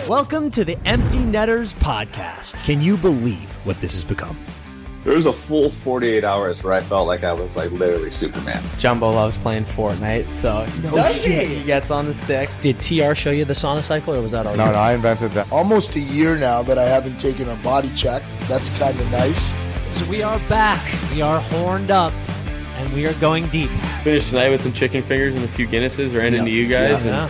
Welcome to the Empty Netters podcast. Can you believe what this has become? There was a full 48 hours where I felt like I was like literally Superman. Jumbo loves playing Fortnite, so he gets on the sticks. Did TR show you the sauna cycle, or was that already? No, I invented that. Almost a year now that I haven't taken a body check. That's kind of nice. So we are back. We are horned up, and we are going deep. Finished tonight with some chicken fingers and a few Guinnesses, ran into you guys, and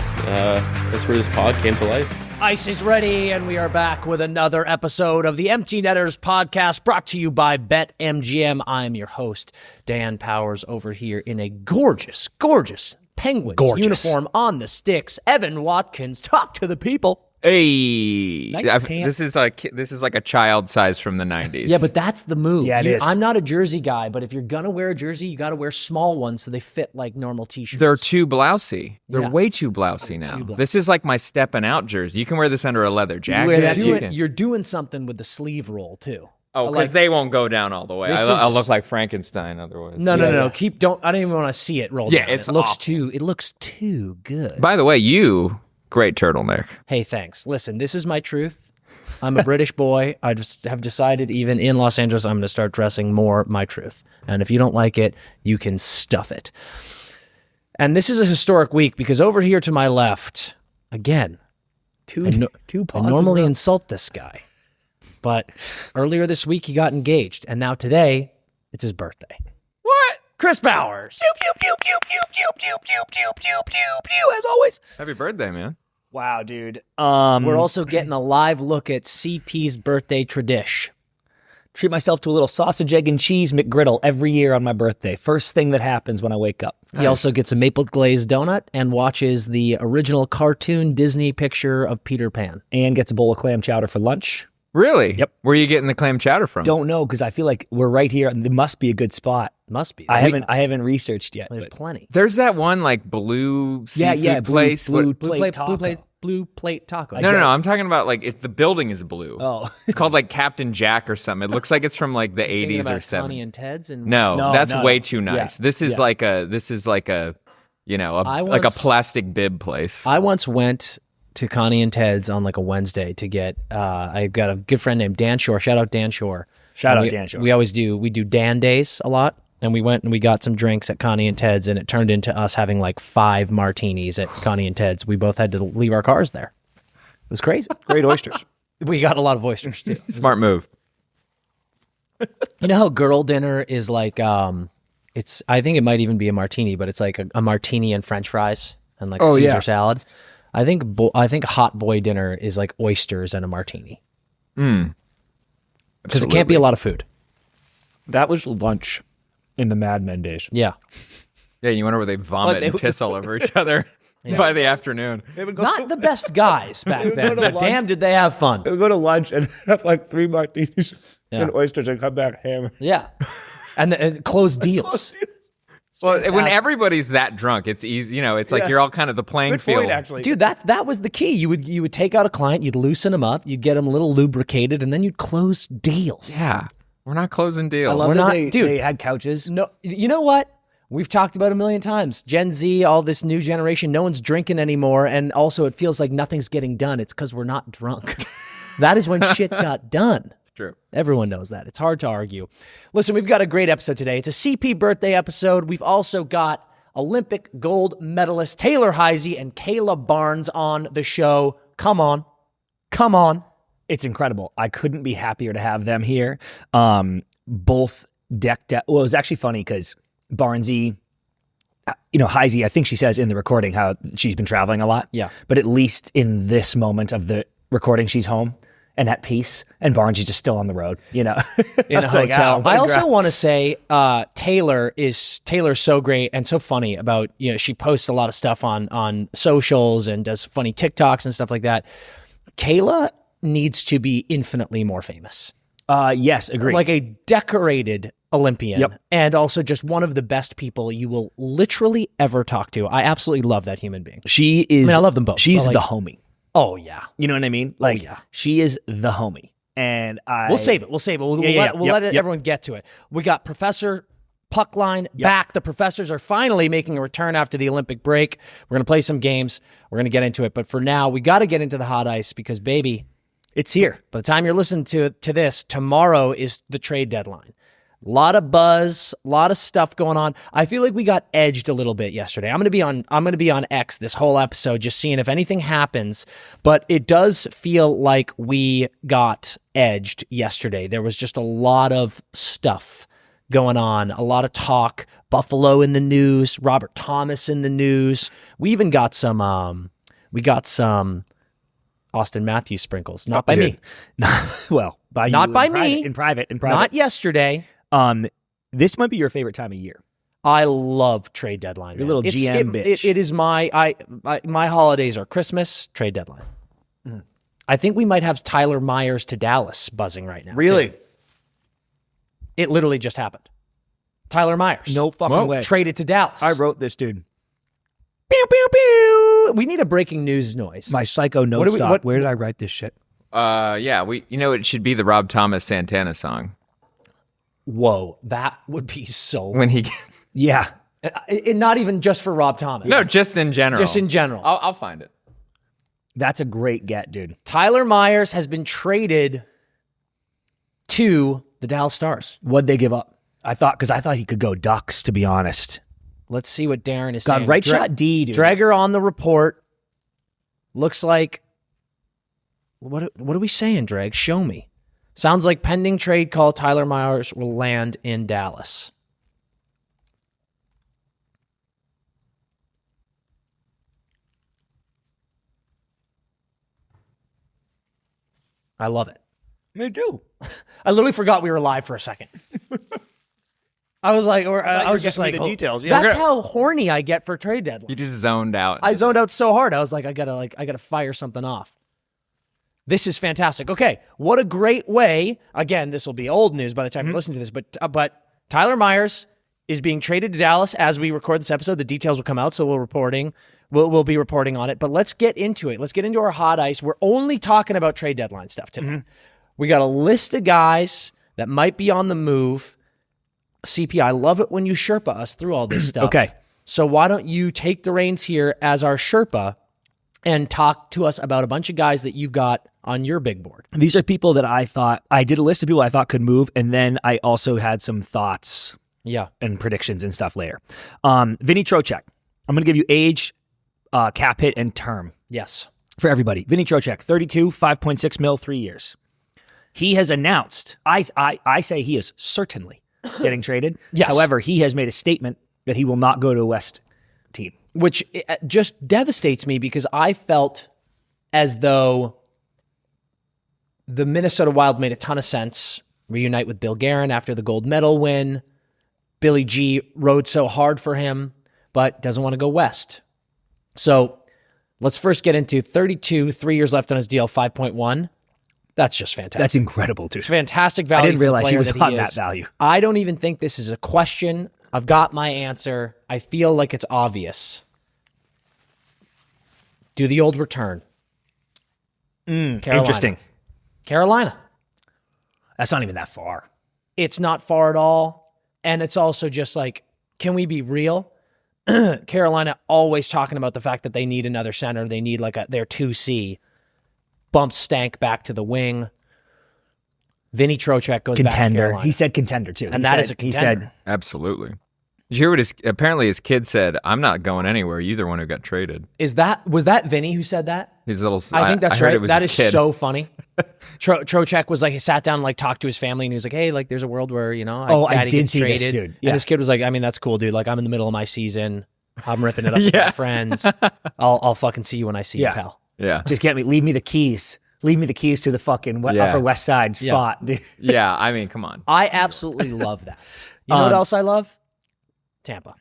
that's where this pod came to life. Ice is ready, and we are back with another episode of the Empty Netters podcast, brought to you by BetMGM. I am your host, Dan Powers, over here in a gorgeous, gorgeous Penguins uniform on the sticks. Evan Watkins, talk to the people. Hey, Nice this is like a child size from the 90s. Yeah, but that's the move. Yeah, it is. I'm not a jersey guy, but if you're gonna wear a jersey, you got to wear small ones so they fit like normal t-shirts. They're too blousy. They're Yeah. way too blousy now. This is like my stepping out jersey. You can wear this under a leather jacket. You're doing something with the sleeve roll too. Oh, because they won't go down all the way. I'll look like Frankenstein otherwise. No. I don't even want to see it roll down. It's it looks too good. By the way, great turtleneck. Hey, thanks. Listen, this is my truth. I'm a British boy. I just have decided, even in Los Angeles, I'm going to start dressing more my truth. And if you don't like it, you can stuff it. And this is a historic week because over here to my left, again, I normally insult this guy. But earlier this week, he got engaged. And now today, it's his birthday. What? Chris Bowers. Pew, pew, pew, pew, pew, pew, pew, pew, pew, pew, pew, pew, as always. Happy birthday, man. Wow, dude. We're also getting a live look at CP's birthday tradition. Treat myself to a little sausage, egg, and cheese McGriddle every year on my birthday. First thing that happens when I wake up. He also gets a maple glazed donut and watches the original cartoon Disney picture of Peter Pan. And gets a bowl of clam chowder for lunch. Really? Yep. Where are you getting the clam chowder from? Don't know, because I feel like we're right here, and there must be a good spot. Must be. I haven't researched yet. There's but plenty. There's that one like blue seafood place. Blue plate taco. No. I'm talking about like if the building is blue. Oh. It's called like Captain Jack or something. It looks like it's from like the 80s or 70s. Connie and Ted's and No, that's no. way too nice. Yeah. This is like a like a plastic bib place. I once went to Connie and Ted's on like a Wednesday to get, I've got a good friend named Dan Shore. Shout out Dan Shore. Dan Shore. We do Dan Days a lot. And we went and we got some drinks at Connie and Ted's, and it turned into us having like 5 martinis at Connie and Ted's. We both had to leave our cars there. It was crazy. Great oysters. We got a lot of oysters too. Smart move. You know how girl dinner is like, I think it might even be a martini, but it's like a martini and French fries and like Caesar salad. I think hot boy dinner is like oysters and a martini. Because it can't be a lot of food. That was lunch in the Mad Men days. Yeah. Yeah, you wonder where they vomit and piss all over each other by the afternoon. Not the best guys back then, but lunch. damn, did they have fun. We would go to lunch and have like 3 martinis and oysters and come back hammered. Yeah. And close deals. Well, when everybody's that drunk, it's easy. It's like you're all kind of the playing Good field. point, actually. Dude, that was the key. You would take out a client, you'd loosen them up, you'd get them a little lubricated, and then you'd close deals. Yeah, we're not closing deals. I love We're that not- they, dude. they had couches. No, you know what? We've talked about it a million times. Gen Z, all this new generation, no one's drinking anymore, and also it feels like nothing's getting done. It's because we're not drunk. That is when shit got done. It's true. Everyone knows that. It's hard to argue. Listen, we've got a great episode today. It's a CP birthday episode. We've also got Olympic gold medalist Taylor Heise and Cayla Barnes on the show. Come on. It's incredible. I couldn't be happier to have them here. Both decked out. Well, it was actually funny because Barnesy, Heise, I think she says in the recording how she's been traveling a lot. Yeah. But at least in this moment of the recording, she's home and at peace. And Barnes is just still on the road, in a hotel. I also want to say Taylor's so great and so funny about, she posts a lot of stuff on socials and does funny TikToks and stuff like that. Cayla needs to be infinitely more famous. Yes, agree. Like a decorated Olympian. Yep. And also just one of the best people you will literally ever talk to. I absolutely love that human being. She is. I love them both. She's but, the homie. Oh, yeah. You know what I mean? She is the homie. And We'll save it. We'll let everyone get to it. We got Professor Puckline back. The professors are finally making a return after the Olympic break. We're going to play some games. We're going to get into it. But for now, we got to get into the hot ice because, baby, it's here. By the time you're listening to this, tomorrow is the trade deadline. A lot of buzz, a lot of stuff going on. I feel like we got edged a little bit yesterday. I'm going to be on X this whole episode just seeing if anything happens, but it does feel like we got edged yesterday. There was just a lot of stuff going on, a lot of talk. Buffalo in the news, Robert Thomas in the news. We even got some Austin Matthews sprinkles. Not by me. Well, by not you by in me. Private, in private. Not yesterday. This might be your favorite time of year. I love trade deadline. Your little GM bitch. It is my holidays are Christmas, trade deadline. Mm-hmm. I think we might have Tyler Myers to Dallas buzzing right now. Really? Too. It literally just happened. Tyler Myers. No fucking way. Traded to Dallas. I wrote this, dude. Pew, pew, pew. We need a breaking news noise. My psycho notes stop. Where did I write this shit? It should be the Rob Thomas Santana song. Whoa, that would be so... When he gets... Yeah. Not even just for Rob Thomas. No, just in general. Just in general. I'll find it. That's a great get, dude. Tyler Myers has been traded to the Dallas Stars. What'd they give up? I thought he could go Ducks, to be honest. Let's see what Darren is saying. Right shot D, dude. Dreger on the report. Looks like... What are we saying, Dreg? Show me. Sounds like pending trade call, Tyler Myers will land in Dallas. I love it. Me too. I literally forgot we were live for a second. I was like, I was just like, the details. Yeah. That's how horny I get for trade deadline. You just zoned out. I zoned out so hard. I was like, I gotta fire something off. This is fantastic. Okay, what a great way. Again, this will be old news by the time you listen to this, but Tyler Myers is being traded to Dallas as we record this episode. The details will come out, so we'll be reporting on it. But let's get into it. Let's get into our hot ice. We're only talking about trade deadline stuff today. We got a list of guys that might be on the move. CP, I love it when you Sherpa us through all this stuff. Okay. So why don't you take the reins here as our Sherpa and talk to us about a bunch of guys that you've got on your big board. These are people that I did a list of people I thought could move, and then I also had some thoughts and predictions and stuff later. Vinny Trocheck. I'm going to give you age, cap hit, and term. Yes. For everybody. Vinny Trocheck, 32, 5.6 mil, 3 years. He has announced, I say he is certainly getting traded. Yes. However, he has made a statement that he will not go to a West team. Which just devastates me because I felt as though the Minnesota Wild made a ton of sense. Reunite with Bill Guerin after the gold medal win. Billy G rode so hard for him, but doesn't want to go west. So let's first get into 32, 3 years left on his deal, 5.1. That's just fantastic. That's incredible, too. It's fantastic value. I didn't realize he was on that that value. I don't even think this is a question. I've got my answer. I feel like it's obvious. Do the old return. Carolina. Interesting. Carolina. That's not even that far. It's not far at all. And it's also just like, can we be real? Carolina always talking about the fact that they need another center. They need like their 2C. Bumps Stank back to the wing. Vinny Trocheck goes back to Carolina. He said contender, too. And that is a contender. He said, absolutely. Did you hear what apparently his kid said, I'm not going anywhere. You're the one who got traded. Was that Vinny who said that? His little. I think that's right. That is kid. so funny. Trocheck was like, he sat down and like talked to his family and he was like, hey, like there's a world where, I did gets see traded. this, dude. Yeah. And his kid was like, I mean, that's cool, dude. Like I'm in the middle of my season. I'm ripping it up with my friends. I'll fucking see you when I see you, pal. Yeah. Just leave me the keys. Leave me the keys to the fucking Upper West Side spot, dude. Yeah, I mean, come on. I absolutely love that. You know what else I love? Tampa.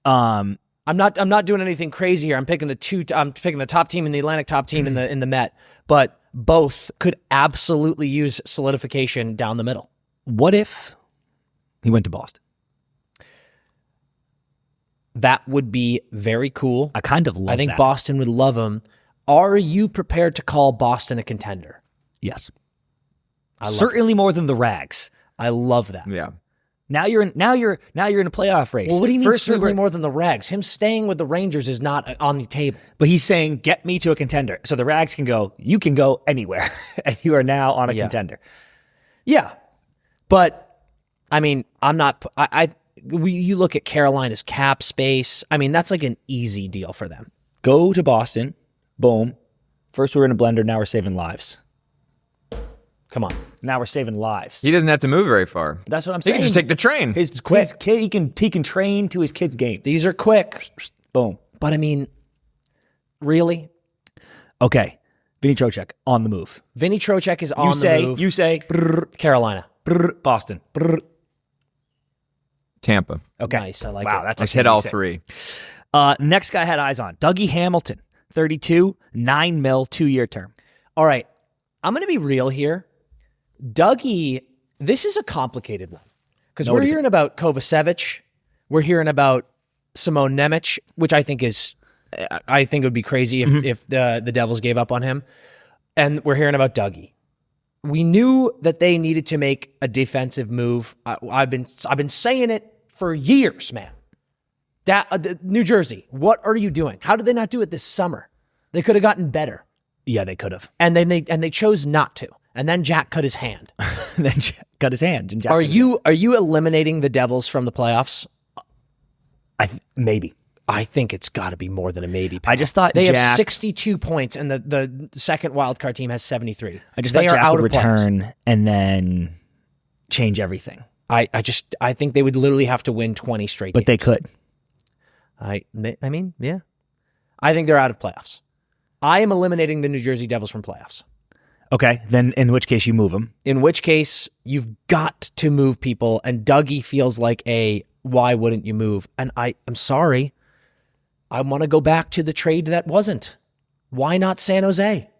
I'm not doing anything crazy here. I'm picking the top team in the Atlantic, top team in the Met, but both could absolutely use solidification down the middle. What if he went to Boston? That would be very cool. I kind of love that. I think Boston would love him. Are you prepared to call Boston a contender? Yes. I love certainly more than the Rags. I love that. Yeah. Now you're in a playoff race. Well, what do you mean First, certainly more than the Rags? Him staying with the Rangers is not on the table. But he's saying, get me to a contender. So the Rags can go, you can go anywhere. And you are now on a contender. Yeah. But, I mean, you look at Carolina's cap space. I mean, that's like an easy deal for them. Go to Boston. Boom. First we're in a blender. Now we're saving lives. Come on. Now we're saving lives. He doesn't have to move very far. That's what I'm He saying. can just take the train. His kid, he can train to his kids' games. These are quick. Boom. But, I mean, really? Okay. Vinny Trocheck on the move. Vinny Trocheck is on the move. You say Carolina. Boston. Tampa. Okay. Nice. I like wow, it. that's Let's actually hit all decent. three. Next guy I had eyes on. Dougie Hamilton, 32, $9 million, 2-year term. All right. I'm going to be real here. Dougie, this is a complicated one. Because we're hearing about Kovacevic. We're hearing about Simone Nemec, which I think it would be crazy if the Devils gave up on him. And we're hearing about Dougie. We knew that they needed to make a defensive move. I've been saying it for years, man. New Jersey, what are you doing? How did they not do it this summer? They could have gotten better. Yeah, they could have. And then they chose not to. And then Jack cut his hand. Then Jack cut his hand. And Jack Are you eliminating the Devils from the playoffs? Maybe. I think it's got to be more than a maybe. Pal. I just thought they Jack, have 62 points, and the second wildcard team has 73. I just they thought are Jack out would of playoffs. return and then change everything. I think they would literally have to win 20 straight. But games. they could. I mean, yeah. I think they're out of playoffs. I am eliminating the New Jersey Devils from playoffs. Okay, then in which case you move them. In which case you've got to move people, and Dougie feels like why wouldn't you move? And I'm sorry. I want to go back to the trade that wasn't. Why not San Jose?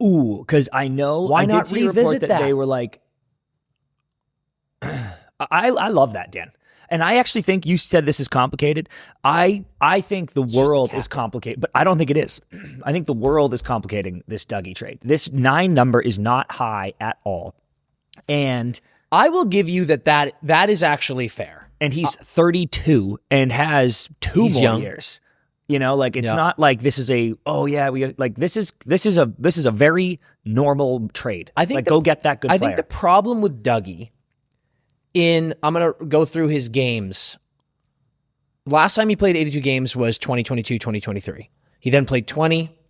Ooh, because I know. Why I not did see a revisit report that? They were like, I love that, Dan. And I actually think you said this is complicated. I think the world is complicated, but I don't think it is. I think the world is complicating this Dougie trade. This 9 number is not high at all. And I will give you that is actually fair. And he's 32 and has 2 more young. years. You know, like it's not like this is this is a very normal trade. I think go get that good player. I think the problem with Dougie I'm going to go through his games. Last time he played 82 games was 2022, 2023. He then played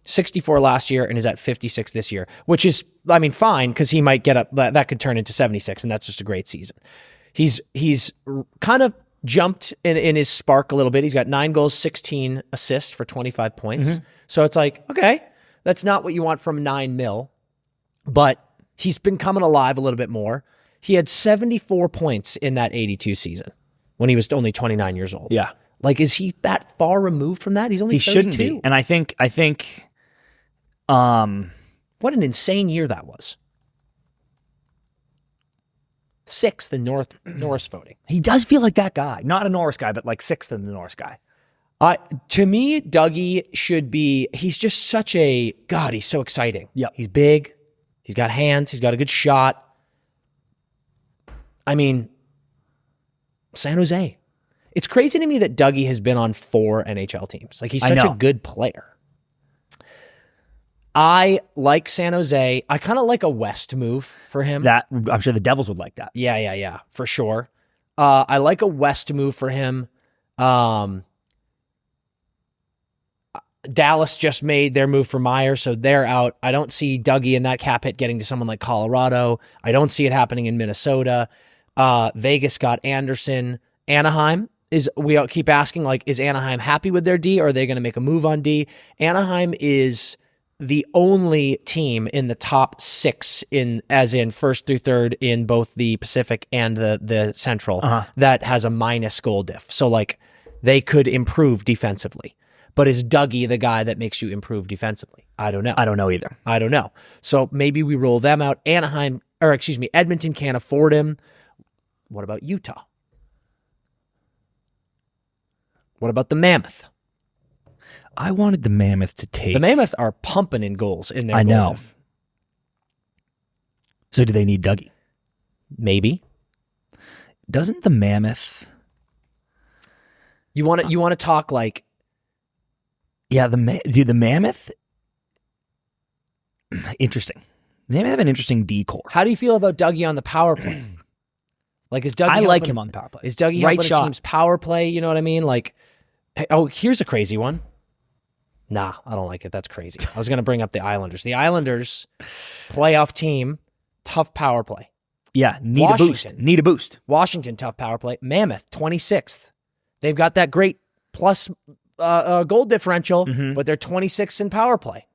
64 last year and is at 56 this year, which is, fine because he might get up. That could turn into 76, and that's just a great season. He's kind of jumped in his spark a little bit. He's got 9 goals, 16 assists for 25 points. Mm-hmm. So it's like, okay, that's not what you want from $9 million, but he's been coming alive a little bit more. He had 74 points in that 82 season when he was only 29 years old. Yeah. Like, is he that far removed from that? He's only 32. Shouldn't be. And I think what an insane year that was. 6th in Norris voting. He does feel like that guy. Not a Norris guy, but like 6th in the Norris guy. To me, Dougie should be, he's just such a, God, he's so exciting. Yep. He's big. He's got hands. He's got a good shot. San Jose. It's crazy to me that Dougie has been on 4 NHL teams. Like, he's such a good player. I like San Jose. I kind of like a West move for him. That I'm sure the Devils would like that. Yeah, for sure. I like a West move for him. Dallas just made their move for Meyer, so they're out. I don't see Dougie in that cap hit getting to someone like Colorado. I don't see it happening in Minnesota. Vegas got Anderson. Anaheim we all keep asking, like, is Anaheim happy with their D, or are they going to make a move on D? Anaheim is the only team in the top 6 as in first through third in both the Pacific and the Central that has a minus goal diff. So, like, they could improve defensively. But is Dougie the guy that makes you improve defensively? I don't know. I don't know either. I don't know. So maybe we roll them out. Edmonton can't afford him. What about Utah? What about the Mammoth? I wanted the Mammoth to take. The Mammoth are pumping in goals in their I know. goal. So do they need Dougie? Maybe. doesn't the Mammoth? You want to talk like, yeah, the Mammoth. Interesting. They may have an interesting decor. how do you feel about Dougie on the power play? Like, is Dougie? I like helping- him on the power play. Is Dougie Right helping shot. a team's power play? You know what I mean? Like, hey, oh, here's a crazy one. Nah, I don't like it. That's crazy. I was going to bring up the Islanders. The Islanders, playoff team, tough power play. Yeah, need a boost. Washington. Need a boost. Washington, tough power play. Mammoth, 26th. They've got that great plus goal differential, but they're 26th in power play.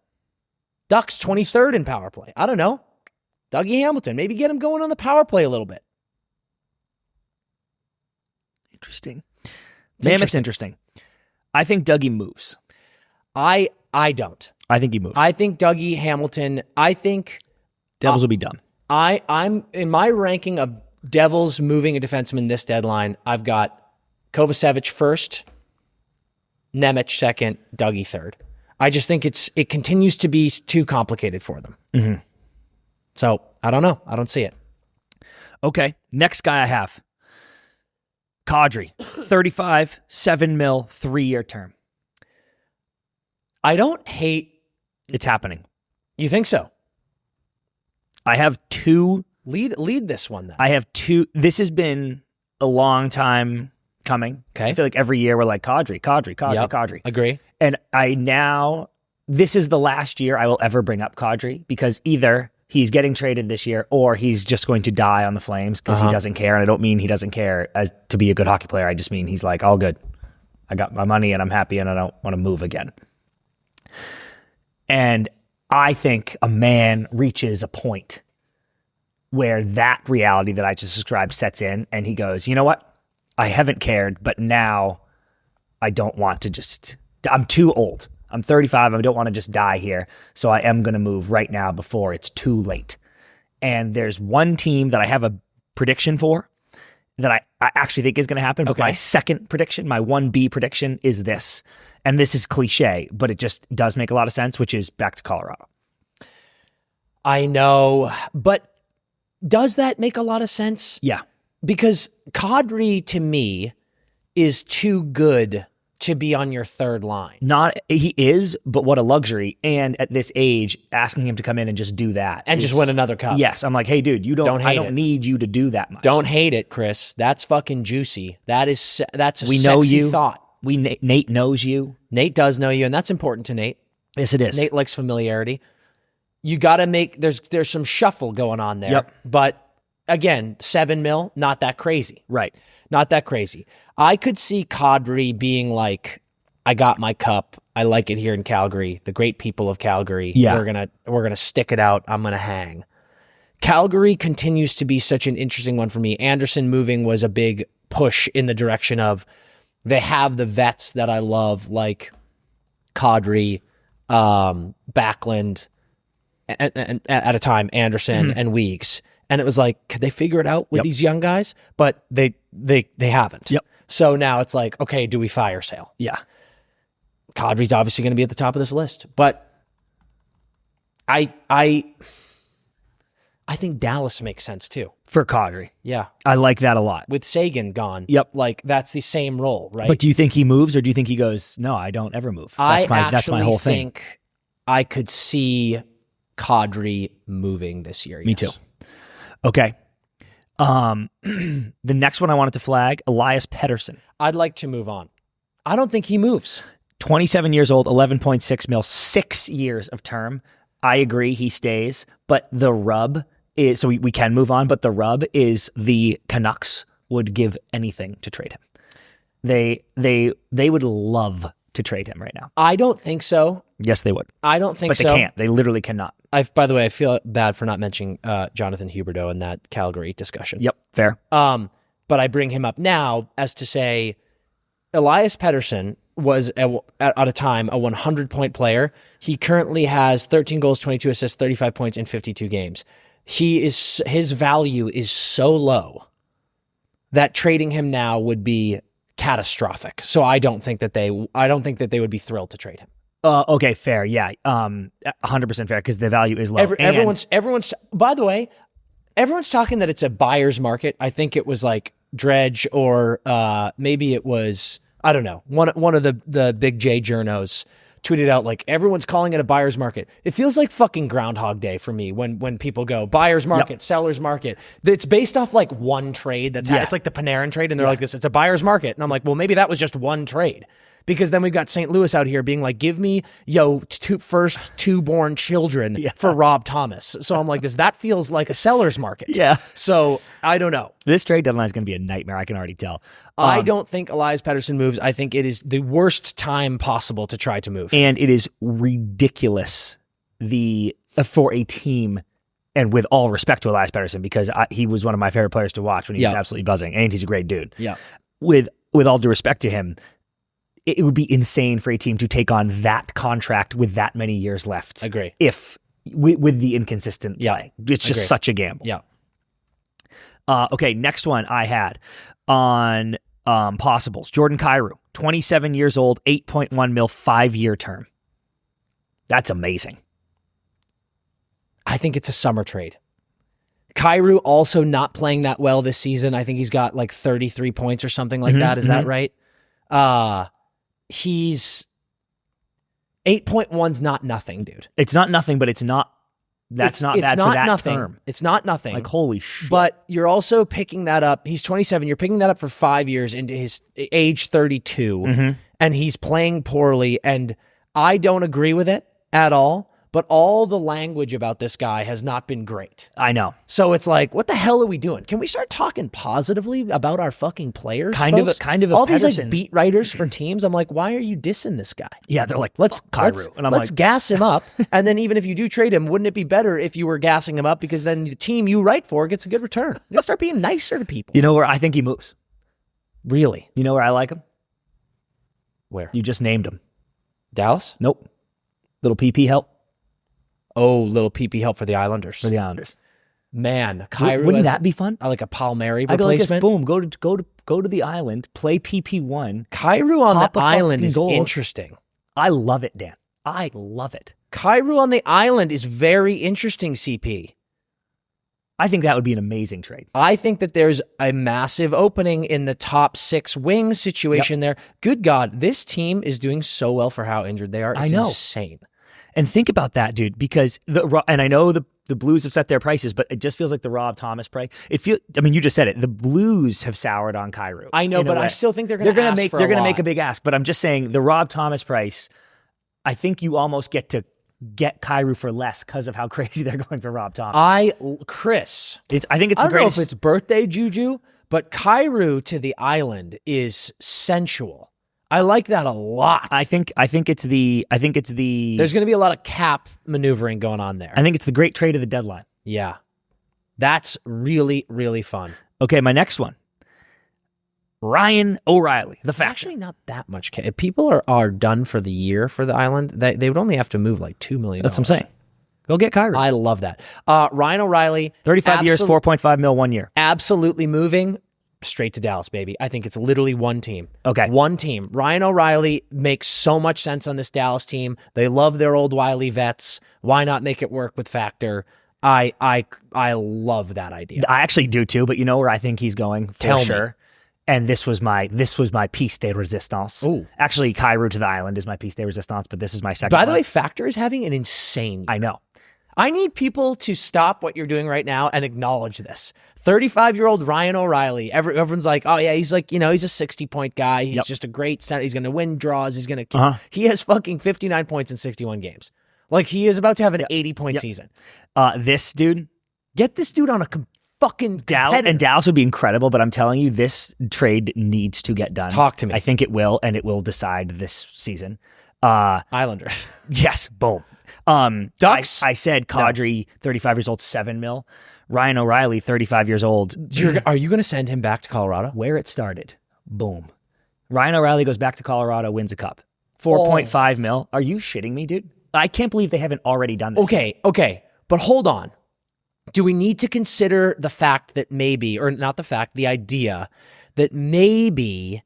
Ducks, 23rd in power play. I don't know. Dougie Hamilton, maybe get him going on the power play a little bit. Interesting. Mammoth's interesting. I think Dougie moves. I don't. I think he moves. I think Dougie Hamilton, I think Devils will be done. I'm in my ranking of Devils moving a defenseman this deadline, I've got Kovacevic first, Nemec second, Dougie third. I just think it continues to be too complicated for them. Mm-hmm. So I don't know. I don't see it. Okay, next guy I have. Kadri, 35, $7 million, 3-year term. I don't hate. It's happening. You think so? I have two. Lead this one then. I have two. This has been a long time coming. Okay. I feel like every year we're like Kadri. Yep. Kadri. Agree. And this is the last year I will ever bring up Kadri because either he's getting traded this year or he's just going to die on the Flames because he doesn't care. And I don't mean he doesn't care as to be a good hockey player. I just mean he's like, all good. I got my money and I'm happy and I don't want to move again. And I think a man reaches a point where that reality that I just described sets in and he goes, you know what? I haven't cared, but now I don't want to I'm too old. I'm 35. I don't want to just die here. So I am going to move right now before it's too late. And there's one team that I have a prediction for that I actually think is going to happen. But my second prediction, my 1B prediction is this. And this is cliche, but it just does make a lot of sense, which is back to Colorado. I know, but does that make a lot of sense? Yeah. Because Kadri, to me, is too good to be on your third line. He is, but what a luxury. And at this age, asking him to come in and just do that. And just win another cup. Yes. I'm like, hey, dude, I don't need you to do that much. Don't hate it, Chris. That's fucking juicy. That's a We know sexy you. thought. Nate knows you. Nate does know you, and that's important to Nate. Yes, it is. Nate likes familiarity. You got to make, there's some shuffle going on there. Yep. But again, $7 million, not that crazy. Right. Not that crazy. I could see Kadri being like, I got my cup. I like it here in Calgary. The great people of Calgary. Yeah. We're gonna stick it out. I'm gonna hang. Calgary continues to be such an interesting one for me. Anderson moving was a big push in the direction of they have the vets that I love, like Kadri, Backlund, and at a time Anderson and Weeks. And it was like, could they figure it out with these young guys? But they haven't. Yep. So now it's like, okay, do we fire sale? Yeah. Kadri's obviously going to be at the top of this list, but I think Dallas makes sense too. For Kadri. Yeah, I like that a lot. with Sagan gone. Yep. like that's the same role, right? But do you think he moves or do you think he goes, no, I don't ever move? That's my whole thing. think I could see Kadri moving this year. Me too. Okay. The next one I wanted to flag, Elias Pettersson. I'd like to move on. I don't think he moves. 27 years old, 11.6 mil, 6 years of term. I agree he stays, but the rub is, so we can move on, but the rub is the Canucks would give anything to trade him. They would love to trade him right now. I don't think so. Yes, they would. I don't think But so. they can't. They literally cannot. By the way, I feel bad for not mentioning Jonathan Huberdeau in that Calgary discussion. Yep, fair. But I bring him up now as to say Elias Pettersson was at a time a 100-point player. He currently has 13 goals, 22 assists, 35 points in 52 games. His value is so low that trading him now would be catastrophic. So I don't think that they would be thrilled to trade him. Okay, fair. Yeah. 100% fair because the value is low. Everyone's by the way, everyone's talking that it's a buyer's market. I think it was like Dredge or maybe it was, I don't know, one of the big J journos tweeted out like everyone's calling it a buyer's market. It feels like fucking Groundhog Day for me when people go buyer's market, seller's market. It's based off like one trade it's like the Panarin trade, and they're like this. It's a buyer's market, and I'm like, well, maybe that was just one trade. Because then we've got St. Louis out here being like, give me first two-born children for Rob Thomas. So I'm like, that feels like a seller's market. Yeah. So I don't know. This trade deadline is going to be a nightmare. I can already tell. I don't think Elias Pettersson moves. I think it is the worst time possible to try to move. And it is ridiculous for a team, and with all respect to Elias Pettersson, because he was one of my favorite players to watch when he was absolutely buzzing, and he's a great dude. Yeah. With all due respect to him, it would be insane for a team to take on that contract with that many years left. Agree. If with the inconsistent play. It's just such a gamble. Yeah. Okay, next one I had on possibles. Jordan Kyrou, 27 years old, 8.1 mil, 5-year term. That's amazing. I think it's a summer trade. Kyrou also not playing that well this season. I think he's got like 33 points or something like that. Is that right? He's 8.1's not nothing, dude. It's not nothing, but it's not. It's not bad for that nothing. term. It's not nothing. Like, holy shit. But you're also picking that up. He's 27. You're picking that up for 5 years into his age 32, and he's playing poorly. And I don't agree with it at all. But all the language about this guy has not been great. I know. So it's like, what the hell are we doing? Can we start talking positively about our fucking players? Kind of a all these Pettersson. like beat writers for teams. I'm like, why are you dissing this guy? Yeah, they're like, let's gas him up. And then even if you do trade him, wouldn't it be better if you were gassing him up, because then the team you write for gets a good return? You gotta start being nicer to people. You know where I think he moves? Really? You know where I like him? Where? You just named him. Dallas? Nope. Little PP help. Oh, little PP help for the Islanders. Man, Kyrou, wouldn't that be fun? Like a Palmieri I go like replacement. this, boom, go to the island, play PP1. Kyrou on the island is interesting. I love it, Dan. I love it. Kyrou on the island is very interesting, CP. I think that would be an amazing trade. I think that there's a massive opening in the top 6 wing situation there. Good God, this team is doing so well for how injured they are. It's insane. And think about that, dude, because and I know the Blues have set their prices, but it just feels like the Rob Thomas price. You just said it. The Blues have soured on Kyrou. I know, but I still think they're going to make a big ask. But I'm just saying the Rob Thomas price, I think you almost get Kyrou for less because of how crazy they're going for Rob Thomas. I think it's the greatest. I don't know if it's birthday juju, but Kyrou to the island is sensual. I like that a lot. I think it's the There's going to be a lot of cap maneuvering going on there. I think it's the great trade of the deadline. Yeah. That's really, really fun. Okay, my next one. Ryan O'Reilly, the Factor. Actually not that much cap. If people are done for the year for the island, they would only have to move like $2 million. That's what I'm saying. Go get Kyrou. I love that. Ryan O'Reilly. 35 years, 4.5 mil, 1 year. Absolutely moving. Straight to Dallas, baby. I think it's literally one team. Okay. One team. Ryan O'Reilly makes so much sense on this Dallas team. They love their old wily vets. Why not make it work with Factor? I love that idea. I actually do too, but you know where I think he's going for Tell sure. Me. And this was my piece de resistance. Ooh. Actually, Kyrou to the island is my piece de resistance, but this is my second. By the way, Factor is having an insane year. I know. I need people to stop what you're doing right now and acknowledge this. 35-year-old Ryan O'Reilly. Everyone's like, oh yeah, he's like, he's a 60-point guy. He's just a great center. He's going to win draws. He's going to. He has fucking 59 points in 61 games. Like he is about to have an 80-point season. This dude, get this dude on a fucking Dallas, and Dallas would be incredible. But I'm telling you, this trade needs to get done. Talk to me. I think it will, and it will decide this season. Islanders. Yes. Boom. Ducks. I said Kadri, 35 years old, 7 mil. Ryan O'Reilly, 35 years old. Are you going to send him back to Colorado? Where it started. Boom. Ryan O'Reilly goes back to Colorado, wins a cup. 4.5 mil. Are you shitting me, dude? I can't believe they haven't already done this. Okay. But hold on. Do we need to consider the fact that maybe, or not the fact, the idea that maybe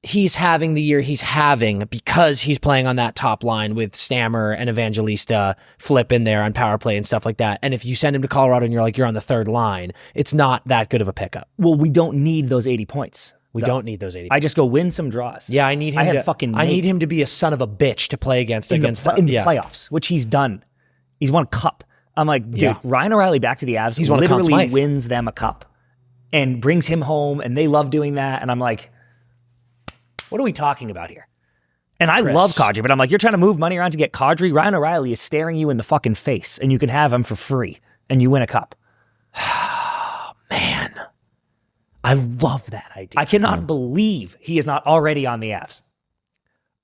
he's having the year he's having because he's playing on that top line with Stammer and Evangelista flip in there on power play and stuff like that. And if you send him to Colorado and you're on the third line, it's not that good of a pickup. Well, we don't need those 80 points. We don't need those 80 I just go win some draws. Yeah, I need him to be a son of a bitch to play against in the playoffs, which he's done. He's won a cup. I'm like, dude, Ryan O'Reilly back to the Avs. He's literally wins them a cup and brings him home, and they love doing that. And I'm like, what are we talking about here? And I love Kadri, but I'm like, you're trying to move money around to get Kadri? Ryan O'Reilly is staring you in the fucking face, and you can have him for free, and you win a cup. Man, I love that idea. I cannot believe he is not already on the Avs.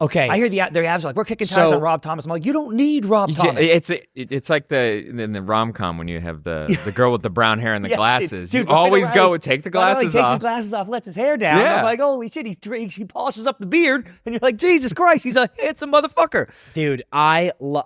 Okay. I hear the Avs are like, we're kicking tires on Rob Thomas. I'm like, you don't need Rob Thomas. It's like in the rom-com when you have the girl with the brown hair and the glasses. Dude, you always go take the glasses off. He takes his glasses off, lets his hair down. Yeah. I'm like, holy shit, he polishes up the beard. And you're like, Jesus Christ, he's a handsome motherfucker. Dude,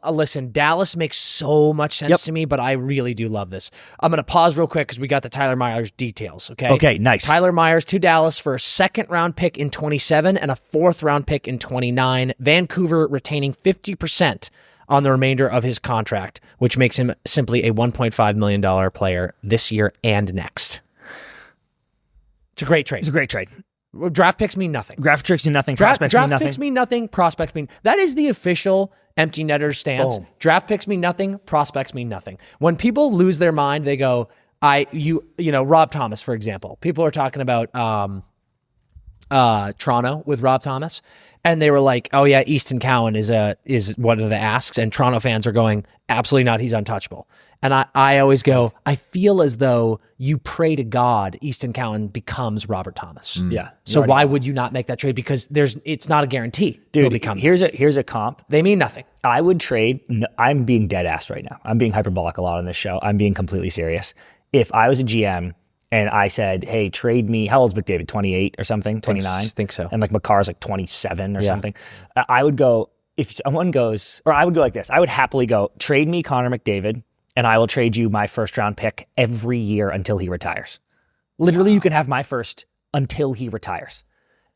listen, Dallas makes so much sense to me, but I really do love this. I'm going to pause real quick because we got the Tyler Myers details, okay? Okay, nice. Tyler Myers to Dallas for a second-round pick in 27 and a fourth-round pick in 29. Vancouver retaining 50% on the remainder of his contract, which makes him simply a $1.5 million player this year and next. It's a great trade. It's a great trade. Draft picks mean nothing. Draft picks mean nothing. Prospects mean nothing. Draft picks mean nothing. Prospects mean... That is the official empty netter stance. Boom. Draft picks mean nothing. Prospects mean nothing. When people lose their mind, they go, Rob Thomas, for example. People are talking about Toronto with Rob Thomas. And they were like, oh yeah, Easton Cowan is one of the asks. And Toronto fans are going, absolutely not, he's untouchable. And I always go, I feel as though you pray to God Easton Cowan becomes Robert Thomas. Yeah. So why would you not make that trade? Because it's not a guarantee. Dude, here's a comp. They mean nothing. I would trade, I'm being dead ass right now. I'm being hyperbolic a lot on this show. I'm being completely serious. If I was a GM and I said, hey, trade me, how old's McDavid, 28 or something, 29? I think so. And like McCarr's like 27 or something. I would go, if someone goes, or I would go like this, I would happily go, trade me Connor McDavid, and I will trade you my first round pick every year until he retires. Literally, you can have my first until he retires.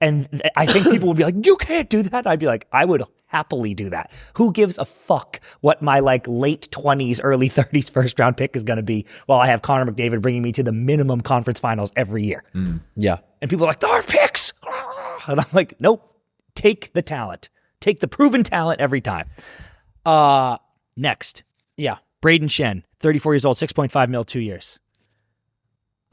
And I think people would be like, you can't do that. I'd be like, I would happily do that. Who gives a fuck what my like late 20s, early 30s first round pick is going to be while I have Connor McDavid bringing me to the minimum conference finals every year? Yeah. And people are like, our picks. And I'm like, nope, take the talent. Take the proven talent every time. Next. Yeah. Braden Shen, 34 years old, 6.5 mil, 2 years.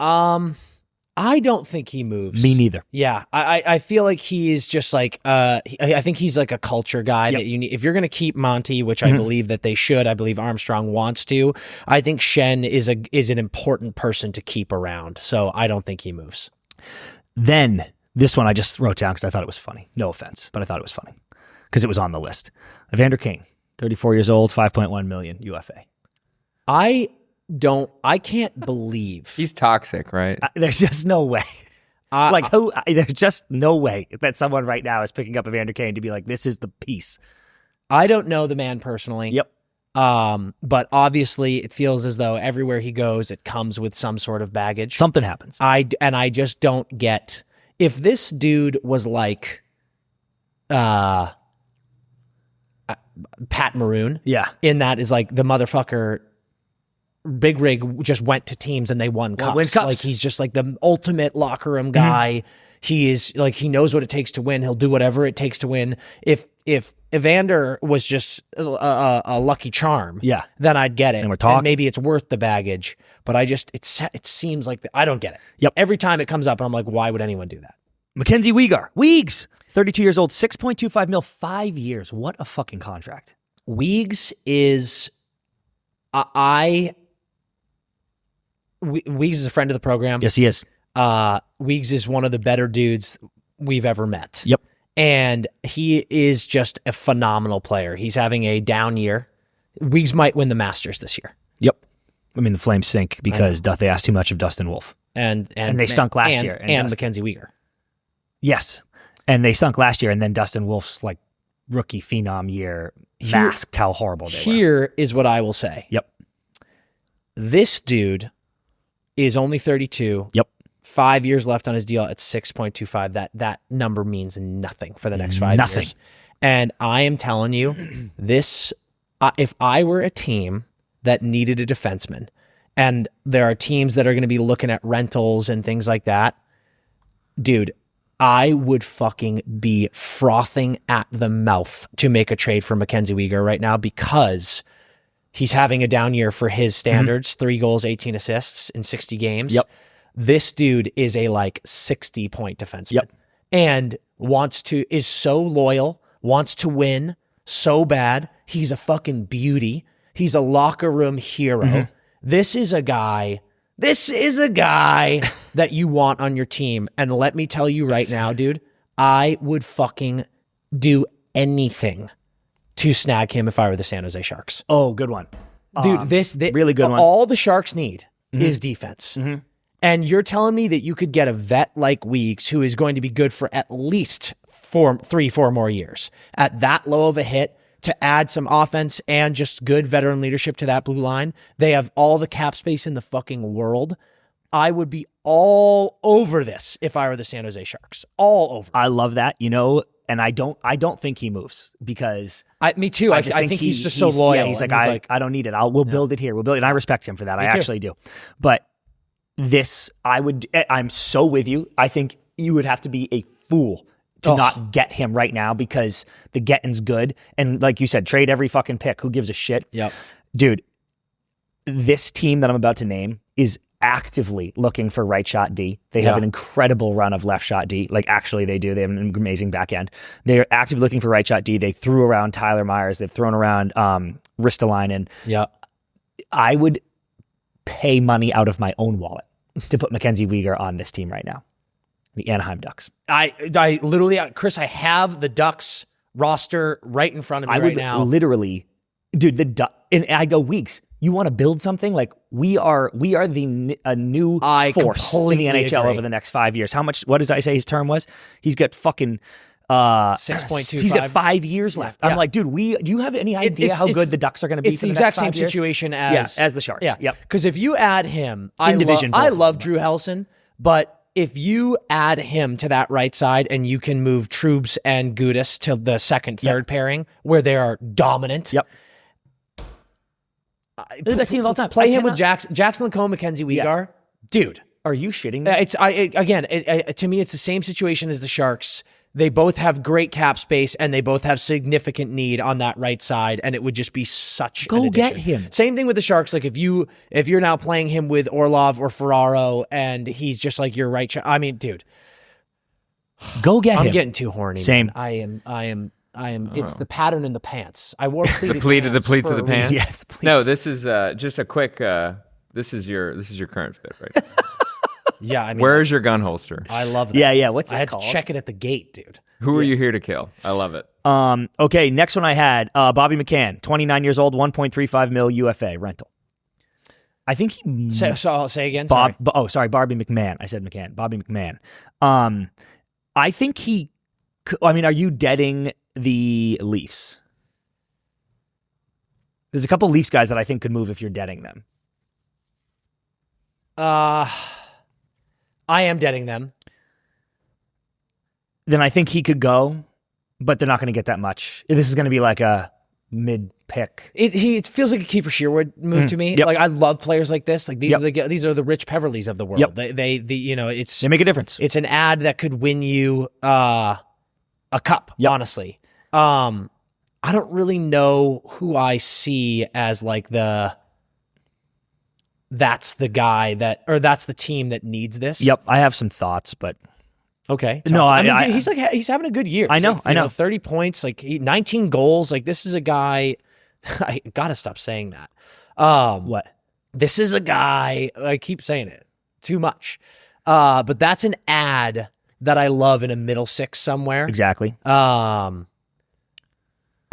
I don't think he moves. Me neither. Yeah, I feel like he is just like I think he's like a culture guy that you need. If you're going to keep Monty, which I believe that they should, I believe Armstrong wants to. I think Shen is an important person to keep around. So I don't think he moves. Then this one I just wrote down because I thought it was funny. No offense, but I thought it was funny because it was on the list. Evander Kane, 34 years old, 5.1 million UFA. I can't believe he's toxic, right? There's just no way. There's just no way that someone right now is picking up Evander Kane to be like, this is the piece. I don't know the man personally. Yep. But obviously it feels as though everywhere he goes, it comes with some sort of baggage. Something happens. I just don't get, if this dude was like, Pat Maroon. Yeah. In that is like the motherfucker Big Rig just went to teams and they won cups. Like he's just like the ultimate locker room guy. He is like, he knows what it takes to win. He'll do whatever it takes to win. If Evander was just a lucky charm, then I'd get it. And we're talking. And maybe it's worth the baggage, but it seems like I don't get it. Yep. Every time it comes up, I'm like, why would anyone do that? Mackenzie Weegs, 32 years old, 6.25 mil, 5 years. What a fucking contract. Weegs is, Weegs is a friend of the program. Yes, he is. Weegs is one of the better dudes we've ever met. Yep. And he is just a phenomenal player. He's having a down year. Weegs might win the Masters this year. Yep. I mean, the Flames stink because they asked too much of Dustin Wolf. And they stunk last year. And Mackenzie Weegar. Yes. And they stunk last year, and then Dustin Wolf's like rookie phenom year masked how horrible they were. Here is what I will say. Yep. This dude is only 32. Yep. 5 years left on his deal at 6.25. That number means nothing for the next 5 Nothing. years. And I am telling you, this, if I were a team that needed a defenseman, and there are teams that are going to be looking at rentals and things like that, dude, I would fucking be frothing at the mouth to make a trade for Mackenzie Weegar right now, because he's having a down year for his standards. 3 goals, 18 assists in 60 games. Yep. This dude is a 60-point defenseman. Yep. And is so loyal, wants to win so bad. He's a fucking beauty. He's a locker room hero. This is a guy that you want on your team. And let me tell you right now, dude, I would fucking do anything to snag him if I were the San Jose Sharks. Oh, good one. Dude, really good one. All the Sharks need is defense. And you're telling me that you could get a vet like Weeks, who is going to be good for at least 3-4 more years, at that low of a hit, to add some offense and just good veteran leadership to that blue line. They have all the cap space in the fucking world. I would be all over this if I were the San Jose Sharks. All over. I love that, and I don't think he moves, because me too. I think he's just so loyal. Yeah, he's like, I don't need it. We'll build it here. We'll build it. And I respect him for that. I actually do. But this, I'm so with you. I think you would have to be a fool to not get him right now, because the getting's good. And like you said, trade every fucking pick. Who gives a shit? Yep. Dude, this team that I'm about to name is actively looking for right shot D. They have an incredible run of left shot D. Actually, they do. They have an amazing back end. They're actively looking for right shot D. They threw around Tyler Myers. They've thrown around Ristolainen. Yeah. I would pay money out of my own wallet to put Mackenzie Weegar on this team right now. The Anaheim Ducks. I literally, Chris, I have the Ducks roster right in front of me right now. Literally, dude, and I go, Weeks, you want to build something? We are a new force in the NHL over the next 5 years. How much, what did I say his term was? He's got fucking 6.25. He's got 5 years left. I'm like, dude, do you have any idea how good the Ducks are going to be? It's the exact same situation as the Sharks. Yeah. Yep. Because if you add him, I love Drew Helleson, but if you add him to that right side and you can move Troops and Gudas to the second, third pairing where they are dominant. Yep. They're the best team of all time. Play him with Jackson Lacombe, Mackenzie Weegar. Dude. Are you shitting me? To me, it's the same situation as the Sharks. They both have great cap space and they both have significant need on that right side, and it would just be such an addition. Get him. Same thing with the Sharks. If you're now playing him with Orlov or Ferraro and he's just like your right. Dude, go get him. I'm getting too horny. Same. Man. I am. It's the pattern in the pants. I wore pleated the pleats of the pants. Yes. Please. No, this is just a quick. This is your current fit, right? Yeah, where's your gun holster? I love that. Yeah. What's that called? I had to check it at the gate, dude. Who are you here to kill? I love it. Okay, next one I had Bobby McCann, 29 years old, 1.35 mil UFA rental. I think he. So I'll say again. Bobby McMahon. I said McCann. Bobby McMahon. I think he. Are you deading the Leafs? There's a couple Leafs guys that I think could move if you're deading them. I am deading them. Then I think he could go, but they're not going to get that much. This is going to be like a mid-pick. It feels like a Kiefer Sherwood move to me. Yep. I love players like this. These are the Rich Peverleys of the world. Yep. They They make a difference. It's an ad that could win you a cup. Yep. Honestly, I don't really know who I see as that's the guy that's the team that needs this. Yep, I have some thoughts, but okay. No, he's having a good year. I know. 30 points, 19 goals. This is a guy. I gotta stop saying that. What? This is a guy. I keep saying it too much. But that's an ad that I love in a middle six somewhere. Exactly. I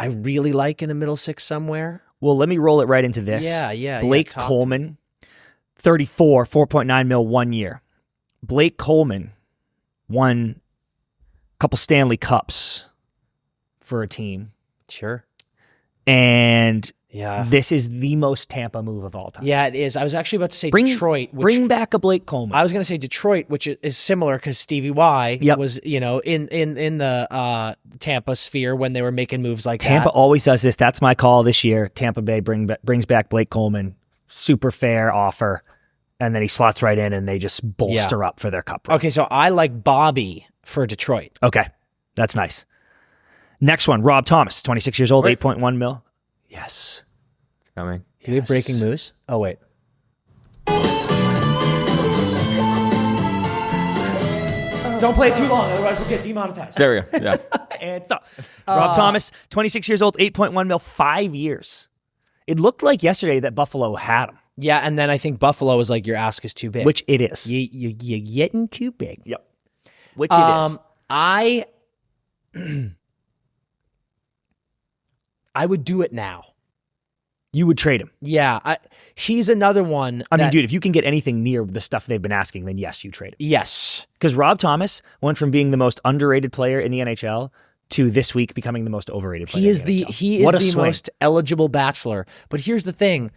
really like in a middle six somewhere. Well, let me roll it right into this. Yeah. Blake Coleman, 34, 4.9 mil 1 year. Blake Coleman won a couple Stanley Cups for a team. Sure. And Yeah. This is the most Tampa move of all time. Yeah, it is. I was actually about to say Detroit. Bring back a Blake Coleman. I was going to say Detroit, which is similar because Stevie Y was, in the Tampa sphere when they were making moves like Tampa that. always does this. That's my call this year. Tampa Bay brings back Blake Coleman. Super fair offer. And then he slots right in and they just bolster up for their cup run. Okay, so I like Bobby for Detroit. Okay, that's nice. Next one, Rob Thomas, 26 years old, 8.1 mil. Yes. It's coming. Do we have breaking news? Oh, wait. Don't play it too long, otherwise we'll get demonetized. There we go. Yeah. And stop. Rob Thomas, 26 years old, 8.1 mil, 5 years. It looked like yesterday that Buffalo had him. Yeah, and then I think Buffalo was like, your ask is too big. Which it is. You're getting too big. Yep. Which it is. I would do it now. You would trade him. Yeah, he's another one. I mean, dude, if you can get anything near the stuff they've been asking, then yes, you trade him. Yes. Because Rob Thomas went from being the most underrated player in the NHL to this week becoming the most overrated player. He is in the the NHL. most eligible bachelor. But here's the thing.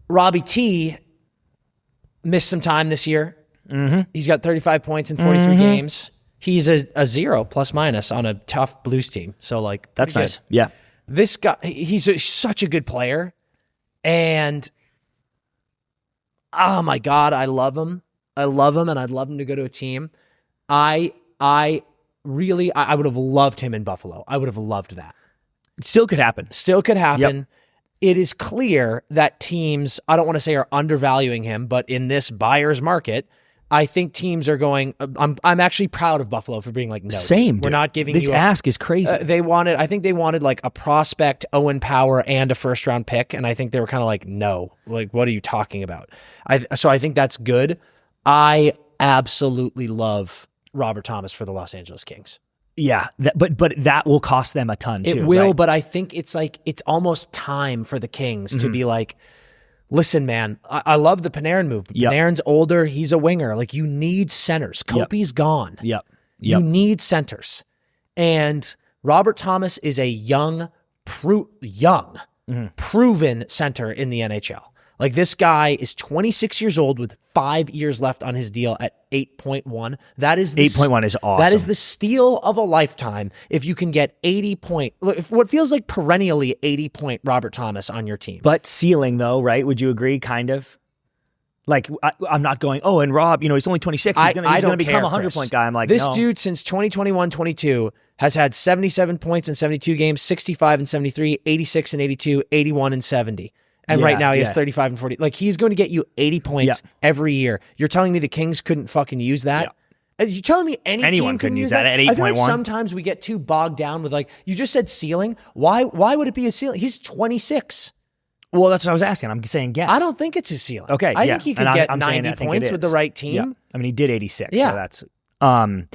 Robbie T missed some time this year. Mm-hmm. He's got 35 points in 43 games. He's a 0 plus minus on a tough Blues team. So like that's nice. Yeah. This guy, he's such a good player. And oh my God, I love him. I love him and I'd love him to go to a team. I would have loved him in Buffalo. I would have loved that. Still could happen. Yep. It is clear that teams, I don't want to say are undervaluing him, but in this buyer's market, I think teams are going, I'm actually proud of Buffalo for being like, no. Same, We're not giving this you ask is crazy. I think they wanted like a prospect, Owen Power, and a first round pick. And I think they were kind of like, no, like, what are you talking about? So I think that's good. I absolutely love Robert Thomas for the Los Angeles Kings. Yeah, but that will cost them a ton too. It will, right? But I think it's like it's almost time for the Kings to be like, listen, man, I love the Panarin move. But Panarin's older, he's a winger. Like you need centers. Kopi's gone. Yep. You need centers. And Robert Thomas is a young, proven center in the NHL. Like this guy is 26 years old with 5 years left on his deal at 8.1. That is 8.1 is awesome. That is the steal of a lifetime. If you can get 80 point, what feels like perennially 80 point Robert Thomas on your team. But ceiling though, right? Would you agree? Kind of. Like I'm not going. Oh, and Rob, he's only 26. He's going to become a 100-point guy. I'm like, this no. dude since 2021-22 has had 77 points in 72 games, 65 and 73, 86 and 82, 81 and 70. And right now he has 35 and 40. Like he's going to get you 80 points every year. You're telling me the Kings couldn't fucking use that? Yeah. You're telling me anyone team couldn't use that at 8.1? I feel like sometimes we get too bogged down with like, you just said ceiling. Why would it be a ceiling? He's 26. Well, that's what I was asking. I'm saying yes. I don't think it's a ceiling. Okay, I think he could get 90 points with the right team. Yeah. I mean, he did 86. Yeah. So that's, I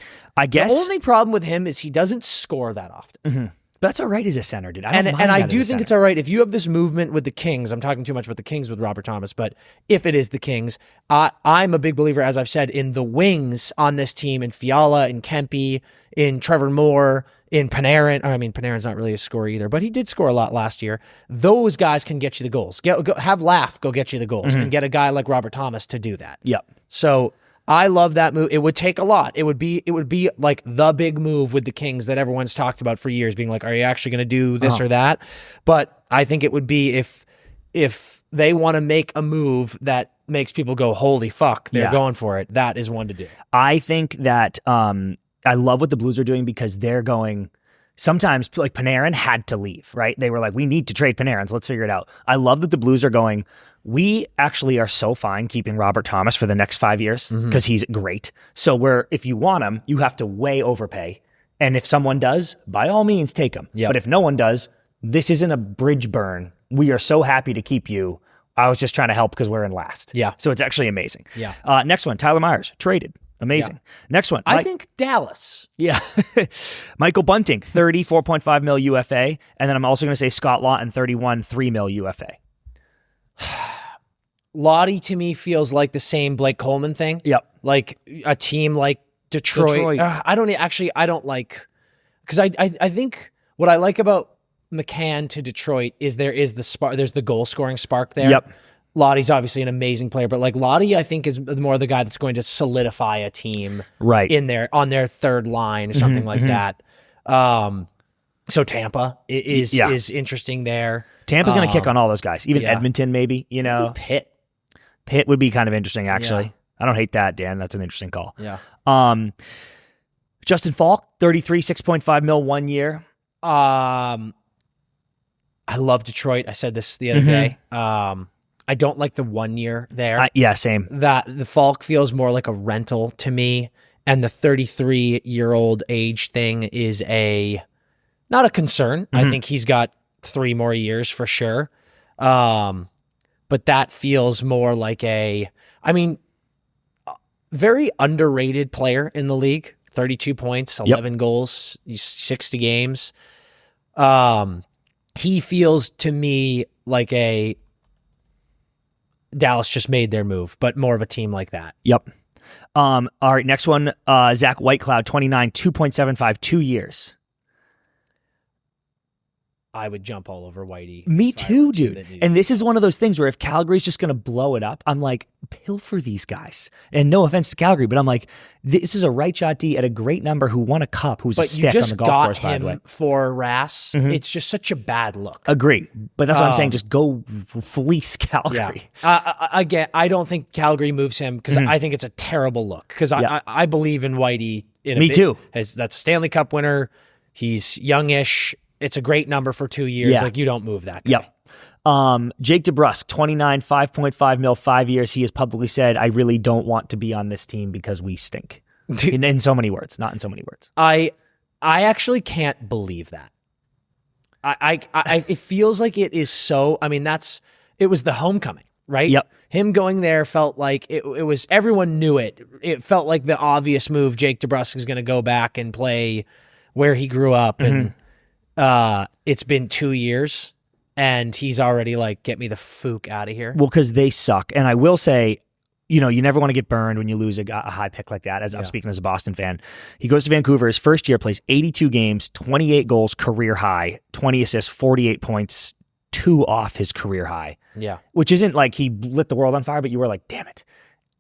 guess. The only problem with him is he doesn't score that often. Mm-hmm. But that's all right as a center, dude. And I do think it's all right if you have this movement with the Kings. I'm talking too much about the Kings with Robert Thomas, but if it is the Kings, I'm a big believer, as I've said, in the wings on this team, in Fiala, in Kempe, in Trevor Moore, in Panarin. Panarin's not really a scorer either, but he did score a lot last year. Those guys can get you the goals. Go get you the goals, and get a guy like Robert Thomas to do that. Yep. So I love that move. It would take a lot. It would be like the big move with the Kings that everyone's talked about for years, being like, are you actually going to do this or that? But I think it would be if they want to make a move that makes people go, holy fuck, they're going for it. That is one to do. I think that I love what the Blues are doing because they're going. Sometimes, like Panarin had to leave, right? They were like, we need to trade Panarin, so let's figure it out. I love that the Blues are going, we actually are so fine keeping Robert Thomas for the next 5 years because he's great. So if you want him, you have to way overpay. And if someone does, by all means, take him. Yep. But if no one does, this isn't a bridge burn. We are so happy to keep you. I was just trying to help because we're in last. Yeah. So it's actually amazing. Yeah. Next one, Tyler Myers, traded. Amazing. Yeah. Next one. I think Dallas. Yeah. Michael Bunting, 34.5 mil UFA. And then I'm also going to say Scott Lawton, 3 mil UFA. Lottie to me feels like the same Blake Coleman thing. Yep. Like a team like Detroit. I don't like, because I think what I like about McCann to Detroit is the spark. There's the goal scoring spark there. Yep. Lottie's obviously an amazing player, but like Lottie, I think is more the guy that's going to solidify a team on their third line or something like that. So Tampa is interesting there. Tampa's going to kick on all those guys, even Edmonton maybe. Pitt would be kind of interesting actually. Yeah. I don't hate that, Dan. That's an interesting call. Yeah. Justin Falk, 33, $6.5 million 1 year. I love Detroit. I said this the other day. I don't like the 1 year there. Yeah, same. That the Falk feels more like a rental to me, and the 33-year-old age thing is not a concern. I think he's got 3 more years for sure. But that feels more like very underrated player in the league. 32 points, 11 goals, 60 games. He feels to me like Dallas just made their move, but more of a team like that. Yep. All right, next one, Zach Whitecloud, 29, 2.75, 2 years. I would jump all over Whitey. Me too, dude. And this is one of those things where if Calgary's just going to blow it up, I'm like, pilfer these guys. And no offense to Calgary, but I'm like, this is a right shot D at a great number who won a cup, who's a stick on the golf course, by the way. For Rass, it's just such a bad look. Agree. But that's what I'm saying. Just go fleece Calgary. Yeah. Again, I don't think Calgary moves him because I think it's a terrible look. Because I believe in Whitey. Me too. That's a Stanley Cup winner. He's youngish. It's a great number for 2 years. Yeah. Like, you don't move that guy. Yep. Jake DeBrusk, 29, 5.5 mil, 5 years. He has publicly said, I really don't want to be on this team because we stink. in so many words, not in so many words. I actually can't believe that. It feels like it is so, it was the homecoming, right? Yep. Him going there felt like it was, everyone knew it. It felt like the obvious move. Jake DeBrusk is going to go back and play where he grew up. And it's been 2 years and he's already like, get me the fook out of here. Well, because they suck. And I will say, you never want to get burned when you lose a high pick like that, I'm speaking as a Boston fan. He goes to Vancouver. His first year, plays 82 games, 28 goals, career high, 20 assists, 48 points, 2 off his career high. Yeah. Which isn't like he lit the world on fire, but you were like, damn it.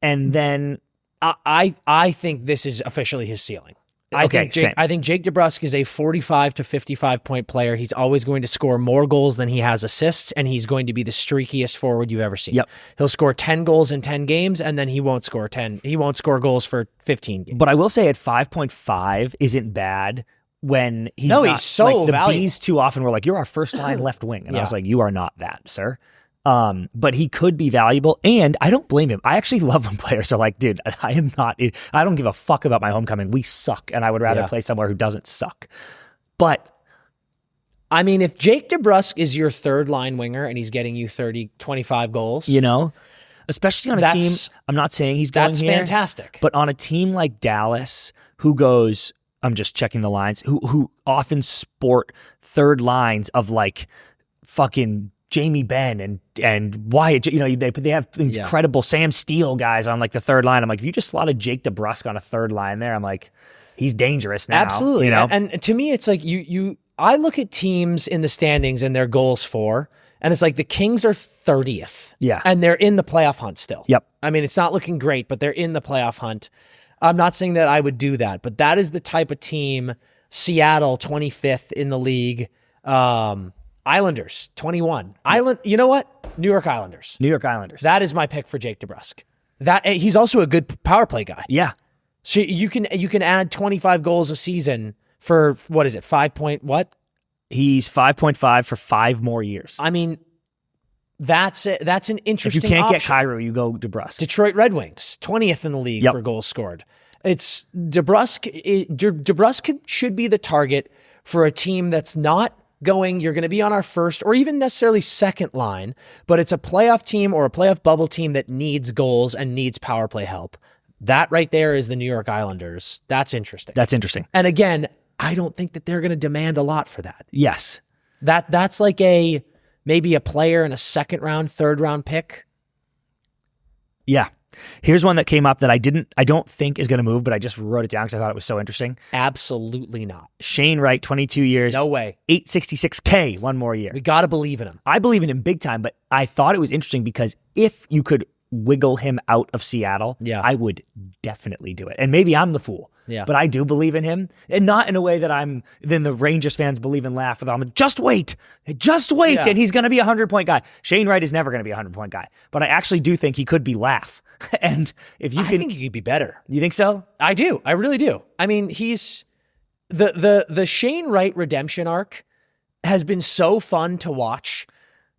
And then I think this is officially his ceiling. I think Jake DeBrusk is a 45 to 55 point player. He's always going to score more goals than he has assists, and he's going to be the streakiest forward you've ever seen. Yep. He'll score 10 goals in 10 games, and then he won't score 10. He won't score goals for 15 games. But I will say at 5.5 isn't bad when he's he's so like, the valuable. Bees too often were like, you're our first line left wing. And I was like, you are not that, sir. But he could be valuable, and I don't blame him. I actually love when players are like, dude, I don't give a fuck about my homecoming. We suck, and I would rather play somewhere who doesn't suck. But if Jake DeBrusk is your third line winger and he's getting you 30, 25 goals, especially on a team, I'm not saying he's going here. That's fantastic. But on a team like Dallas, who goes, I'm just checking the lines, who often sport third lines of like fucking Jamie Benn and Wyatt, they have incredible Sam Steele guys on like the third line. I'm like, if you just slotted Jake DeBrusk on a third line there, I'm like, he's dangerous now. Absolutely. And to me, it's like I look at teams in the standings and their goals for, and it's like the Kings are 30th. Yeah. And they're in the playoff hunt still. Yep. It's not looking great, but they're in the playoff hunt. I'm not saying that I would do that, but that is the type of team. Seattle, 25th in the league. Islanders, 21. You know what? New York Islanders. New York Islanders. That is my pick for Jake DeBrusk. He's also a good power play guy. Yeah. So you can add 25 goals a season for, what is it, 5 point what? He's 5.5 for 5 more years. That's it. That's an interesting option. If you can't option. Get Cairo, you go DeBrusk. Detroit Red Wings, 20th in the league for goals scored. It's DeBrusk. DeBrusk should be the target for a team that's not going, you're going to be on our first or even necessarily second line, but it's a playoff team or a playoff bubble team that needs goals and needs power play help. That right there is the New York Islanders. That's interesting. And again, I don't think that they're going to demand a lot for that. Yes. That's like maybe a player in a second round, third round pick. Yeah. Here's one that came up that I don't think is going to move, but I just wrote it down because I thought it was so interesting. Absolutely not. Shane Wright, 22 years. No way. $866K, one more year. We got to believe in him. I believe in him big time, but I thought it was interesting because if you could wiggle him out of Seattle, I would definitely do it. And maybe I'm the fool. Yeah. But I do believe in him. And not in a way that then the Rangers fans believe and laugh with him. Just wait, and he's going to be a 100-point guy. Shane Wright is never going to be a 100-point guy. But I actually do think he could be laugh. And if you I think he could be better. You think so? I do. I really do. I mean, he's the Shane Wright redemption arc has been so fun to watch.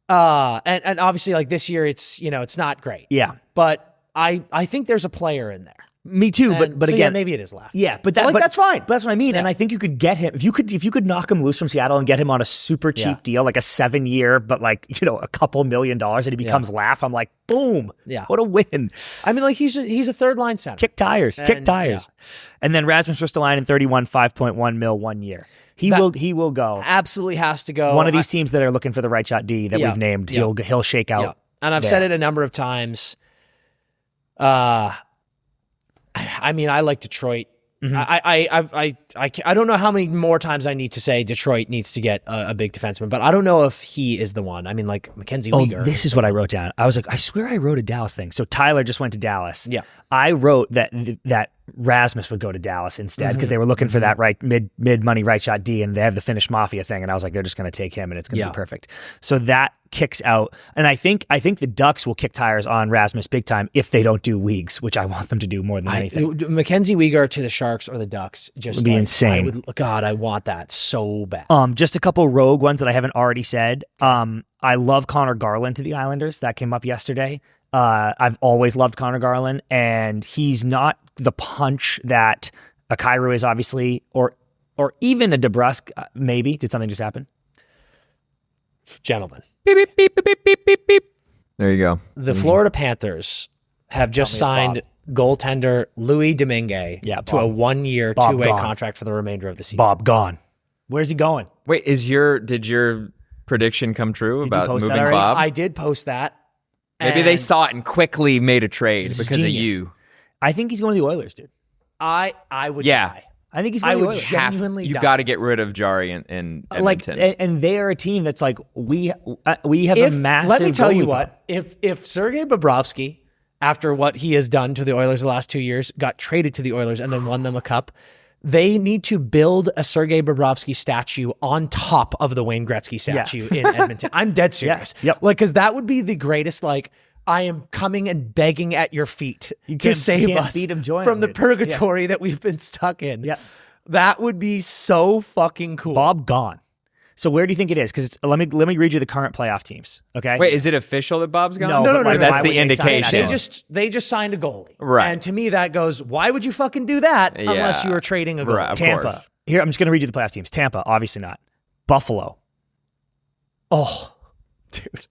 And obviously like this year it's not great. Yeah. But I think there's a player in there. Me too, but so again, maybe it is laugh. Yeah, but that's fine. But that's what I mean. Yeah. And I think you could get him if you could knock him loose from Seattle and get him on a super cheap deal, like a 7-year, but like a couple $1 million, and he becomes laugh. I'm like, boom, what a win. I mean, like he's a third line center. Kick tires. And then Rasmus Ristolainen, 31, 5.1 mil 1 year. He will go. Absolutely has to go. One of these teams that are looking for the right shot D that we've named, he'll shake out. Yeah. And I've said it a number of times. I mean, I like Detroit. Mm-hmm. I don't know how many more times I need to say Detroit needs to get a big defenseman, but I don't know if he is the one. I mean, like Mackenzie Weegar. This is what I wrote down. I was like, I swear I wrote a Dallas thing. So Tyler just went to Dallas. Yeah. I wrote that Rasmus would go to Dallas instead because they were looking for that right mid money right shot D, and they have the Finnish Mafia thing, and I was like, they're just going to take him and it's going to be perfect. So that kicks out, and I think the Ducks will kick tires on Rasmus big time if they don't do Weegs, which I want them to do more than anything. Mackenzie Weegar to the Sharks or the Ducks just would be insane. I want that so bad. Just a couple rogue ones that I haven't already said. I love Connor Garland to the Islanders. That came up yesterday. I've always loved Connor Garland, and he's not the punch that a Kyrou is, obviously, or even a DeBrusk, maybe. Did something just happen? Gentlemen. Beep, beep, beep, beep, beep, beep, beep. There you go. The Florida Panthers have just signed goaltender Louis Domingue to a 1-year, 2-way contract for the remainder of the season. Bob gone. Where's he going? Wait, did your prediction come true about moving Bob? I did post that. Maybe they saw it and quickly made a trade because of genius. you. I think he's going to the Oilers, dude. I would die. I think he's going to the Oilers. Genuinely you got to get rid of Jari in Edmonton. And they are a team that's like, we have a massive. Let me tell you what, if Sergei Bobrovsky, after what he has done to the Oilers the last 2 years, got traded to the Oilers and then won them a cup, they need to build a Sergei Bobrovsky statue on top of the Wayne Gretzky statue in Edmonton. I'm dead serious. Yeah. Yep. Like, because that would be the greatest, like, I am coming and begging at your feet to save us from the purgatory that we've been stuck in. Yeah. That would be so fucking cool. Bob gone. So where do you think it is? Because let me read you the current playoff teams. Okay. Wait, is it official that Bob's gone? No. That's the indication. They just signed a goalie, right? And to me, that goes, why would you fucking do that unless you were trading a goalie? Right, Tampa. Course. Here, I'm just going to read you the playoff teams. Tampa, obviously not. Buffalo. Oh, dude.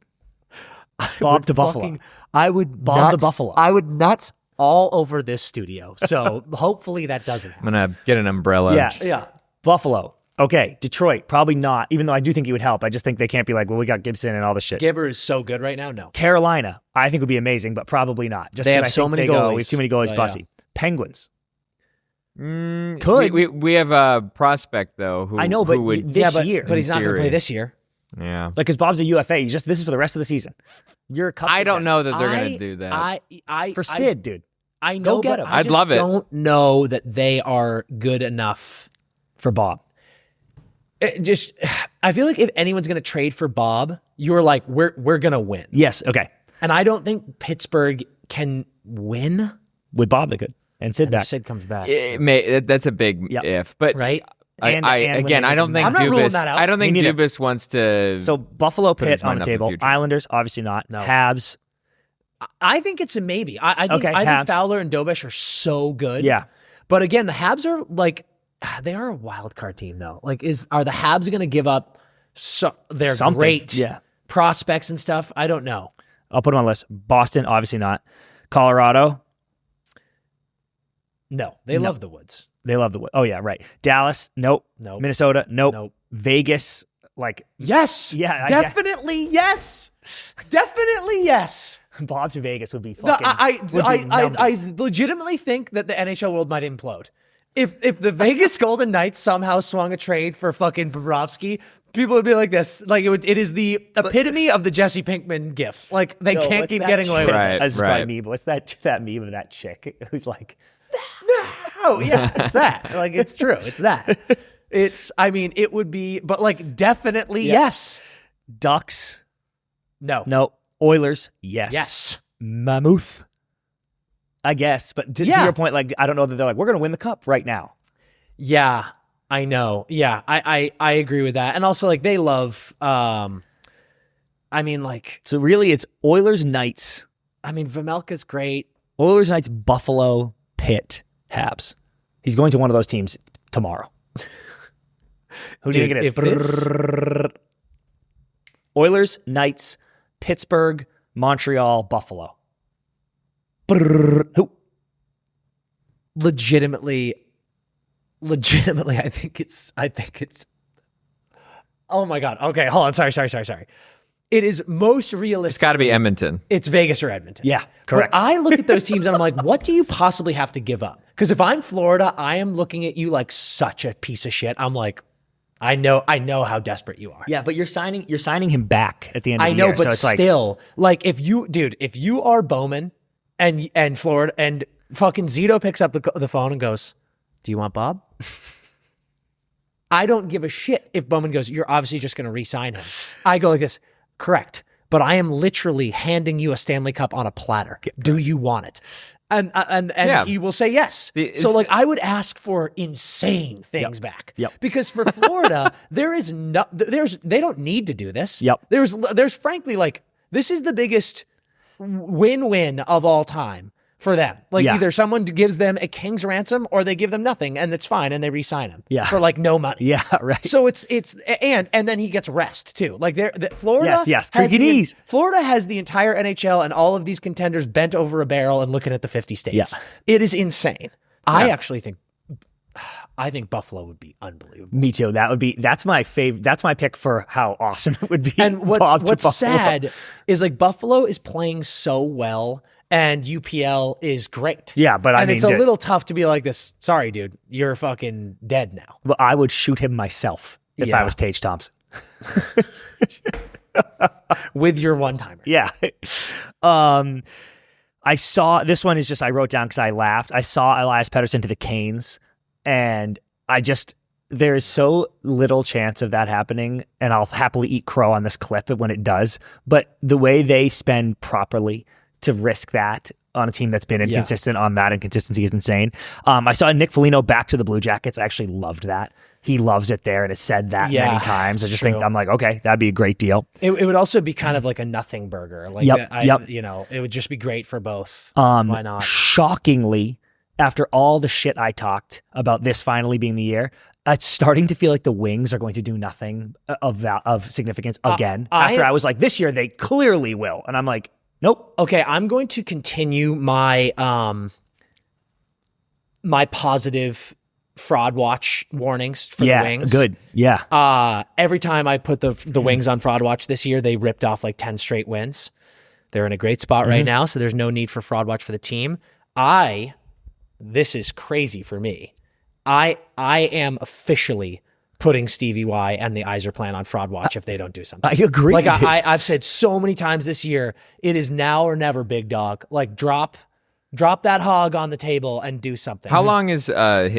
Bob to Buffalo. I would Bob to Buffalo. I would nut all over this studio. So hopefully that doesn't happen. I'm going to get an umbrella. Yeah. Buffalo. Okay, Detroit, probably not, even though I do think he would help. I just think they can't be like, well, we got Gibson and all this shit. Gibber is so good right now, no. Carolina, I think would be amazing, but probably not. Just they have so many goalies. We have too many goalies, Bussy. Penguins. Could. We have a prospect, though, who I know, but who would, this year. But he's not going to play this year. Yeah. Like, because Bob's a UFA. This is for the rest of the season. You're a couple I don't know that they're going to do that. For Sid, dude. I know, go get him. I'd love it. I don't know that they are good enough for Bob. I feel like if anyone's going to trade for Bob, you're like, we're going to win. Yes, okay. And I don't think Pittsburgh can win. With Bob, they could. And Sid back. Sid comes back. That's a big if. But right? I don't think I'm not ruling that out. I don't think Dubas wants to. So Buffalo, Pitt on the table. Islanders, obviously not. No. Habs. I think it's a maybe. I think Fowler and Dobish are so good. Yeah. But again, the Habs are like, they are a wild card team though. Like, are the Habs going to give up their great prospects and stuff? I don't know. I'll put them on the list. Boston, obviously not. Colorado. No, they love the Woods. They love the Woods. Oh yeah, right. Dallas, nope. Minnesota, nope. Vegas, like yes. Yeah. Definitely yes. Definitely yes. Bob to Vegas would be No, fucking. I legitimately think that the NHL world might implode. If the Vegas Golden Knights somehow swung a trade for fucking Bobrovsky, people would be like this. Like it is the epitome of the Jesse Pinkman gif. Like they can't keep getting away with Right. this. That's my meme. What's that meme of that chick who's like, Oh yeah, it's that. Like it's true. It's that. It would be, but like definitely yes. Ducks? No. No. Oilers? Yes. Yes. Mammoth? I guess. But to your point, like, I don't know that they're like, we're going to win the cup right now. Yeah, I know. Yeah, I agree with that. And also, like, they love, So really it's Oilers, Knights. Vemelka's great. Oilers, Knights, Buffalo, Pitt, Habs. He's going to one of those teams tomorrow. Who do you think it is? Oilers, Knights, Pittsburgh, Montreal, Buffalo. Who? Legitimately, I think it's. Oh my God. Okay, hold on. Sorry. It is most realistic. It's got to be Edmonton. It's Vegas or Edmonton. Yeah, correct. But I look at those teams and I'm like, what do you possibly have to give up? Because if I'm Florida, I am looking at you like such a piece of shit. I'm like, I know how desperate you are. Yeah, but you're signing him back at the end of the I know, year. but so it's still, like if you are Bowman and Florida and fucking Zito picks up the phone and goes, "Do you want Bob?" I don't give a shit if Bowman goes, "You're obviously just going to re-sign him." I go like this, correct. But I am literally handing you a Stanley Cup on a platter. Do you want it? And Yeah. he will say yes. So like I would ask for insane things back. Yep. Because for Florida, they don't need to do this. Yep. There's frankly like this is the biggest win-win of all time for them. Like either someone gives them a king's ransom or they give them nothing and it's fine and they re-sign him for like no money. Yeah, right. So it's and then he gets rest too. Like Florida Yes, has creaky knees. Florida has the entire NHL and all of these contenders bent over a barrel and looking at the 50 states. Yeah. It is insane. I actually think Buffalo would be unbelievable. Me too. That's my favorite. That's my pick for how awesome it would be. And Bob to what's Buffalo. sad is like Buffalo is playing so well and UPL is great. Yeah, but it's a little tough to be like this. Sorry, dude, you're fucking dead now. Well, I would shoot him myself if I was Tage Thompson. With your one-timer. Yeah. I saw, this one is just, I wrote down because I laughed. I saw Elias Pettersson to the Canes, and there's so little chance of that happening, and I'll happily eat crow on this clip when it does. But the way they spend properly to risk that on a team that's been inconsistent on that inconsistency is insane. I saw Nick Foligno back to the Blue Jackets. I actually loved that. He loves it there and has said that many times. I just think, I'm like, okay, that'd be a great deal. It would also be kind of like a nothing burger. Like, it would just be great for both. Why not? Shockingly, after all the shit I talked about this finally being the year, it's starting to feel like the Wings are going to do nothing of significance again. After I was like, this year they clearly will. And I'm like, nope. Okay, I'm going to continue my my positive fraud watch warnings for the Wings. Good. Yeah. Every time I put the Wings on fraud watch this year, they ripped off like 10 straight wins. They're in a great spot right now, so there's no need for fraud watch for the team. This is crazy for me. I am officially putting Stevie Y and the Yzer plan on fraud watch if they don't do something. I agree. Like I've said so many times this year, it is now or never, big dog. Like drop that hog on the table and do something. How long has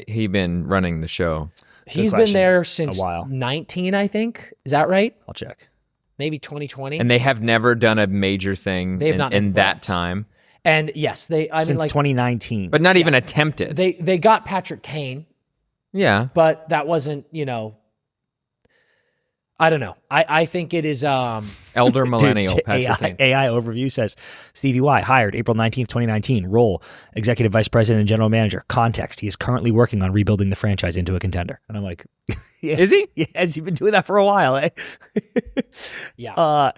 he been running the show? He's been there since 19, I think. Is that right? I'll check. Maybe 2020. And they have never done a major thing in that time. And yes, since 2019. But not even attempted. They got Patrick Kane. Yeah. But that wasn't, I don't know. I think it is elder millennial Patrick Kane. AI overview says Stevie Y hired April 19th, 2019. Role Executive Vice President and General Manager. Context: he is currently working on rebuilding the franchise into a contender. And I'm like, is he? Yeah, has he been doing that for a while? Eh? Yeah.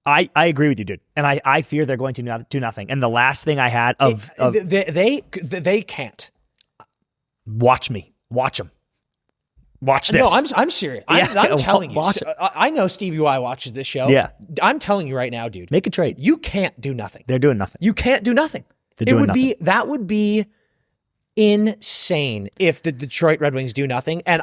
I agree with you, dude, and I fear they're going to do nothing. And the last thing I had they can't watch them. Watch this. No, I'm serious. I'm telling you. Watch it. I know Stevie Y watches this show. Yeah. I'm telling you right now, dude. Make a trade. You can't do nothing. They're doing nothing. You can't do nothing. That would be insane if the Detroit Red Wings do nothing. And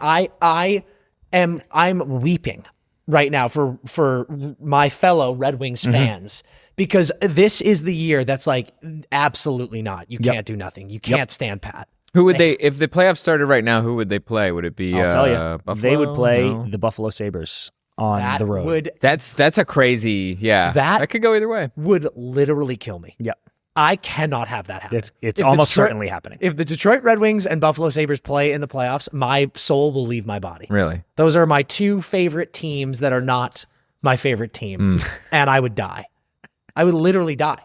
I'm weeping right now for my fellow Red Wings fans, because this is the year that's like, absolutely not. You can't do nothing. You can't stand pat. Who would they, if the playoffs started right now, who would they play? Would it be I'll tell you. Buffalo? They would play No. the Buffalo Sabres on the road. That's a crazy, that could go either way. Would literally kill me. Yep. I cannot have that happen. It's almost certainly happening. If the Detroit Red Wings and Buffalo Sabres play in the playoffs, my soul will leave my body. Really? Those are my two favorite teams that are not my favorite team. And I would die. I would literally die.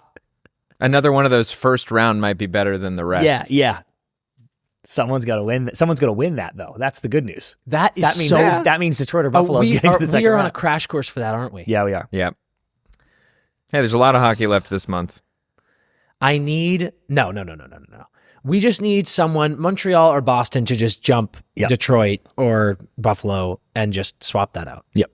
Another one of those first round might be better than the rest. Yeah. Someone's got to win. Someone's going to win that, though. That's the good news. That means Detroit or Buffalo is getting to the second We are round. on a crash course for that, aren't we? Yeah, we are. Yep. Hey, there's a lot of hockey left this month. I need no. We just need someone, Montreal or Boston, to just jump Detroit or Buffalo and just swap that out. Yep.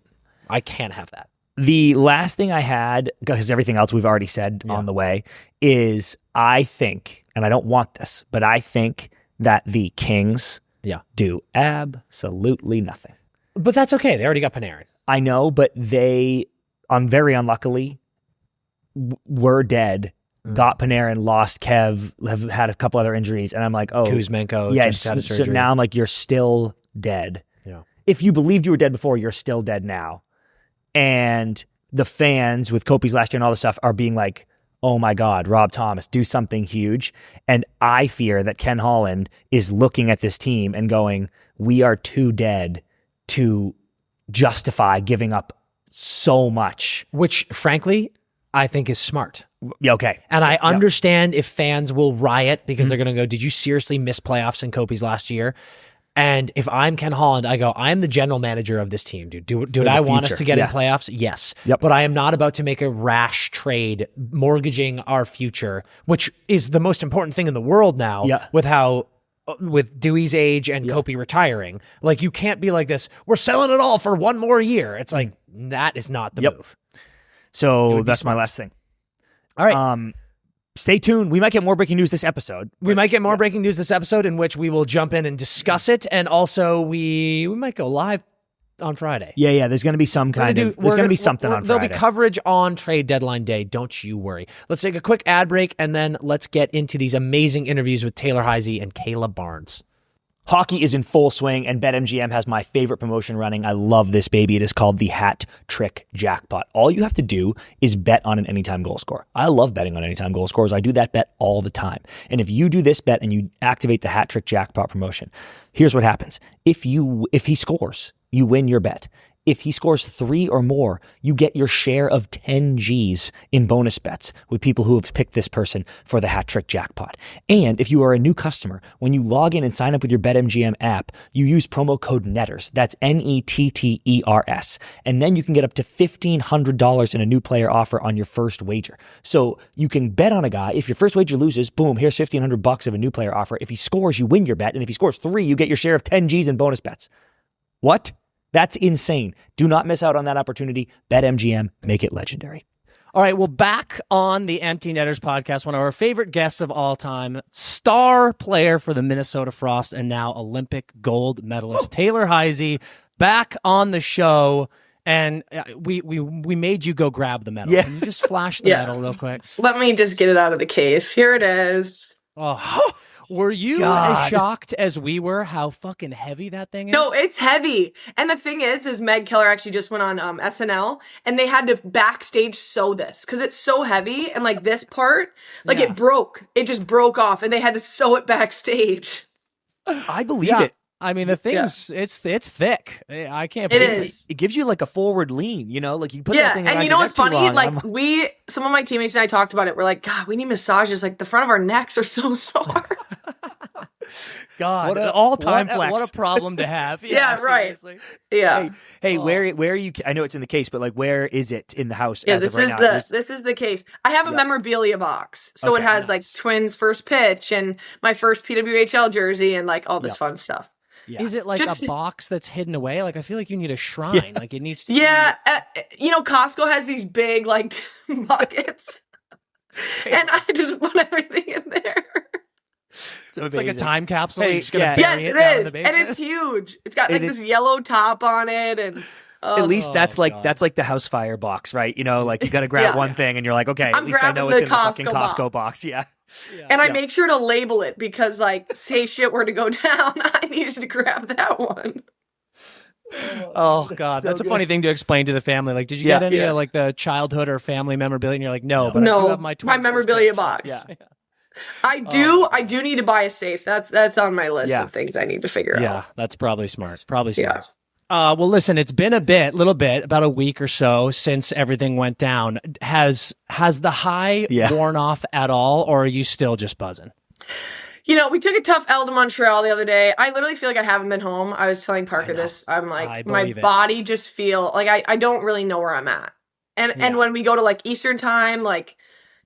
I can't have that. The last thing I had, because everything else we've already said on the way, is I think, and I don't want this, but I think that the Kings do absolutely nothing. But that's okay. They already got Panarin. I know, but they, very unluckily, were dead. Got Panarin, lost Kev, have had a couple other injuries, and I'm like, oh, Kuzmenko just had a surgery. So now I'm like, you're still dead. Yeah. If you believed you were dead before, you're still dead now. And the fans with Kopi's last year and all this stuff are being like, oh my God, Rob Thomas, do something huge. And I fear that Ken Holland is looking at this team and going, we are too dead to justify giving up so much. Which, frankly, I think is smart. Yeah, okay. And I understand if fans will riot because they're going to go, did you seriously miss playoffs in Kopi's last year? And if I'm Ken Holland, I go, I'm the general manager of this team, dude. Do I want us to get in playoffs? Yes. Yep. But I am not about to make a rash trade mortgaging our future, which is the most important thing in the world now with Dewey's age and Kopi retiring. Like, you can't be like this, we're selling it all for one more year. It's like, that is not the move. So that's my last thing. All right. Stay tuned. We might get more breaking news this episode. We might get more breaking news this episode in which we will jump in and discuss it. And also we might go live on Friday. Yeah. There's going to be some kind of, there's going to be something on Friday. There'll be coverage on trade deadline day. Don't you worry. Let's take a quick ad break and then let's get into these amazing interviews with Taylor Heise and Cayla Barnes. Hockey is in full swing, and BetMGM has my favorite promotion running. I love this baby. It is called the Hat Trick Jackpot. All you have to do is bet on an anytime goal scorer. I love betting on anytime goal scorers. I do that bet all the time. And if you do this bet and you activate the Hat Trick Jackpot promotion, here's what happens. If he scores, you win your bet. If he scores 3 or more, you get your share of 10 G's in bonus bets with people who have picked this person for the Hat Trick Jackpot. And if you are a new customer, when you log in and sign up with your BetMGM app, you use promo code NETTERS. That's NETTERS. And then you can get up to $1,500 in a new player offer on your first wager. So you can bet on a guy. If your first wager loses, boom, here's $1,500 of a new player offer. If he scores, you win your bet. And if he scores 3, you get your share of 10 G's in bonus bets. What? That's insane. Do not miss out on that opportunity. BetMGM, make it legendary. All right, well, back on the Empty Netters podcast, one of our favorite guests of all time, star player for the Minnesota Frost and now Olympic gold medalist, Taylor Heise, back on the show. And we made you go grab the medal. Can you just flash the medal real quick? Let me just get it out of the case. Here it is. Oh, were you as shocked as we were how fucking heavy that thing is? No, it's heavy. And the thing is Meg Keller actually just went on SNL and they had to backstage sew this because it's so heavy. And like this part, like it broke. It just broke off and they had to sew it backstage. I believe it. I mean, the thing's it's thick. I can't believe it. It gives you like a forward lean, you know, like you put that thing and you know what's funny? Like some of my teammates and I talked about it. We're like, God, we need massages. Like the front of our necks are so sore. God, what an all-time flex. What a problem to have. Yeah, right. Seriously. Yeah. Hey, where are you? I know it's in the case, but like, where is it in the house? Yeah, as this of right is now? this is the case. I have a memorabilia box, so it has like Twins first pitch and my first PWHL jersey and like all this fun stuff. Yeah. Is it like Just- a box that's hidden away? Like I feel like you need a shrine. Like it needs to. Yeah, Costco has these big like buckets, and I just put everything in there. It's like a time capsule. Hey, You're just gonna yeah. bury Yes, it down in it the is, basement. and it's huge. It's got like It this yellow top on it, and At least that's like God. that's like the house fire box, right? You know, like you got to grab Yeah. one thing, and you're like, okay, at I'm least I know grabbing it's the in the fucking Costco Costco box. Yeah. and I make sure to label it because, like, say shit were to go down, I needed to grab that one. Oh God, So that's a good. funny thing to explain to the family. Like, did you Yeah. get any Yeah. like the childhood or family memorabilia? And you're like, no, but I do No, have my twins' first memorabilia picture. box. Yeah. I do need to buy a safe. That's on my list Yeah. of things I need to figure Yeah, out. that's probably smart. Probably Yeah. smart. Well, listen, it's been little bit, about a week or so since everything went down. Has the high Yeah. worn off at all, or are you still just buzzing? We took a tough L to Montreal the other day. I literally feel like I haven't been home. I was telling Parker this. I'm I like, my believe it. body just feel like I don't really know where I'm at. And when we go to like Eastern time, like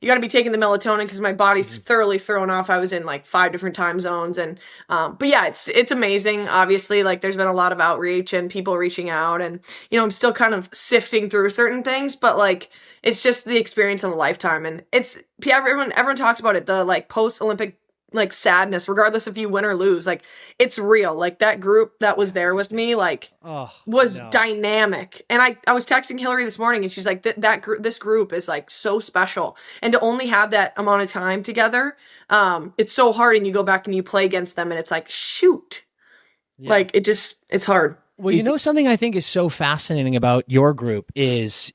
you got to be taking the melatonin because my body's thoroughly thrown off. I was in like 5 different time zones, and but yeah, it's amazing. Obviously, like there's been a lot of outreach and people reaching out, and I'm still kind of sifting through certain things, but like it's just the experience of a lifetime, and it's everyone talks about it. The like post Olympic like sadness, regardless if you win or lose, like it's real. Like that group that was there with me, like was dynamic. And I was texting Hillary this morning, and she's like, this group is like so special, and to only have that amount of time together, it's so hard. And you go back and you play against them, and it's like, shoot, like it's hard. Well, something I think is so fascinating about your group is,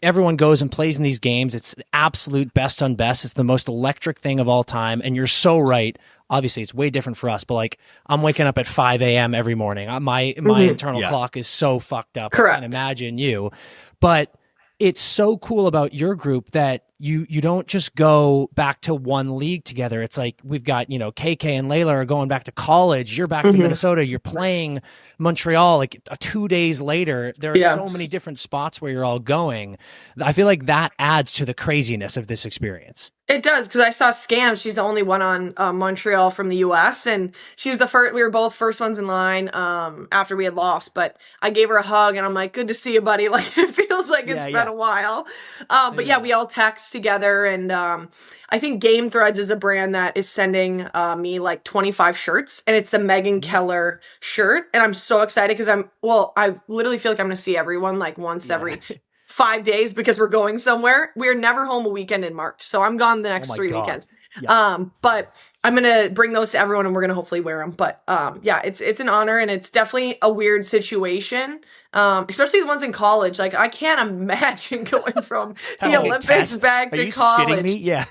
everyone goes and plays in these games. It's the absolute best on best. It's the most electric thing of all time. And you're so right. Obviously, it's way different for us, but like I'm waking up at 5 a.m. every morning. My internal clock is so fucked up. Correct. I can't imagine you. But it's so cool about your group that you don't just go back to one league together. It's like we've got, KK and Layla are going back to college. You're back to Minnesota. You're playing Montreal like 2 days later. There are so many different spots where you're all going. I feel like that adds to the craziness of this experience. It does, because I saw Scam. She's the only one on Montreal from the U.S., and she was the first. We were both first ones in line after we had lost, but I gave her a hug, and I'm like, good to see you, buddy. Like, it feels like it's been a while. But yeah, we all text together, and I think Game Threads is a brand that is sending me like 25 shirts, and it's the Megan Keller shirt, and I'm so excited because I literally feel like I'm going to see everyone like once every 5 days because we're going somewhere. We're never home a weekend in March, so I'm gone the next 3 weekends. But I'm gonna bring those to everyone, and we're gonna hopefully wear them. But yeah, it's an honor, and it's definitely a weird situation, especially the ones in college. Like I can't imagine going from the Olympics back Are to you college. shitting me? Yeah.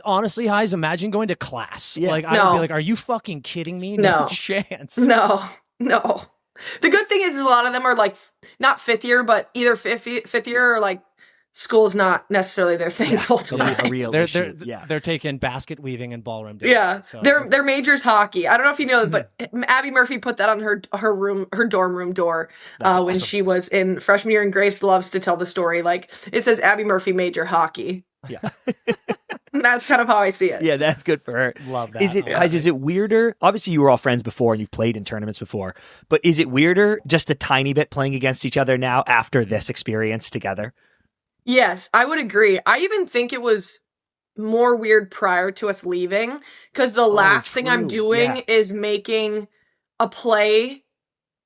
Honestly, Heise, imagine going to class. Yeah. Like I would be like, are you fucking kidding me? No. No chance. No. The good thing is a lot of them are like not fifth year, but either fifth year or like school's not necessarily their thing full time. A real They're issue. they're taking basket weaving and ballroom dancing. Yeah, So their major's hockey. I don't know if you know, but Abby Murphy put that on her dorm room door when she was in freshman year. And Grace loves to tell the story. Like it says Abby Murphy major hockey. Yeah. And that's kind of how I see it. Yeah, that's good for her. Love that. Is it weirder? Obviously, you were all friends before and you've played in tournaments before, but is it weirder just a tiny bit playing against each other now after this experience together? Yes, I would agree. I even think it was more weird prior to us leaving because the last thing I'm doing is making a play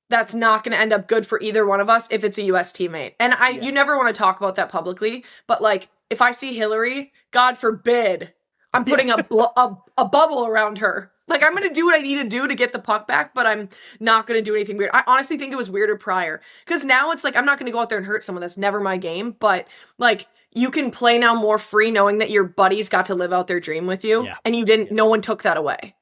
that's not going to end up good for either one of us if it's a U.S. teammate. And you never want to talk about that publicly, but like if I see Hillary, God forbid, I'm putting a bubble around her. Like I'm going to do what I need to do to get the puck back, but I'm not going to do anything weird. I honestly think it was weirder prior because now it's like I'm not going to go out there and hurt someone. That's never my game. But like you can play now more free knowing that your buddies got to live out their dream with you and you didn't. No one took that away.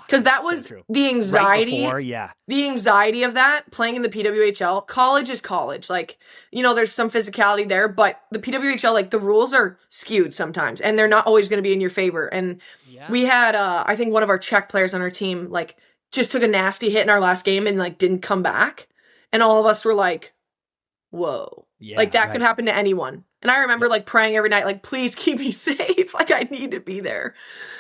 Because that was the anxiety. Right before, the anxiety of that playing in the PWHL. College is college. Like, there's some physicality there, but the PWHL, like the rules are skewed sometimes and they're not always going to be in your favor. And we had, I think one of our Czech players on our team, like just took a nasty hit in our last game and like didn't come back. And all of us were like, whoa, like that could happen to anyone. And I remember like praying every night, like, please keep me safe. Like I need to be there.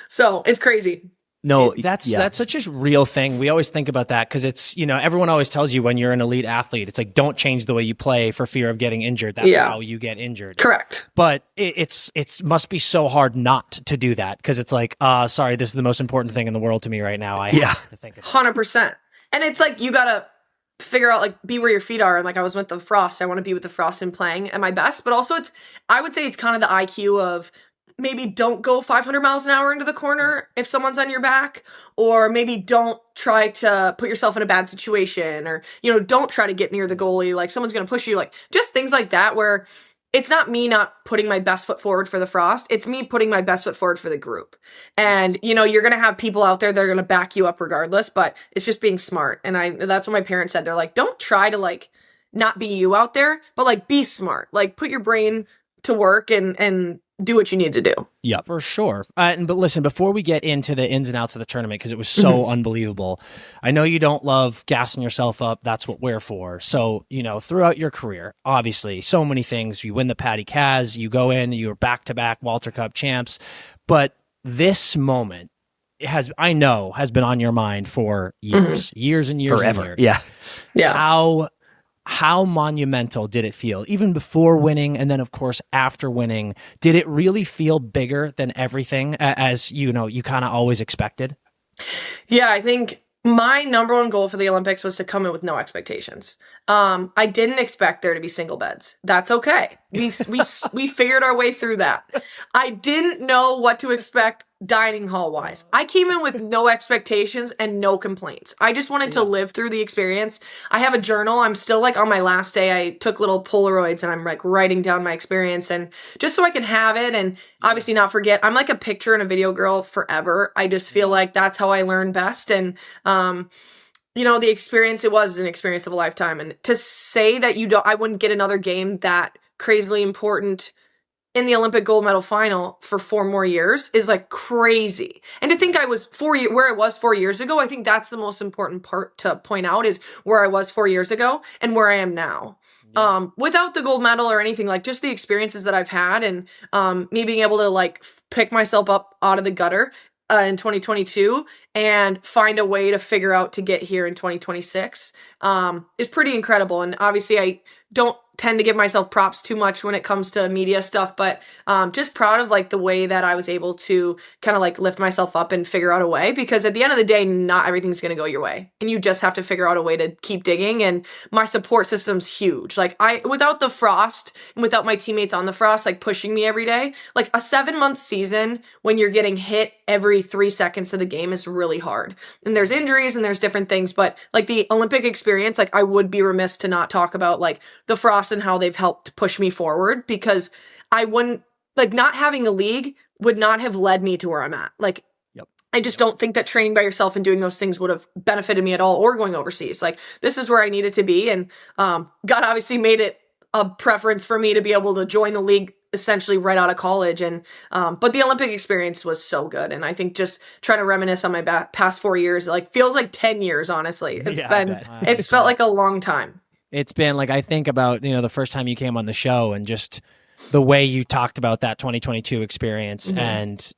So it's crazy. No, That's such a real thing. We always think about that because it's, everyone always tells you when you're an elite athlete, it's like, don't change the way you play for fear of getting injured. That's how you get injured. Correct. But it must be so hard not to do that because it's like, sorry, this is the most important thing in the world to me right now. I have to think of it. 100%. And it's like, you got to figure out, like, be where your feet are. And like, I was with the Frost. I want to be with the Frost and playing at my best. But also I would say it's kind of the IQ of, maybe don't go 500 miles an hour into the corner if someone's on your back, or maybe don't try to put yourself in a bad situation, or, don't try to get near the goalie. Like, someone's going to push you, like, just things like that, where it's not me not putting my best foot forward for the Frost. It's me putting my best foot forward for the group. And, you're going to have people out there that are going to back you up regardless, but it's just being smart. And that's what my parents said. They're like, don't try to, like, not be you out there, but, like, be smart. Like, put your brain to work and do what you need to do. Yeah, for sure. But listen, before we get into the ins and outs of the tournament, because it was so unbelievable, I know you don't love gassing yourself up. That's what we're for. So, throughout your career, obviously, so many things. You win the Patty Kaz, you go in, you're back-to-back Walter Cup champs. But this moment has been on your mind for years, years and years. Forever. And years. Yeah. How monumental did it feel, even before winning, and then of course after winning? Did it really feel bigger than everything, as you kind of always expected? Yeah, I think my number one goal for the Olympics was to come in with no expectations. I didn't expect there to be single beds. That's okay. We figured our way through that. I didn't know what to expect dining hall wise. I came in with no expectations and no complaints. I just wanted to live through the experience. I have a journal. I'm still, like, on my last day, I took little Polaroids and I'm, like, writing down my experience, and just so I can have it and obviously not forget. I'm like a picture and a video girl forever. I just feel like that's how I learn best. And, the experience, it was an experience of a lifetime. And to say that I wouldn't get another game that crazily important in the Olympic gold medal final for 4 more years is, like, crazy. And to think I was where I was 4 years ago, I think that's the most important part to point out, is where I was 4 years ago and where I am now. Yeah. Without the gold medal or anything, like, just the experiences that I've had, and me being able to, like, pick myself up out of the gutter in 2022 and find a way to figure out to get here in 2026 is pretty incredible. And obviously I don't tend to give myself props too much when it comes to media stuff, but just proud of, like, the way that I was able to kind of, like, lift myself up and figure out a way, because at the end of the day, not everything's going to go your way, and you just have to figure out a way to keep digging. And my support system's huge. Like, without the Frost and without my teammates on the Frost, like, pushing me every day, like, a 7-month season when you're getting hit every 3 seconds of the game is really hard. And there's injuries and there's different things, but, like, the Olympic experience, like, I would be remiss to not talk about, like, the Frost and how they've helped push me forward, because I wouldn't, like, not having a league would not have led me to where I'm at. Like, I just don't think that training by yourself and doing those things would have benefited me at all, or going overseas. Like, this is where I needed to be. And God obviously made it a preference for me to be able to join the league essentially right out of college. And but the Olympic experience was so good. And I think just trying to reminisce on my past 4 years, like, feels like 10 years, honestly. It's felt like a long time. It's been, like, I think about, the first time you came on the show and just the way you talked about that 2022 experience, and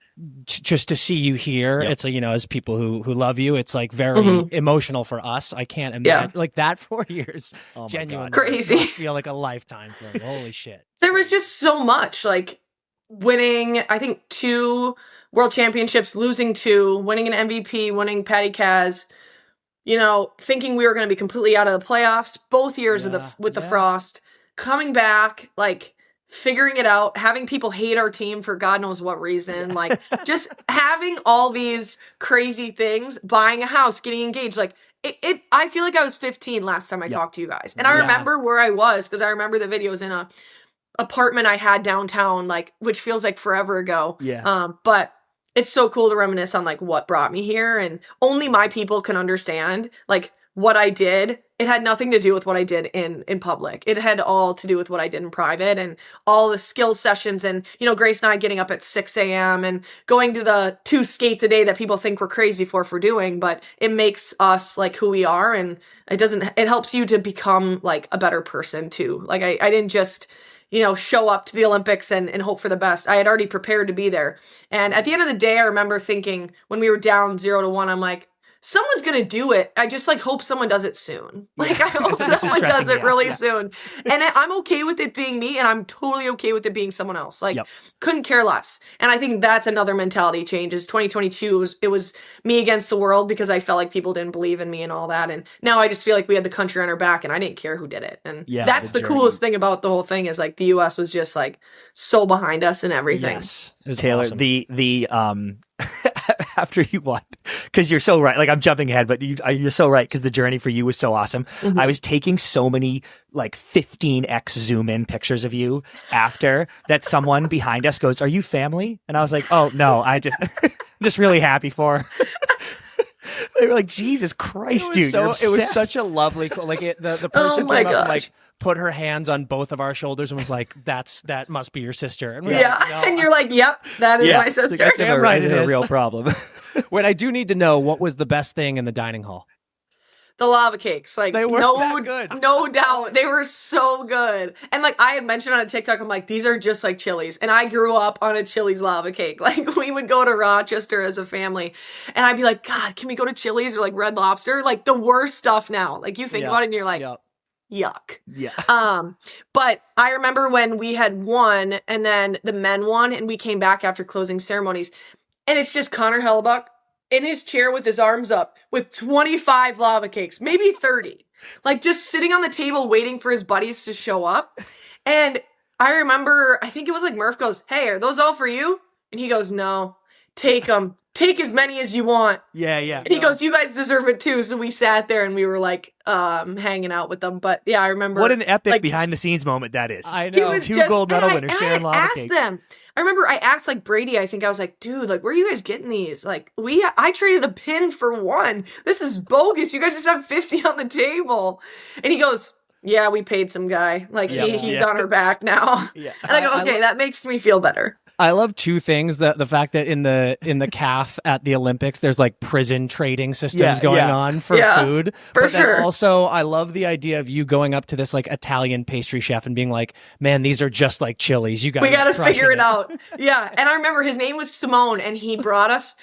just to see you here, it's like, as people who love you, it's, like, very emotional for us. I can't imagine, like, that 4 years, genuinely crazy. Must feel like a lifetime for me. Holy shit. There was just so much, like, winning, I think, 2 world championships, losing 2, winning an MVP, winning Patty Kaz, thinking we were going to be completely out of the playoffs both years with the Frost, coming back, like, figuring it out, having people hate our team for God knows what reason, like, just having all these crazy things, buying a house, getting engaged, like, I feel like I was 15 last time I talked to you guys. And I remember where I was, because I remember the videos in a apartment I had downtown, like, which feels like forever ago. But it's so cool to reminisce on, like, what brought me here, and only my people can understand, like, what I did. It had nothing to do with what I did in public. It had all to do with what I did in private, and all the skills sessions, and, Grace and I getting up at 6 a.m. and going to the 2 skates a day that people think we're crazy for doing, but it makes us, like, who we are, and it helps you to become, like, a better person too. Like, I didn't just, show up to the Olympics and hope for the best. I had already prepared to be there. And at the end of the day, I remember thinking when we were down 0-1, I'm like, someone's going to do it. I just hope someone does it soon. I hope someone does it really soon. And I'm okay with it being me, and I'm totally okay with it being someone else. Couldn't care less. And I think that's another mentality change is 2022. It was me against the world because I felt like people didn't believe in me and all that. And now I just feel like we had the country on our back and I didn't care who did it. And that's the coolest thing about the whole thing is the US was just so behind us and everything. Yes. It was Taylor, awesome. The after you won, because you're so right. I'm jumping ahead, but you're so right because the journey for you was so awesome. Mm-hmm. I was taking so many 15x zoom in pictures of you after that. Someone behind us goes, "Are you family?" And I was like, "Oh no, I'm just really happy for her." They were like, "Jesus Christ, dude!" It was such a lovely the person came up and put her hands on both of our shoulders and was like, that must be your sister. And and you're like, yep, that is my sister. Damn right, it is a real problem. Wait, I do need to know, what was the best thing in the dining hall? The lava cakes. They were that good. No doubt. They were so good. And I had mentioned on a TikTok, I'm like, these are just like Chili's. And I grew up on a Chili's lava cake. We would go to Rochester as a family. And I'd be like, God, can we go to Chili's or Red Lobster? The worst stuff now. You think about it and you're like, yuck. Yeah. But I remember when we had won and then the men won and we came back after closing ceremonies and it's just Connor Hellebuck in his chair with his arms up with 25 lava cakes, maybe 30, just sitting on the table waiting for his buddies to show up. And I remember, I think it was Murph goes, "Hey, are those all for you?" And he goes, "No, take them. Take as many as you want." Yeah. And he goes, "You guys deserve it too." So we sat there and we were hanging out with them. But yeah, I remember. What an epic behind the scenes moment that is. I know. Two gold medal winners sharing lava cakes. I remember I asked Brady, I think I was like, "Dude, where are you guys getting these? I traded a pin for one. This is bogus. You guys just have 50 on the table." And he goes, "Yeah, we paid some guy. He's on our back now." Yeah. And I go, "Okay, that makes me feel better." I love two things: the fact that in the CAF at the Olympics, there's prison trading systems going on for food. But then also, I love the idea of you going up to this Italian pastry chef and being like, "Man, these are just like Chili's. You guys, we got to figure it out." Yeah, and I remember his name was Simone, and he brought us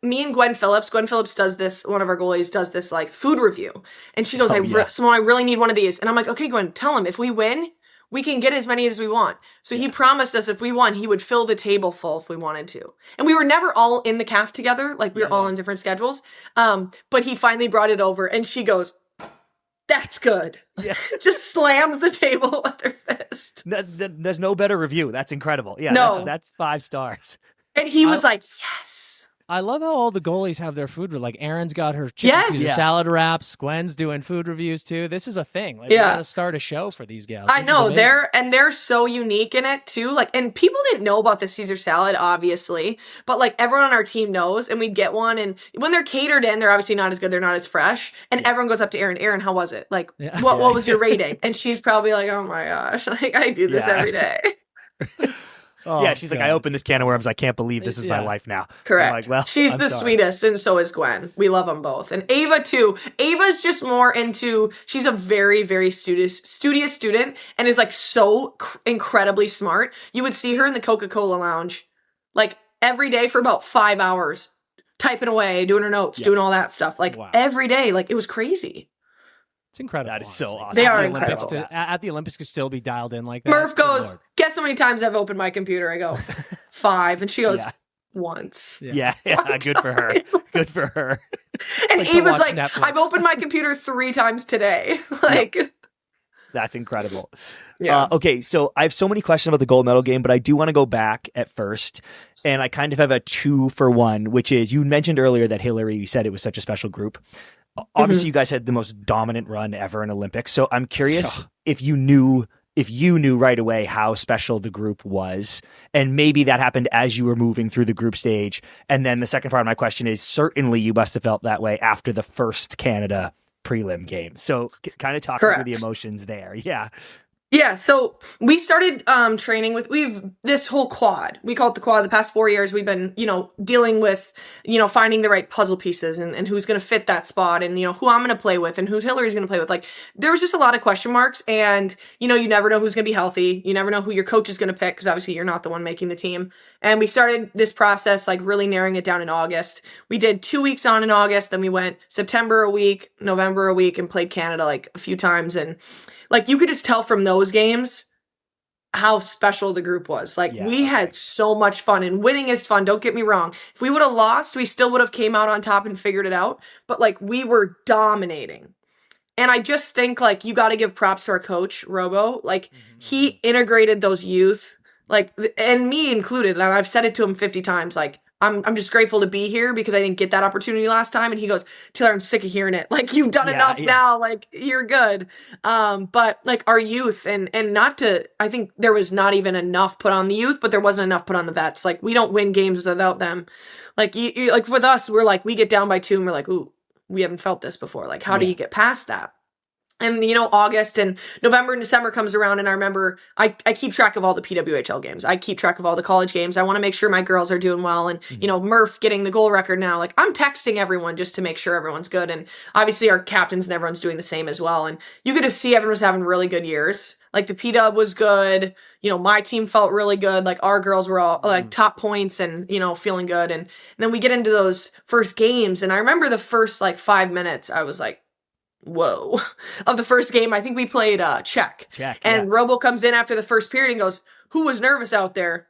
me and Gwen Phillips. Gwen Phillips does this. One of our goalies does this food review, and she goes, "Simone, I really need one of these." And I'm like, "Okay, Gwen, tell him if we win, we can get as many as we want." So he promised us if we won, he would fill the table full if we wanted to. And we were never all in the CAF together. We were all on different schedules. But he finally brought it over and she goes, "That's good." Yeah. Just slams the table with her fist. There's no better review. That's incredible. Yeah, no. That's 5 stars. And he was like, "Yes." I love how all the goalies have their food. Erin's got her chicken Caesar salad wraps. Gwen's doing food reviews too. This is a thing. We gotta start a show for these gals. I know they're so unique in it too. And people didn't know about the Caesar salad, obviously, but everyone on our team knows. And we'd get one, and when they're catered in, they're obviously not as good. They're not as fresh. And everyone goes up to Erin. "Erin, how was it? What was your rating?" And she's probably like, "Oh my gosh, I do this every day." Oh, she's God. I opened this can of worms. I can't believe this is my life now. Correct. She's the sweetest, and so is Gwen. We love them both. And Ava, too. Ava's just more she's a very, very studious student and is so incredibly smart. You would see her in the Coca-Cola lounge every day for about 5 hours, typing away, doing her notes, doing all that stuff. Every day. It was crazy. It's incredible. That is so awesome. They are incredible. At the Olympics to still be dialed in like that. Murph goes, "Guess how many times I've opened my computer?" I go, 5. And she goes, "Once." Yeah. Good for her. Good for her. And Ava's like, Netflix. "I've opened my computer 3 times today." That's incredible. Yeah. Okay, so I have so many questions about the gold medal game, but I do want to go back at first. And I kind of have a 2-for-1, which is, you mentioned earlier that Hillary, you said it was such a special group. Obviously, you guys had the most dominant run ever in Olympics. So I'm curious if you knew right away how special the group was, and maybe that happened as you were moving through the group stage. And then the second part of my question is, certainly you must have felt that way after the first Canada prelim game. So kind of talk through the emotions there. Yeah. Yeah, so we started training with this whole quad. We call it the quad. The past 4 years, we've been, dealing with, finding the right puzzle pieces and who's going to fit that spot and, who I'm going to play with and who Hillary's going to play with. Like, there was just a lot of question marks and, you never know who's going to be healthy. You never know who your coach is going to pick because obviously you're not the one making the team. And we started this process, like really narrowing it down in August. We did 2 weeks on in August. Then we went September a week, November a week, and played Canada like a few times. And like, you could just tell from those games how special the group was. Like, we had so much fun, and winning is fun. Don't get me wrong. If we would have lost, we still would have came out on top and figured it out. But like, we were dominating. And I just think like, you got to give props to our coach, Robo. Like, he integrated those youth, like, and me included. And I've said it to him 50 times. Like, I'm just grateful to be here because I didn't get that opportunity last time. And he goes, Taylor, I'm sick of hearing it. Like, you've done enough now. Like, you're good. But like our youth and I think there was not even enough put on the youth, but there wasn't enough put on the vets. Like, we don't win games without them. Like, like with us, we're like, we get down by 2 and we're like, ooh, we haven't felt this before. Like, how do you get past that? And, August and November and December comes around, and I remember I keep track of all the PWHL games. I keep track of all the college games. I want to make sure my girls are doing well. And, Murph getting the goal record now. Like, I'm texting everyone just to make sure everyone's good. And obviously our captains and everyone's doing the same as well. And you could just see everyone was having really good years. Like, the PW was good. My team felt really good. Like, our girls were all like top points and, feeling good. And then we get into those first games. And I remember the first like 5 minutes, I was like, whoa, of the first game. I think we played Czech. And Robo comes in after the first period and goes, who was nervous out there?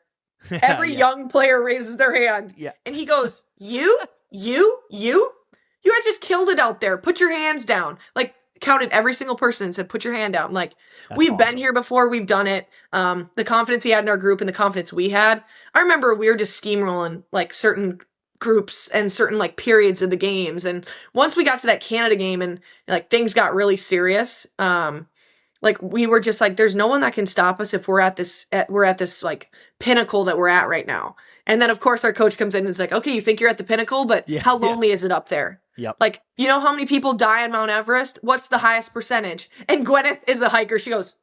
Every young player raises their hand. And he goes, you guys just killed it out there. Put your hands down. Like, counted every single person and said, put your hand down. Like, we've been here before. We've done it. The confidence he had in our group and the confidence we had. I remember we were just steamrolling like certain groups and certain like periods of the games. And once we got to that Canada game and like things got really serious, like we were just like, there's no one that can stop us if we're at this like pinnacle that we're at right now. And then of course our coach comes in and is like, okay, you think you're at the pinnacle, but how lonely is it up there? Like, how many people die on Mount Everest? What's the highest percentage? And Gwyneth is a hiker. She goes,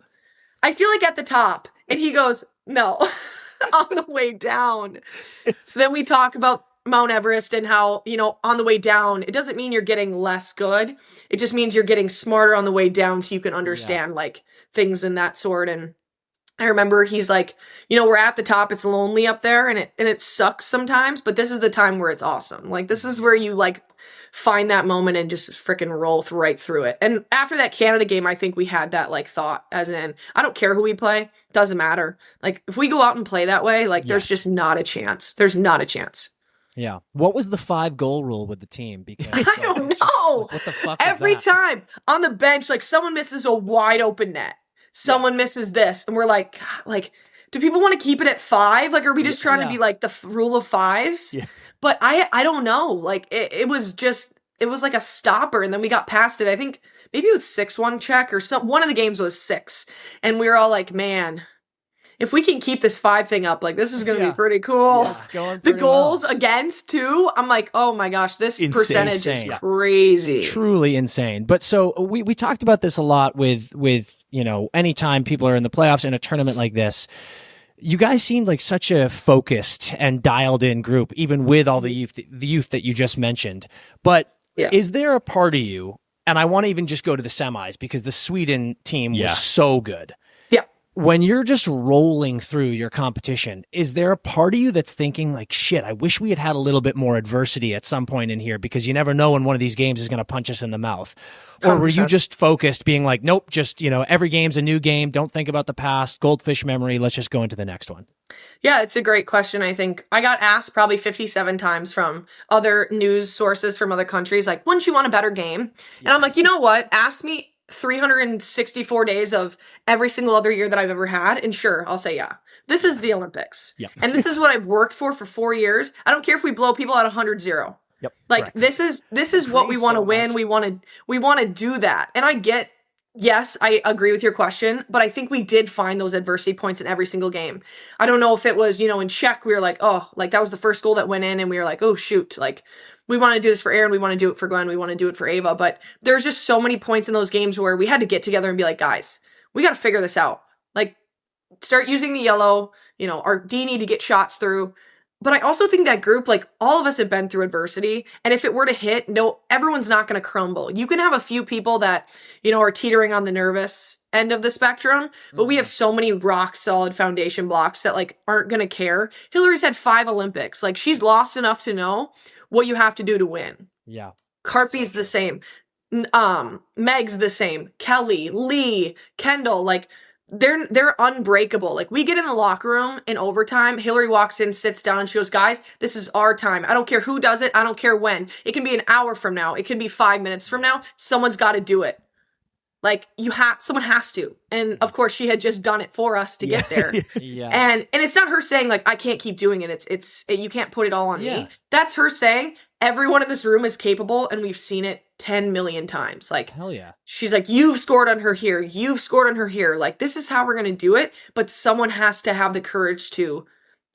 I feel like at the top. And he goes, no, on the way down. So then we talk about Mount Everest and how, on the way down, it doesn't mean you're getting less good. It just means you're getting smarter on the way down so you can understand like things in that sort. And I remember he's like, we're at the top, it's lonely up there and it sucks sometimes, but this is the time where it's awesome. Like, this is where you like find that moment and just freaking roll right through it. And after that Canada game, I think we had that like thought as in, I don't care who we play, doesn't matter. Like, if we go out and play that way, like there's just not a chance. There's not a chance. Yeah. What was the 5-goal rule with the team? Because I don't know. What the fuck Every is that? time on the bench, like someone misses a wide open net. Someone misses this. And we're like, do people want to keep it at 5? Like, are we just trying to be like the rule of 5s? Yeah. But I don't know. Like, it was like a stopper. And then we got past it. I think maybe it was 6-1 Czech or some. One of the games was 6. And we were all like, man, if we can keep this 5 thing up, like, this is going to be pretty cool. Yeah, it's going pretty the goals against too. I'm like, oh my gosh, this percentage is crazy. Truly insane. But so we talked about this a lot with, anytime people are in the playoffs in a tournament like this, you guys seemed like such a focused and dialed in group, even with all the youth that you just mentioned. But is there a part of you, and I want to even just go to the semis because the Sweden team was so good. When you're just rolling through your competition, is there a part of you that's thinking like, shit, I wish we had a little bit more adversity at some point in here because you never know when one of these games is going to punch us in the mouth? Or 100%. Were you just focused being like, nope, just, every game's a new game. Don't think about the past. Goldfish memory. Let's just go into the next one. Yeah, it's a great question. I think I got asked probably 57 times from other news sources from other countries, like, wouldn't you want a better game? And I'm like, you know what? Ask me 364 days of every single other year that I've ever had. And sure, I'll say, yeah, this is the Olympics. And this is what I've worked for 4 years. I don't care if we blow people out 100-0. Like, this is what we want to win. We want to do that. And I get, yes, I agree with your question, but I think we did find those adversity points in every single game. I don't know if it was, in Czech, we were like, oh, like that was the first goal that went in and we were like, oh shoot, like, we want to do this for Aaron. We want to do it for Glenn. We want to do it for Ava. But there's just so many points in those games where we had to get together and be like, guys, we got to figure this out. Like, start using the yellow, our D need to get shots through. But I also think that group, like, all of us have been through adversity. And if it were to hit, no, everyone's not going to crumble. You can have a few people that, are teetering on the nervous end of the spectrum, but we have so many rock solid foundation blocks that, like, aren't going to care. Hillary's had 5 Olympics. Like, she's lost enough to know what you have to do to win. Yeah. Carpy's the same. Meg's the same. Kelly, Lee, Kendall, like, they're unbreakable. Like, we get in the locker room in overtime, Hillary walks in, sits down, and she goes, guys, this is our time. I don't care who does it. I don't care when. It can be an hour from now. It can be 5 minutes from now. Someone's got to do it. Like, someone has to. And of course, she had just done it for us to get there. Yeah. And it's not her saying, like, I can't keep doing it. It's you can't put it all on me. That's her saying, everyone in this room is capable, and we've seen it 10 million times. Like, hell yeah. She's like, you've scored on her here. You've scored on her here. Like, this is how we're going to do it. But someone has to have the courage to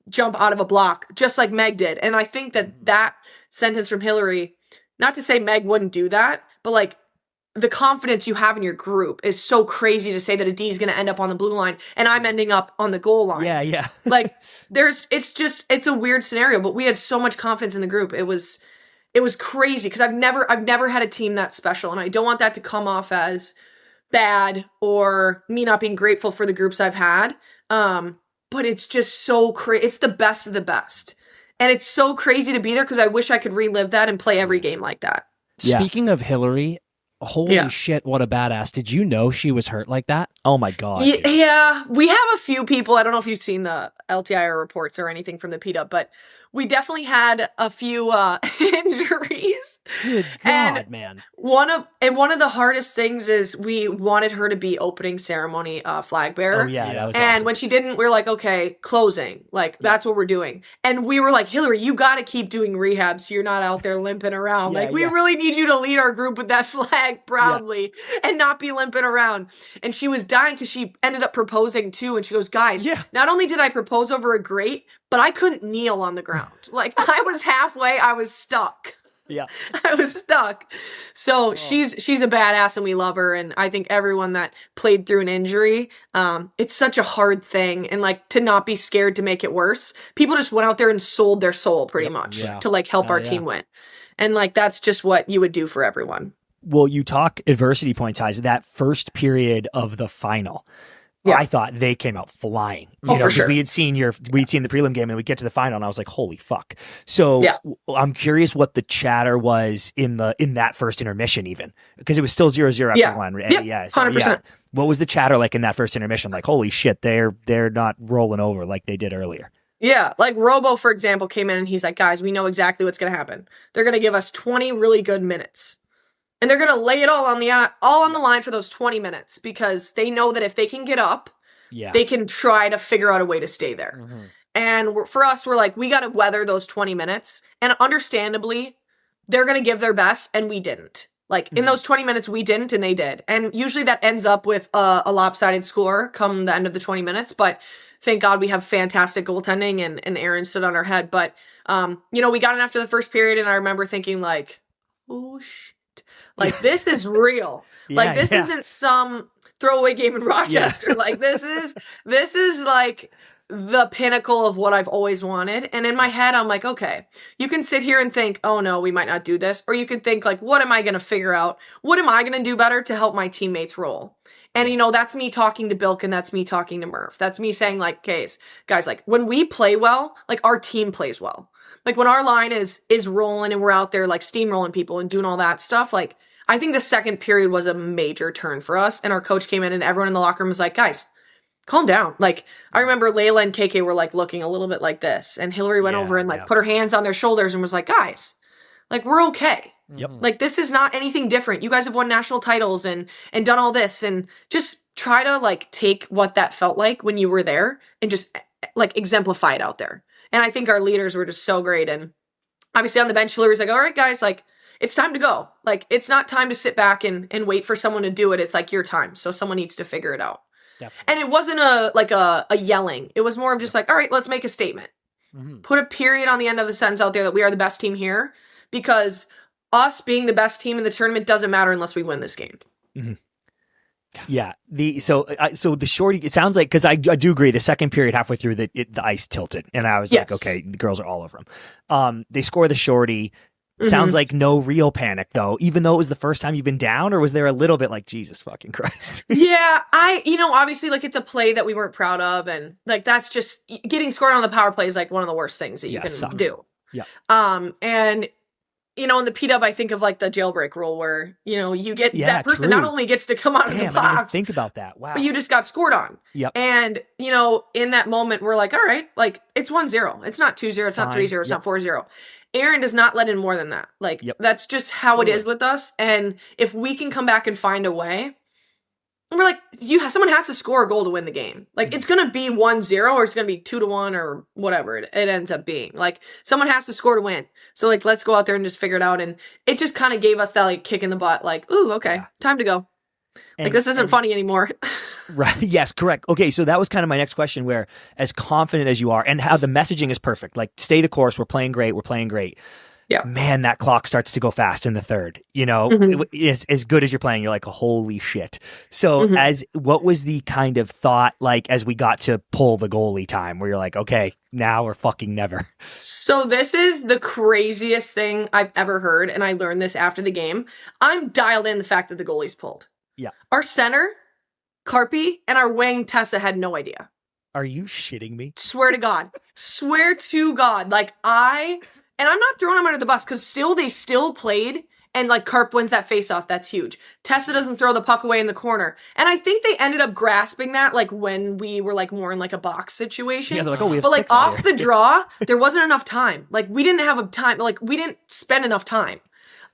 jump out of a block, just like Meg did. And I think that sentence from Hillary, not to say Meg wouldn't do that, but, like, the confidence you have in your group is so crazy to say that a D is going to end up on the blue line and I'm ending up on the goal line. Yeah. Like, it's a weird scenario, but we had so much confidence in the group. It was crazy because I've never had a team that special, and I don't want that to come off as bad or me not being grateful for the groups I've had. But it's just so crazy. It's the best of the best. And it's so crazy to be there because I wish I could relive that and play every game like that. Speaking of Hillary, holy shit, what a badass. Did you know she was hurt like that? Oh my God. Yeah, we have a few people. I don't know if you've seen the LTIR reports or anything from the PDUP, but we definitely had a few injuries. Good God, man. One of the hardest things is we wanted her to be opening ceremony flag bearer. Oh yeah, that was and awesome. when she didn't, we were like, okay, closing. Like, that's what we're doing. And we were like, Hillary, you got to keep doing rehab so you're not out there limping around. We really need you to lead our group with that flag proudly and not be limping around. And she was dying because she ended up proposing too. And she goes, guys, not only did I propose over a grate, but I couldn't kneel on the ground. Like, I was halfway, I was stuck. Yeah. I was stuck. So she's a badass and we love her. And I think everyone that played through an injury, it's such a hard thing. And, like, to not be scared to make it worse. People just went out there and sold their soul pretty much to, like, help our team win. And, like, that's just what you would do for everyone. Well, you talk adversity points, Heise, that first period of the final. I thought they came out flying. For sure. We'd seen the prelim game and we get to the final and I was like, holy fuck. So I'm curious what the chatter was in that first intermission even, because it was still 0-0 after one. Yeah, 100%. What was the chatter like in that first intermission? Like, holy shit, they're not rolling over like they did earlier. Yeah, like Robo, for example, came in and he's like, guys, we know exactly what's going to happen. They're going to give us 20 really good minutes. And they're going to lay it all on the line for those 20 minutes because they know that if they can get up, they can try to figure out a way to stay there. Mm-hmm. And for us, we're like, we got to weather those 20 minutes. And understandably, they're going to give their best, and we didn't. Like, in those 20 minutes, we didn't, and they did. And usually that ends up with a lopsided score come the end of the 20 minutes. But thank God we have fantastic goaltending, and Aaron stood on our head. But, we got in after the first period, and I remember thinking, like, oh, shit. Like, this is real. This isn't some throwaway game in Rochester. Like, this is like the pinnacle of what I've always wanted. And in my head, I'm like, okay, you can sit here and think, oh no, we might not do this. Or you can think, like, what am I going to figure out? What am I going to do better to help my teammates roll? And, that's me talking to Bilk and that's me talking to Murph. That's me saying, like, guys, like, when we play well, like, our team plays well. Like, when our line is rolling and we're out there, like, steamrolling people and doing all that stuff, like, I think the second period was a major turn for us. And our coach came in and everyone in the locker room was like, guys, calm down. Like, I remember Layla and KK were, like, looking a little bit like this. And Hillary went over and, like, put her hands on their shoulders and was like, guys, like, we're okay. Yep. Like, this is not anything different. You guys have won national titles and done all this. And just try to, like, take what that felt like when you were there and just, like, exemplify it out there. And I think our leaders were just so great. And obviously on the bench, Hillary's like, all right, guys, like, it's time to go. Like, it's not time to sit back and wait for someone to do it. It's like your time. So someone needs to figure it out. Definitely. And it wasn't a yelling. It was more of just like, all right, let's make a statement. Mm-hmm. Put a period on the end of the sentence out there that we are the best team here, because us being the best team in the tournament doesn't matter unless we win this game. Mm-hmm. Yeah. So the shorty, it sounds like, because I do agree, the second period halfway through the ice tilted, and I was like, okay, the girls are all over them. They score the shorty. Sounds like no real panic though, even though it was the first time you've been down, or was there a little bit like, Jesus fucking Christ? Yeah, obviously, like, it's a play that we weren't proud of, and like that's just getting scored on the power play is like one of the worst things that you can sucks. do. Yeah. And in the P-dub, I think of like the jailbreak rule where you get that person not only gets to come out of the box. I didn't think about that. Wow. But you just got scored on. Yep. And in that moment, we're like, all right, like it's 1-0. It's not 2-0. It's not 3-0. It's not 4-0. Aaron does not let in more than that. Like, that's just how it is with us. And if we can come back and find a way, we're like, someone has to score a goal to win the game. Like, it's going to be 1-0 or it's going to be 2-1 or whatever it ends up being. Like, someone has to score to win. So, like, let's go out there and just figure it out. And it just kind of gave us that, like, kick in the butt. Like, ooh, okay, time to go. Like, this isn't funny anymore. Right. Yes, correct. Okay, so that was kind of my next question, where as confident as you are and how the messaging is perfect, like, stay the course, we're playing great. Yeah. Man, that clock starts to go fast in the third. As good as you're playing, you're like, holy shit. So what was the kind of thought like as we got to pull the goalie time where you're like, okay, now or fucking never? So this is the craziest thing I've ever heard, and I learned this after the game. I'm dialed in the fact that the goalie's pulled. Yeah. Our center, Carpy, and our wing, Tessa, had no idea. Are you shitting me? Swear to God. Swear to God. Like, and I'm not throwing them under the bus, because they still played, and like Carp wins that face-off. That's huge. Tessa doesn't throw the puck away in the corner. And I think they ended up grasping that, like, when we were like more in like a box situation. Yeah, they're like, oh, we have but like six off the draw, there wasn't enough time. Like, we didn't have time. Like, we didn't spend enough time.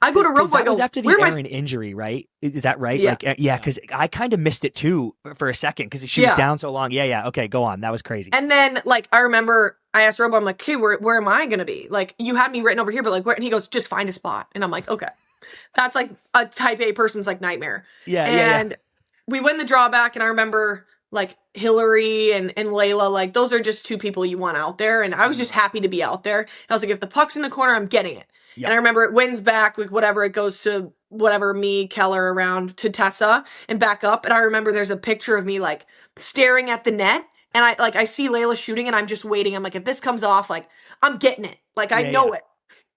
I go to Robo. That was after the Aaron injury, right? Is that right? Yeah. Like, because I kind of missed it too for a second, because she was down so long. Yeah. Okay, go on. That was crazy. And then, like, I remember I asked Robo, I'm like, okay, where am I going to be? Like, you had me written over here, but like, where? And he goes, just find a spot. And I'm like, okay. That's like a type A person's like nightmare. And we win the drawback, and I remember like Hillary and Layla, like, those are just two people you want out there. And I was just happy to be out there. And I was like, if the puck's in the corner, I'm getting it. Yep. And I remember it wins back, like, whatever, it goes to whatever, me, Keller, around to Tessa and back up. And I remember there's a picture of me like staring at the net, and I see Layla shooting, and I'm just waiting. I'm like, if this comes off, like, I'm getting it. Like, I know it.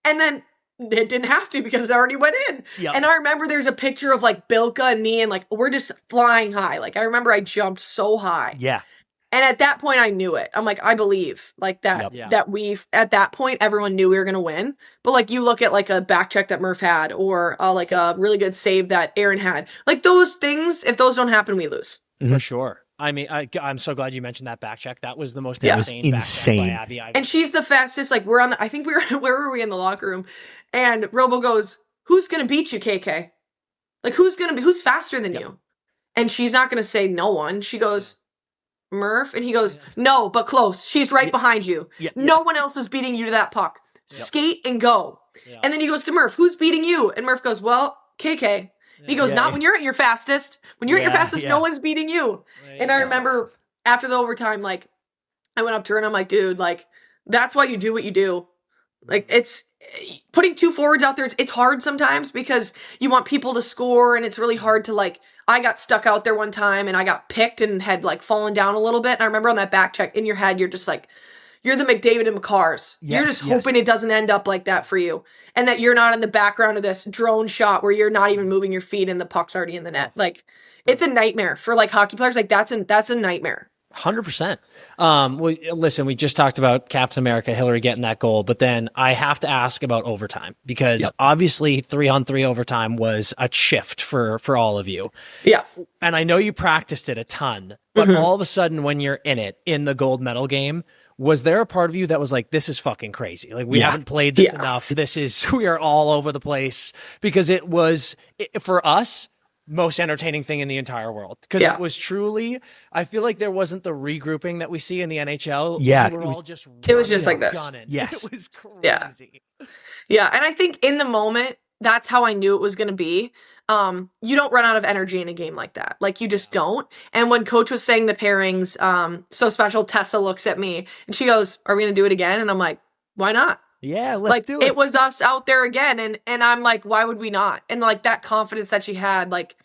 And then it didn't have to, because it already went in. Yep. And I remember there's a picture of like Bilka and me, and like, we're just flying high. Like, I remember I jumped so high. Yeah. And at that point, I knew it. I'm like, I believe like that, that at that point, everyone knew we were going to win. But like, you look at like a back check that Murph had, or like a really good save that Aaron had, like, those things, if those don't happen, we lose. For sure. I mean, I'm so glad you mentioned that back check. That was the most insane back check by Abby. And she's the fastest. Like, I think we were, where were we in the locker room? And Robo goes, who's going to beat you, KK? Like, who's faster than you? And she's not going to say no one. She goes, Murph. And he goes, no, but close. She's right behind you. No one else is beating you to that puck. Skate and go. And then he goes to Murph, who's beating you? And Murph goes, well, KK. And he goes, not when you're at your fastest. When you're at your fastest, no one's beating you. And I remember after the overtime, like, I went up to her and I'm like, dude, like, that's why you do what you do. Like, it's putting two forwards out there. It's hard sometimes, because you want people to score, and it's really hard to, like, I got stuck out there one time and I got picked and had like fallen down a little bit. And I remember on that back check, in your head, you're just like, you're the McDavid and McCarrs. You're just hoping it doesn't end up like that for you. And that you're not in the background of this drone shot where you're not even moving your feet and the puck's already in the net. Like, it's a nightmare for like hockey players. Like, that's a nightmare. 100%. Well, listen, we just talked about Captain America, Hillary getting that goal, but then I have to ask about overtime, because obviously 3-on-3 overtime was a shift for all of you. Yeah. And I know you practiced it a ton, but all of a sudden when you're in it, in the gold medal game, was there a part of you that was like, this is fucking crazy? Like, we haven't played this enough. We are all over the place, because it was, for us, most entertaining thing in the entire world, because it was truly, I feel like there wasn't the regrouping that we see in the NHL. Yeah, we were all just it was just like this. Yes, it was crazy. Yeah, and I think in the moment, that's how I knew it was going to be. You don't run out of energy in a game like that. Like, you just don't. And when coach was saying the pairings, so special, Tessa looks at me and she goes, "Are we going to do it again?" And I'm like, "Why not?" Yeah, let's do it. It was us out there again. And I'm like, why would we not? And like, that confidence that she had, like,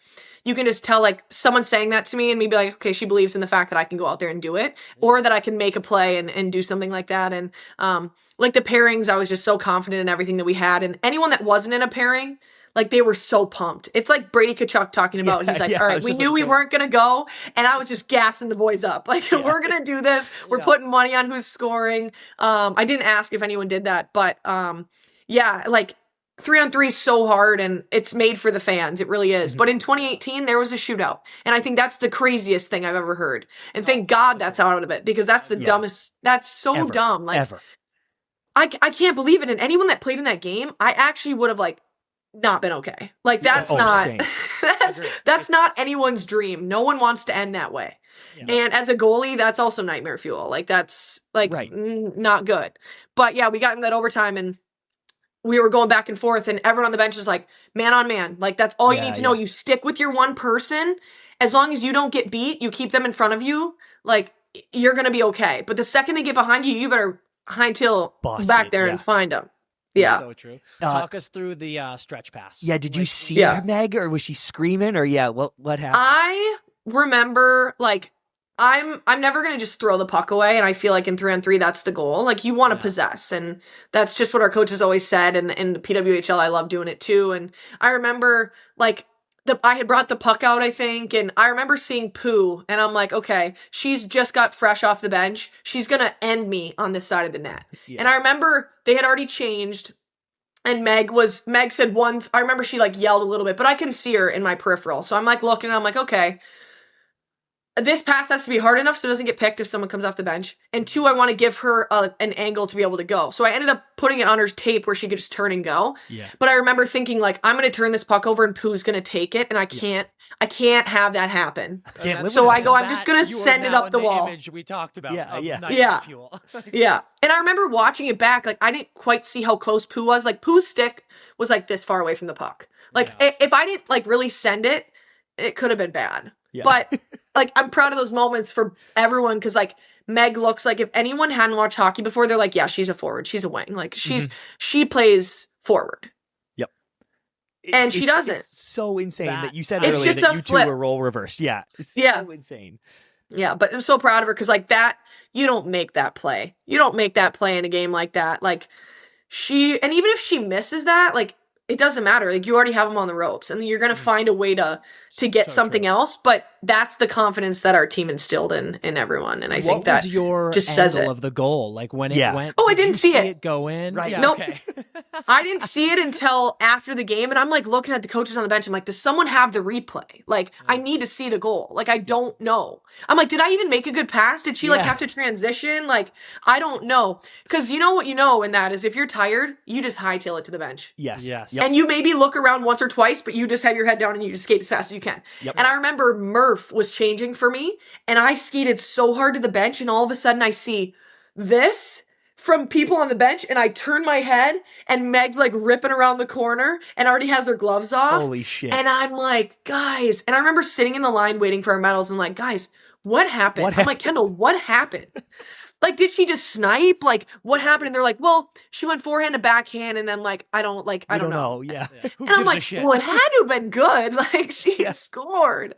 you can just tell like someone saying that to me and me be like, okay, she believes in the fact that I can go out there and do it, or that I can make a play and do something like that. And like the pairings, I was just so confident in everything that we had. And anyone that wasn't in a pairing, like they were so pumped. It's like Brady Kachuk talking about, he's like, all right, we knew we weren't going to go. And I was just gassing the boys up. Like, we're going to do this. We're putting money on who's scoring. I didn't ask if anyone did that, but like 3-on-3 is so hard and it's made for the fans. It really is. But in 2018, there was a shootout. And I think that's the craziest thing I've ever heard. And thank God that's out of it, because that's the dumbest. That's so dumb. Like, Ever. I can't believe it. And anyone that played in that game, I actually would have like not been okay. Like that's that's not anyone's dream. No one wants to end that way. Yeah. And as a goalie, that's also nightmare fuel. Like that's like not good. But yeah, we got in that overtime and we were going back and forth, and everyone on the bench is like man on man. Like that's all you need to know. You stick with your one person. As long as you don't get beat, you keep them in front of you. Like you're gonna be okay. But the second they get behind you, you better hightail back there and find them. Yeah. So true. Talk us through the stretch pass. Yeah. Did you see her, Meg, or was she screaming, or what happened? I remember like I'm never going to just throw the puck away. And I feel like in 3-on-3, that's the goal. Like you want to possess. And that's just what our coaches always said. And in the PWHL, I love doing it too. And I remember like I had brought the puck out, I think, and I remember seeing Pooh, and I'm like, okay, she's just got fresh off the bench. She's going to end me on this side of the net. Yeah. And I remember they had already changed, and Meg said I remember she like yelled a little bit, but I can see her in my peripheral. So I'm like looking, and I'm like, okay, this pass has to be hard enough so it doesn't get picked if someone comes off the bench. And 2, I want to give her an angle to be able to go. So I ended up putting it on her tape where she could just turn and go. Yeah. But I remember thinking like, I'm going to turn this puck over and Pooh's going to take it. And I can't have that happen. So I go, I'm just going to send it up the wall. Image we talked about. Fuel. Yeah. And I remember watching it back. Like I didn't quite see how close Pooh was. Like Pooh's stick was like this far away from the puck. Like if I didn't like really send it, it could have been bad. Yeah. But like I'm proud of those moments for everyone, because like Meg looks like, if anyone hadn't watched hockey before, they're like, yeah, she's a forward, she's a wing, like she plays forward. Yep. And she doesn't. It's so insane that you said earlier that you two were role reversed. Yeah. It's so insane. Yeah, but I'm so proud of her, because like that, you don't make that play. You don't make that play in a game like that. Like and even if she misses that, like it doesn't matter. Like you already have them on the ropes, and you're going to find a way to get something else. But that's the confidence that our team instilled in everyone. And I think that was your just says it. Of the goal, like when it went. Oh, I didn't see it go in. Right. Yeah, nope. Okay. I didn't see it until after the game. And I'm like looking at the coaches on the bench. I'm like, does someone have the replay? Like I need to see the goal. Like I don't know. I'm like, did I even make a good pass? Did she like have to transition? Like, I don't know. Because you know what you know in that is if you're tired, you just hightail it to the bench. Yes. Yep. And you maybe look around once or twice, but you just have your head down and you just skate as fast as you can. Yep. And I remember Murph was changing for me, and I skated so hard to the bench, and all of a sudden I see this from people on the bench, and I turn my head, and Meg's like ripping around the corner and already has her gloves off. Holy shit. And I'm like, guys, and I remember sitting in the line waiting for our medals and like, guys, what happened? I'm like, Kendall, what happened? Like, did she just snipe? Like, what happened? And they're like, well, she went forehand to backhand, and then like, I don't know. Yeah. And I'm like, well, it had to have been good. Like, she scored.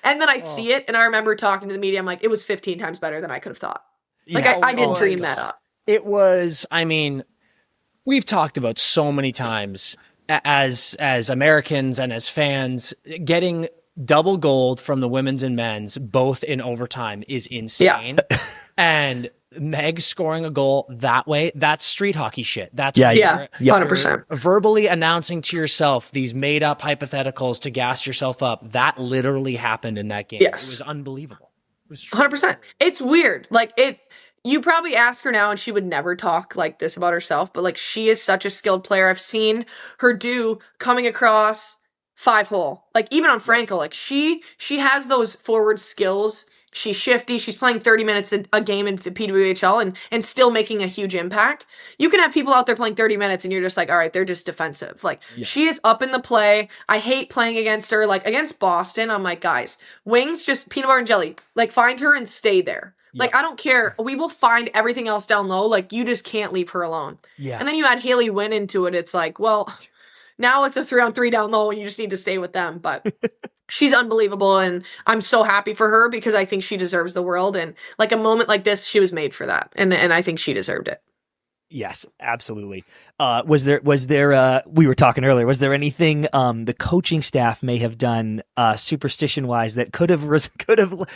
And then I see it, and I remember talking to the media. I'm like, it was 15 times better than I could have thought. Like, I didn't dream that up. It was, I mean, we've talked about so many times as Americans and as fans, getting double gold from the women's and men's, both in overtime, is insane. Yeah. And Meg scoring a goal that way, that's street hockey shit. That's 100%. Verbally announcing to yourself these made up hypotheticals to gas yourself up. That literally happened in that game. Yes. It was unbelievable. It was 100%. It's weird. Like you probably ask her now and she would never talk like this about herself, but like she is such a skilled player. I've seen her do coming across 5-hole, like even on Franco, like she has those forward skills. She's shifty. She's playing 30 minutes a game in the PWHL and still making a huge impact. You can have people out there playing 30 minutes and you're just like, all right, they're just defensive. Like she is up in the play. I hate playing against her. Like against Boston, I'm like, guys, wings, just peanut butter and jelly. Like find her and stay there. Like, I don't care. We will find everything else down low. Like, you just can't leave her alone. Yeah. And then you add Haley Wynn into it. It's like, well, now it's a 3-on-3 down low. And you just need to stay with them. But she's unbelievable, and I'm so happy for her because I think she deserves the world. And like a moment like this, she was made for that, and I think she deserved it. Yes, absolutely. Was there, we were talking earlier, was there anything the coaching staff may have done superstition wise that could have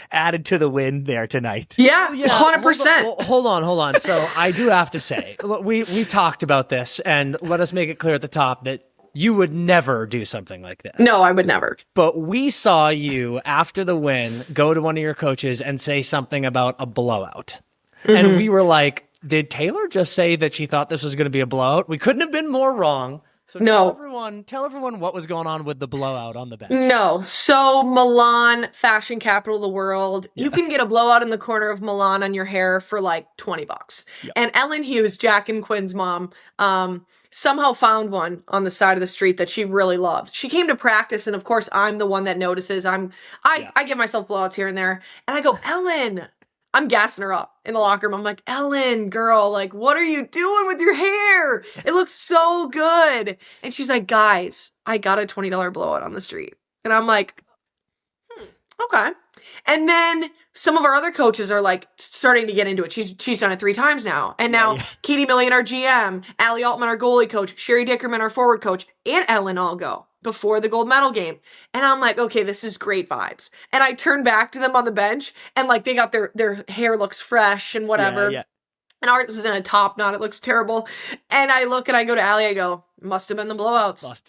added to the win there tonight? Yeah, 100%. Hold on. So I do have to say, we talked about this, and let us make it clear at the top that you would never do something like this. No, I would never. But we saw you after the win go to one of your coaches and say something about a blowout. Mm-hmm. And we were like, did Taylor just say that she thought this was going to be a blowout? We couldn't have been more wrong. So tell everyone what was going on with the blowout on the bench. No. So Milan, fashion capital of the world. Yeah. You can get a blowout in the corner of Milan on your hair for like $20. Yeah. And Ellen Hughes, Jack and Quinn's mom, somehow found one on the side of the street that she really loved. She came to practice, and of course I'm the one that notices. I give myself blowouts here and there. And I go, Ellen, I'm gassing her up in the locker room. I'm like, Ellen, girl, like, what are you doing with your hair? It looks so good. And she's like, guys, I got a $20 blowout on the street. And I'm like, okay. And then some of our other coaches are like starting to get into it. She's done it 3 times now. And now Katie Millian, our GM, Allie Altman, our goalie coach, Sherry Dickerman, our forward coach, and Ellen all go before the gold medal game. And I'm like, okay, this is great vibes. And I turn back to them on the bench, and like they got their hair looks fresh and whatever. Yeah. And ours is in a top knot. It looks terrible. And I look and I go to Allie, I go, must have been the blowouts. Must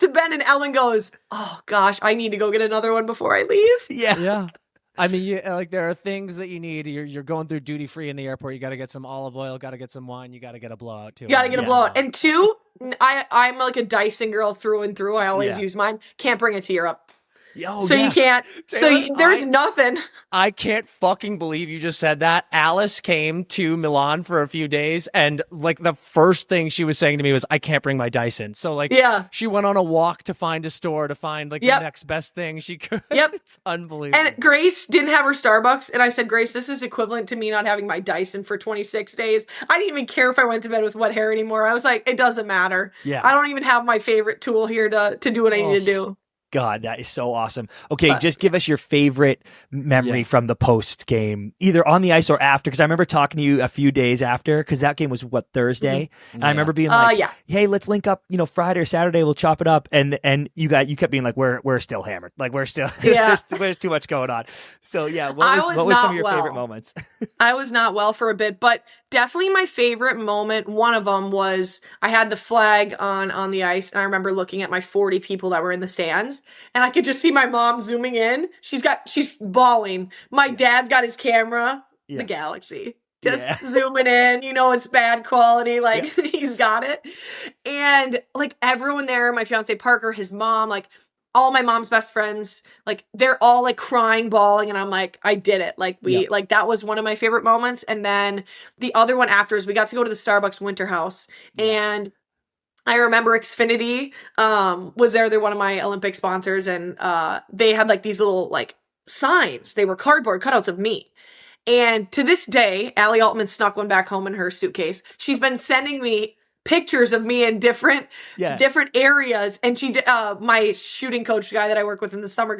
have been. And Ellen goes, oh gosh, I need to go get another one before I leave. Yeah. I mean, there are things that you need. You're going through duty free in the airport. You got to get some olive oil. Got to get some wine. You got to get a blowout too. You got to get a blowout. And 2, I'm like a Dyson girl through and through. I always use mine. Can't bring it to Europe. You can't. Taylor, there's nothing. I can't fucking believe you just said that. Alice came to Milan for a few days, and like the first thing she was saying to me was, I can't bring my Dyson. So like, she went on a walk to find a store to find like the next best thing she could. Yep. It's unbelievable. And Grace didn't have her Starbucks, and I said, Grace, this is equivalent to me not having my Dyson for 26 days. I didn't even care if I went to bed with wet hair anymore. I was like, it doesn't matter. Yeah. I don't even have my favorite tool here to do what I need to do. God, that is so awesome. Okay, just give us your favorite memory from the post game, either on the ice or after. Because I remember talking to you a few days after, because that game was Thursday, and I remember being like, "Hey, let's link up, Friday or Saturday. We'll chop it up." And you kept being like, "We're still hammered. Like we're still there's too much going on." So what was some of your favorite moments? I was not well for a bit, but definitely my favorite moment, one of them was I had the flag on the ice, and I remember looking at my 40 people that were in the stands, and I could just see my mom zooming in. She's bawling. My dad's got his camera, the Galaxy, just zooming in. It's bad quality. Like he's got it. And like everyone there, my fiance Parker, his mom, like all my mom's best friends, like they're all like crying, bawling, and I'm like, I did it. Like like that was one of my favorite moments. And then the other one after is we got to go to the Starbucks Winter House, and I remember Xfinity was there. They're one of my Olympic sponsors, and they had like these little like signs. They were cardboard cutouts of me. And to this day, Allie Altman snuck one back home in her suitcase. She's been sending me pictures of me in different areas. And she, my shooting coach guy that I work with in the summer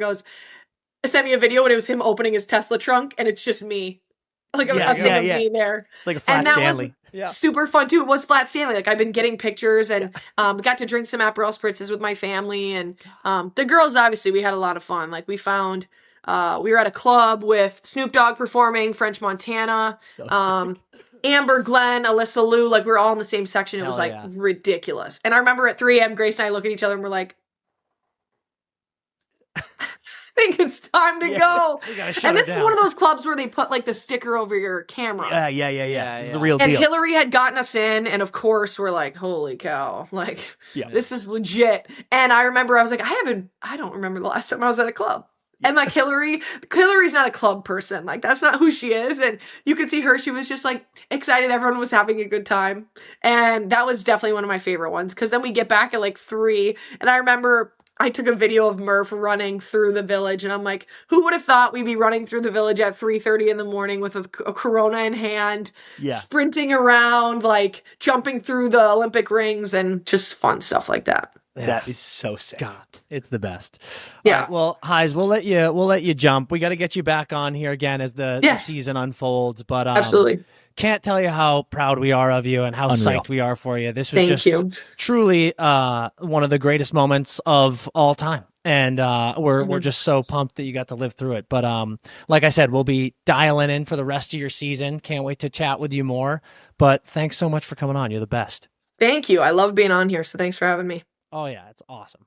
sent me a video, and it was him opening his Tesla trunk, and it's just me. Like a thing of me there. Like a Flat Stanley. Was super fun too. It was Flat Stanley. Like I've been getting pictures, and got to drink some Aperol spritzes with my family, and the girls, obviously we had a lot of fun. Like we found we were at a club with Snoop Dogg performing, French Montana, Amber, Glenn, Alyssa Liu, like we were all in the same section. It was like ridiculous. And I remember at 3 a.m. Grace and I look at each other and we're like, I think it's time to go. And this is one of those clubs where they put like the sticker over your camera. It's the real deal. And Hillary had gotten us in, and of course we're like, holy cow, like this is legit. And I remember I was like, I don't remember the last time I was at a club. And like Hillary's not a club person. Like that's not who she is. And you could see her, she was just like excited. Everyone was having a good time. And that was definitely one of my favorite ones. Cause then we get back at like 3, and I remember I took a video of Murph running through the village, and I'm like, who would have thought we'd be running through the village at 3:30 in the morning with a Corona in hand, sprinting around, like jumping through the Olympic rings, and just fun stuff like that. That is so sick. God, it's the best. Yeah. All right, well, Heise, we'll let you jump. We got to get you back on here again as the season unfolds. But Absolutely. Can't tell you how proud we are of you and how psyched we are for you. This was truly one of the greatest moments of all time. And we're just so pumped that you got to live through it. But like I said, we'll be dialing in for the rest of your season. Can't wait to chat with you more. But thanks so much for coming on. You're the best. Thank you. I love being on here, so thanks for having me. Oh, yeah, it's awesome.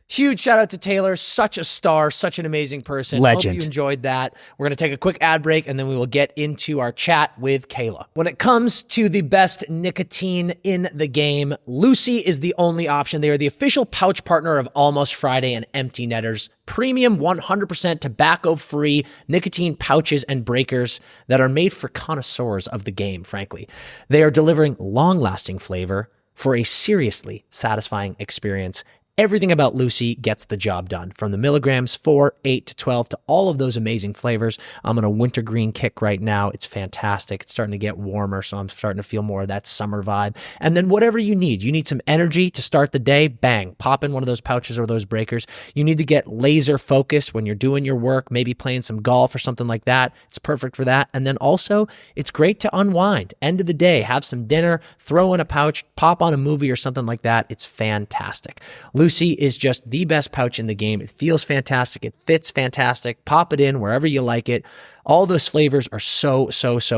Huge shout out to Taylor. Such a star, such an amazing person. Legend. Hope you enjoyed that. We're going to take a quick ad break, and then we will get into our chat with Cayla. When it comes to the best nicotine in the game, Lucy is the only option. They are the official pouch partner of Almost Friday and Empty Netters. Premium 100% tobacco-free nicotine pouches and breakers that are made for connoisseurs of the game, frankly. They are delivering long-lasting flavor for a seriously satisfying experience. Everything about Lucy gets the job done, from the milligrams 4, 8 to 12 to all of those amazing flavors. I'm on a wintergreen kick right now. It's fantastic. It's starting to get warmer, so I'm starting to feel more of that summer vibe. And then whatever you need some energy to start the day, bang, pop in one of those pouches or those breakers. You need to get laser focused when you're doing your work, maybe playing some golf or something like that. It's perfect for that. And then also, it's great to unwind. End of the day, have some dinner, throw in a pouch, pop on a movie or something like that. It's fantastic. Lucy is just the best pouch in the game. It feels fantastic. It fits fantastic. Pop it in wherever you like it. All those flavors are so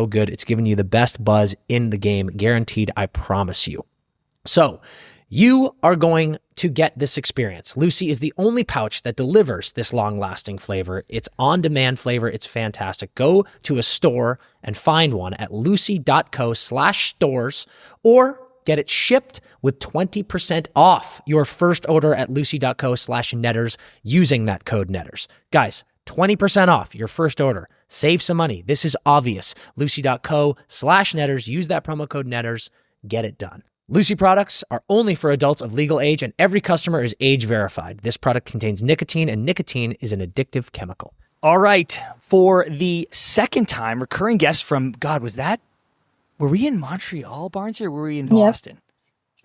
good. It's giving you the best buzz in the game, guaranteed, I promise you. So, you are going to get this experience. Lucy is the only pouch that delivers this long-lasting flavor. It's on-demand flavor. It's fantastic. Go to a store and find one at lucy.co/stores or get it shipped with 20% off your first order at lucy.co/netters using that code netters. Guys, 20% off your first order. Save some money. This is obvious. lucy.co/netters. Use that promo code netters. Get it done. Lucy products are only for adults of legal age, and every customer is age verified. This product contains nicotine, and nicotine is an addictive chemical. All right. For the second time, recurring guest from, were we in Montreal, Barnes, or were we in Boston?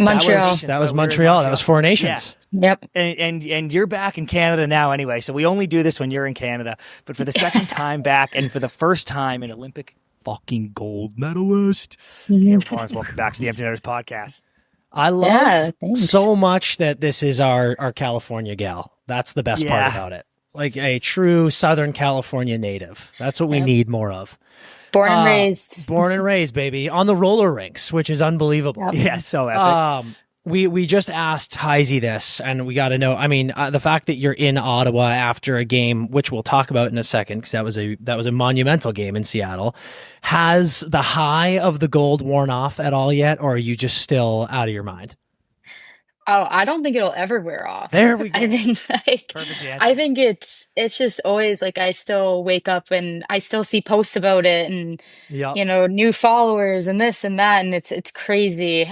Montreal. That was Montreal. That was Four Nations. Yeah. Yep. And you're back in Canada now anyway, so we only do this when you're in Canada. But for the second time back, and for the first time, an Olympic fucking gold medalist. Cayla Barnes, welcome back to the Empty Netters podcast. I love so much that this is our California gal. That's the best part about it. Like a true Southern California native. That's what we need more of. Born and raised. Born and raised, baby. On the roller rinks, which is unbelievable. Yep. Yeah, so epic. We just asked Heise this, and we got to know. I mean, the fact that you're in Ottawa after a game, which we'll talk about in a second, because that was a monumental game in Seattle. Has the high of the gold worn off at all yet, or are you just still out of your mind? Oh, I don't think it'll ever wear off. There we go. I think I think it's just always like I still wake up and I still see posts about it and new followers and this and that, and it's crazy.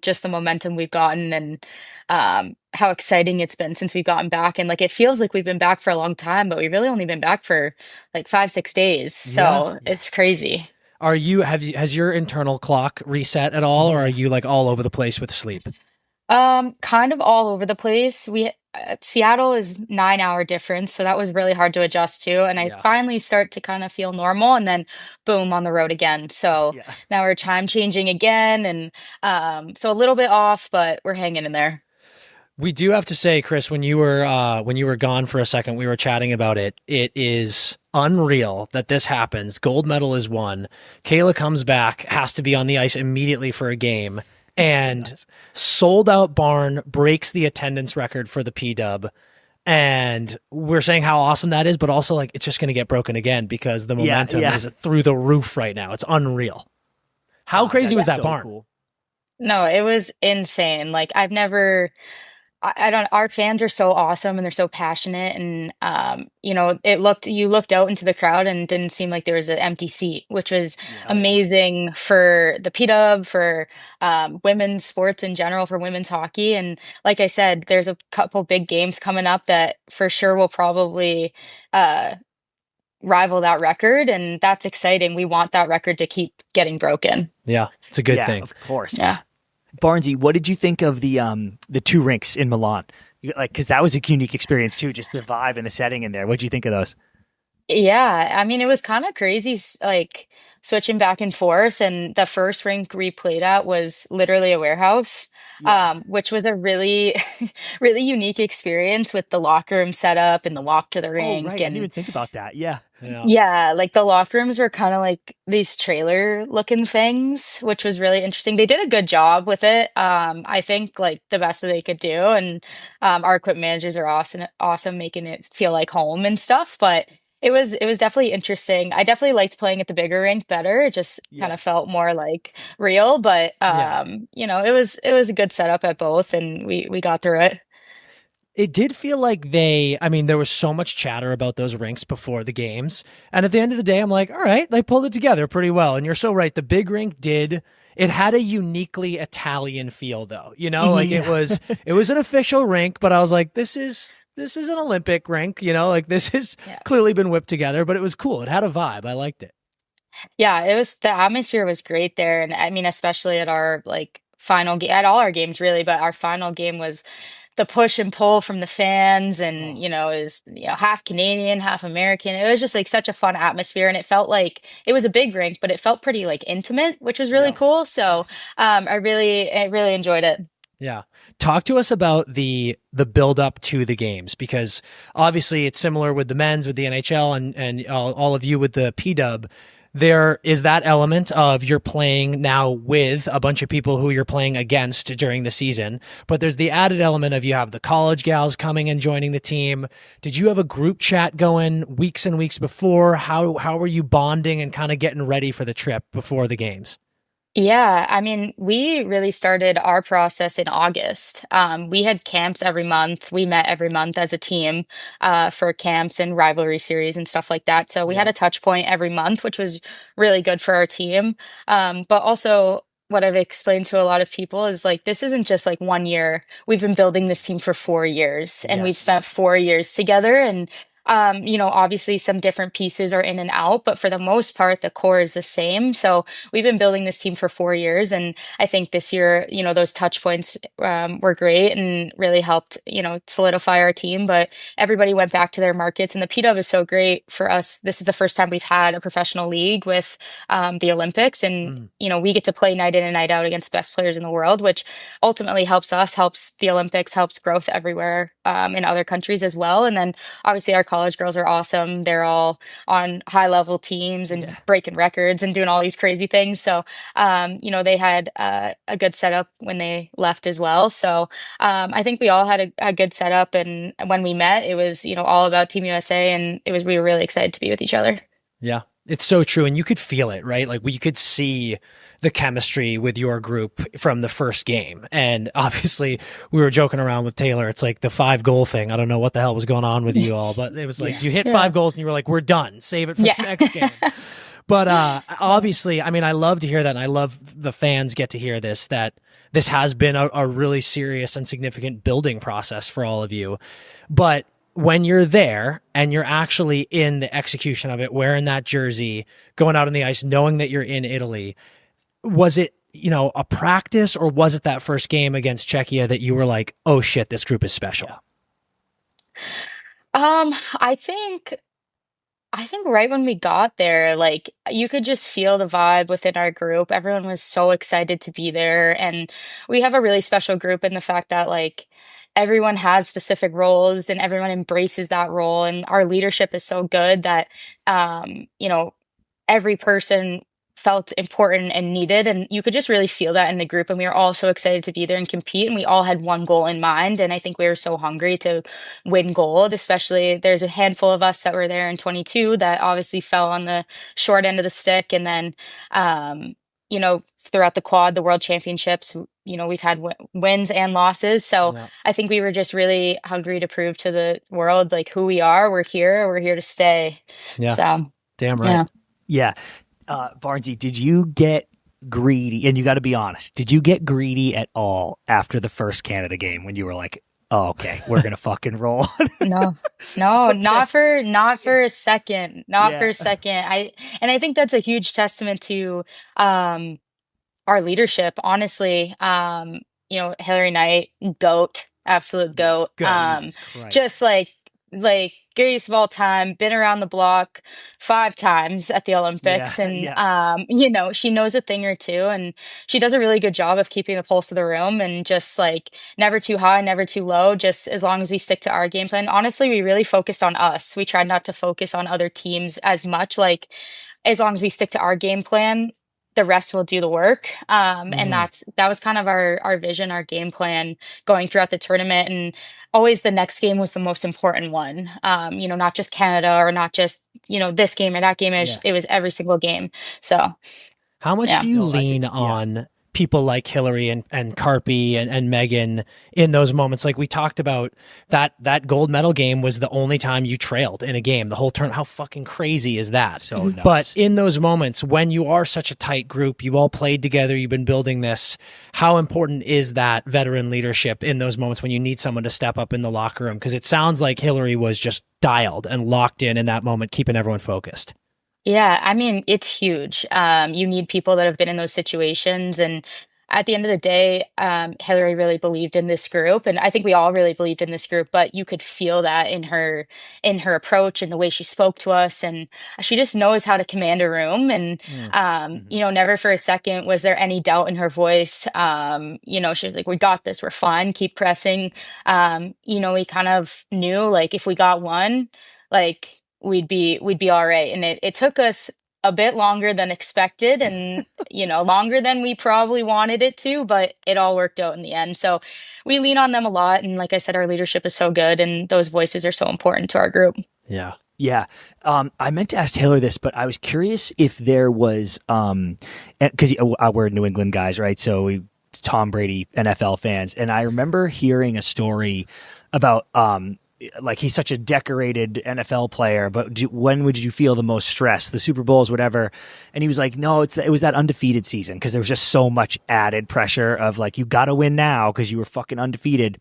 Just the momentum we've gotten and how exciting it's been since we've gotten back, and like it feels like we've been back for a long time, but we've really only been back for like 5-6 days. So it's crazy. Has your internal clock reset at all, or are you like all over the place with sleep? Kind of all over the place. Seattle is 9-hour difference, so that was really hard to adjust to. And I finally start to kind of feel normal, and then boom, on the road again. So now we're time changing again, and so a little bit off, but we're hanging in there. We do have to say, Chris, when you were gone for a second, we were chatting about it. It is unreal that this happens. Gold medal is won. Cayla comes back, has to be on the ice immediately for a game. And sold out barn breaks the attendance record for the P-Dub. And we're saying how awesome that is, but also like it's just going to get broken again because the momentum is through the roof right now. It's unreal. How crazy was that so barn? Cool. No, it was insane. Like I don't, our fans are so awesome and they're so passionate, and you looked out into the crowd and it didn't seem like there was an empty seat, which was amazing for the P-Dub, for women's sports in general, for women's hockey. And like I said, there's a couple big games coming up that for sure will probably rival that record, and that's exciting. We want that record to keep getting broken. Yeah, it's a good thing. Of course. Yeah. Barnesy, what did you think of the two rinks in Milan? Because that was a unique experience too, just the vibe and the setting in there. What did you think of those? Yeah, I mean, it was kind of crazy, like switching back and forth. And the first rink we played at was literally a warehouse, Yeah. which was a really, really unique experience with the locker room setup and the walk to the Oh, rink. right. I didn't And even think about that. Yeah. yeah, like the locker rooms were kind of like these trailer looking things, which was really interesting. They did a good job with it. I think like the best that they could do. And our equipment managers are awesome making it feel like home and stuff. But it was definitely interesting. I definitely liked playing at the bigger rink better. It just kind Yeah. of felt more like real. But Yeah. it was a good setup at both, and we got through it. It did feel like there was so much chatter about those rinks before the games. And at the end of the day, I'm like, all right, they pulled it together pretty well. And you're so right. The big rink it had a uniquely Italian feel though. Like it was an official rink, but I was like, this is an Olympic rink, like this has Yeah. clearly been whipped together, but it was cool. It had a vibe. I liked it. Yeah, the atmosphere was great there, and I mean, especially at our like final game, at all our games really, but our final game was the push and pull from the fans, and Oh, is half Canadian, half American. It was just like such a fun atmosphere, and it felt like it was a big rink, but it felt pretty like intimate, which was really Yes. cool. So, I really enjoyed it. yeah. Talk to us about the build up to the games, because obviously it's similar with the men's, with the NHL, and all of you with the P-Dub. There is that element of you're playing now with a bunch of people who you're playing against during the season, but there's the added element of you have the college gals coming and joining the team. Did you have a group chat going weeks and weeks before? How were you bonding and kind of getting ready for the trip before the games? Yeah, I mean, we really started our process in August. We had camps every month. We met every month as a team for camps and rivalry series and stuff like that. So we had Yeah. a touch point every month, which was really good for our team. But also, what I've explained to a lot of people is like, this isn't just like 1 year. We've been building this team for 4 years, and we've Yes. spent 4 years together. And obviously some different pieces are in and out, but for the most part, the core is the same. So we've been building this team for 4 years, and I think this year, those touch points were great and really helped, solidify our team. But everybody went back to their markets, and the PW is so great for us. This is the first time we've had a professional league with the Olympics, and Mm. we get to play night in and night out against best players in the world, which ultimately helps us, helps the Olympics, helps growth everywhere in other countries as well. And then obviously our college girls are awesome. They're all on high level teams and breaking records and doing all these crazy things. So, they had a good setup when they left as well. So, I think we all had a good setup. And when we met, it was, all about Team USA, and we were really excited to be with each other. Yeah, it's so true. And you could feel it, right? Like you could see the chemistry with your group from the first game. And obviously we were joking around with Taylor. It's like the 5-goal thing. I don't know what the hell was going on with you all, but it was like you hit 5 goals and you were like, we're done. Save it for the next game. But obviously, I mean, I love to hear that. And I love the fans get to hear this, that this has been a really serious and significant building process for all of you. But when you're there and you're actually in the execution of it, wearing that jersey, going out on the ice, knowing that you're in Italy, was it, a practice, or was it that first game against Czechia that you were like, oh shit, this group is special? I think right when we got there, like you could just feel the vibe within our group. Everyone was so excited to be there. And we have a really special group in the fact that like everyone has specific roles and everyone embraces that role. And our leadership is so good that, every person felt important and needed, and you could just really feel that in the group. And we were all so excited to be there and compete, and we all had one goal in mind. And I think we were so hungry to win gold. Especially there's a handful of us that were there in 22 that obviously fell on the short end of the stick. And then throughout the quad, the world championships, we've had wins and losses. So I think we were just really hungry to prove to the world like who we are. We're here to stay. Yeah. So damn right. Yeah. Barnesy, did you get greedy? And you got to be honest. Did you get greedy at all after the first Canada game when you were like, "Oh, okay, we're gonna fucking roll"? No, Okay. not for a second. Not for a second. I think that's a huge testament to our leadership, honestly. Hillary Knight, goat, absolute goat. Jesus Christ. Just like greatest of all time, been around the block 5 times at the Olympics, and she knows a thing or two, and she does a really good job of keeping the pulse of the room, and just like never too high, never too low, just as long as we stick to our game plan. Honestly, we really focused on us. We tried not to focus on other teams as much. Like, as long as we stick to our game plan, the rest will do the work. And that was kind of our vision, our game plan going throughout the tournament. And always the next game was the most important one. Not just Canada, or not just, this game or that game. It was every single game. So how much do you lean on people like Hillary and Carpy and Megan in those moments? Like we talked about, that gold medal game was the only time you trailed in a game the whole turn. How fucking crazy is that? So nuts. But in those moments when you are such a tight group, you've all played together, you've been building this, how important is that veteran leadership in those moments when you need someone to step up in the locker room? Because it sounds like Hillary was just dialed and locked in that moment, keeping everyone focused. Yeah, I mean, it's huge. You need people that have been in those situations. And at the end of the day, Hillary really believed in this group. And I think we all really believed in this group, but you could feel that in her approach and the way she spoke to us. And she just knows how to command a room. And, never for a second was there any doubt in her voice. She was like, we got this, we're fine, keep pressing. We kind of knew, like, if we got one, like, we'd be all right. And it took us a bit longer than expected, and longer than we probably wanted it to, but it all worked out in the end. So we lean on them a lot, and like I said, our leadership is so good, and those voices are so important to our group. Yeah. I meant to ask Taylor this, but I was curious if there was, because we're New England guys, right? So we Tom Brady NFL fans, and I remember hearing a story about like he's such a decorated NFL player, but when would you feel the most stress? The Super Bowls, whatever. And he was like, no, it was that undefeated season, because there was just so much added pressure of like, you got to win now because you were fucking undefeated.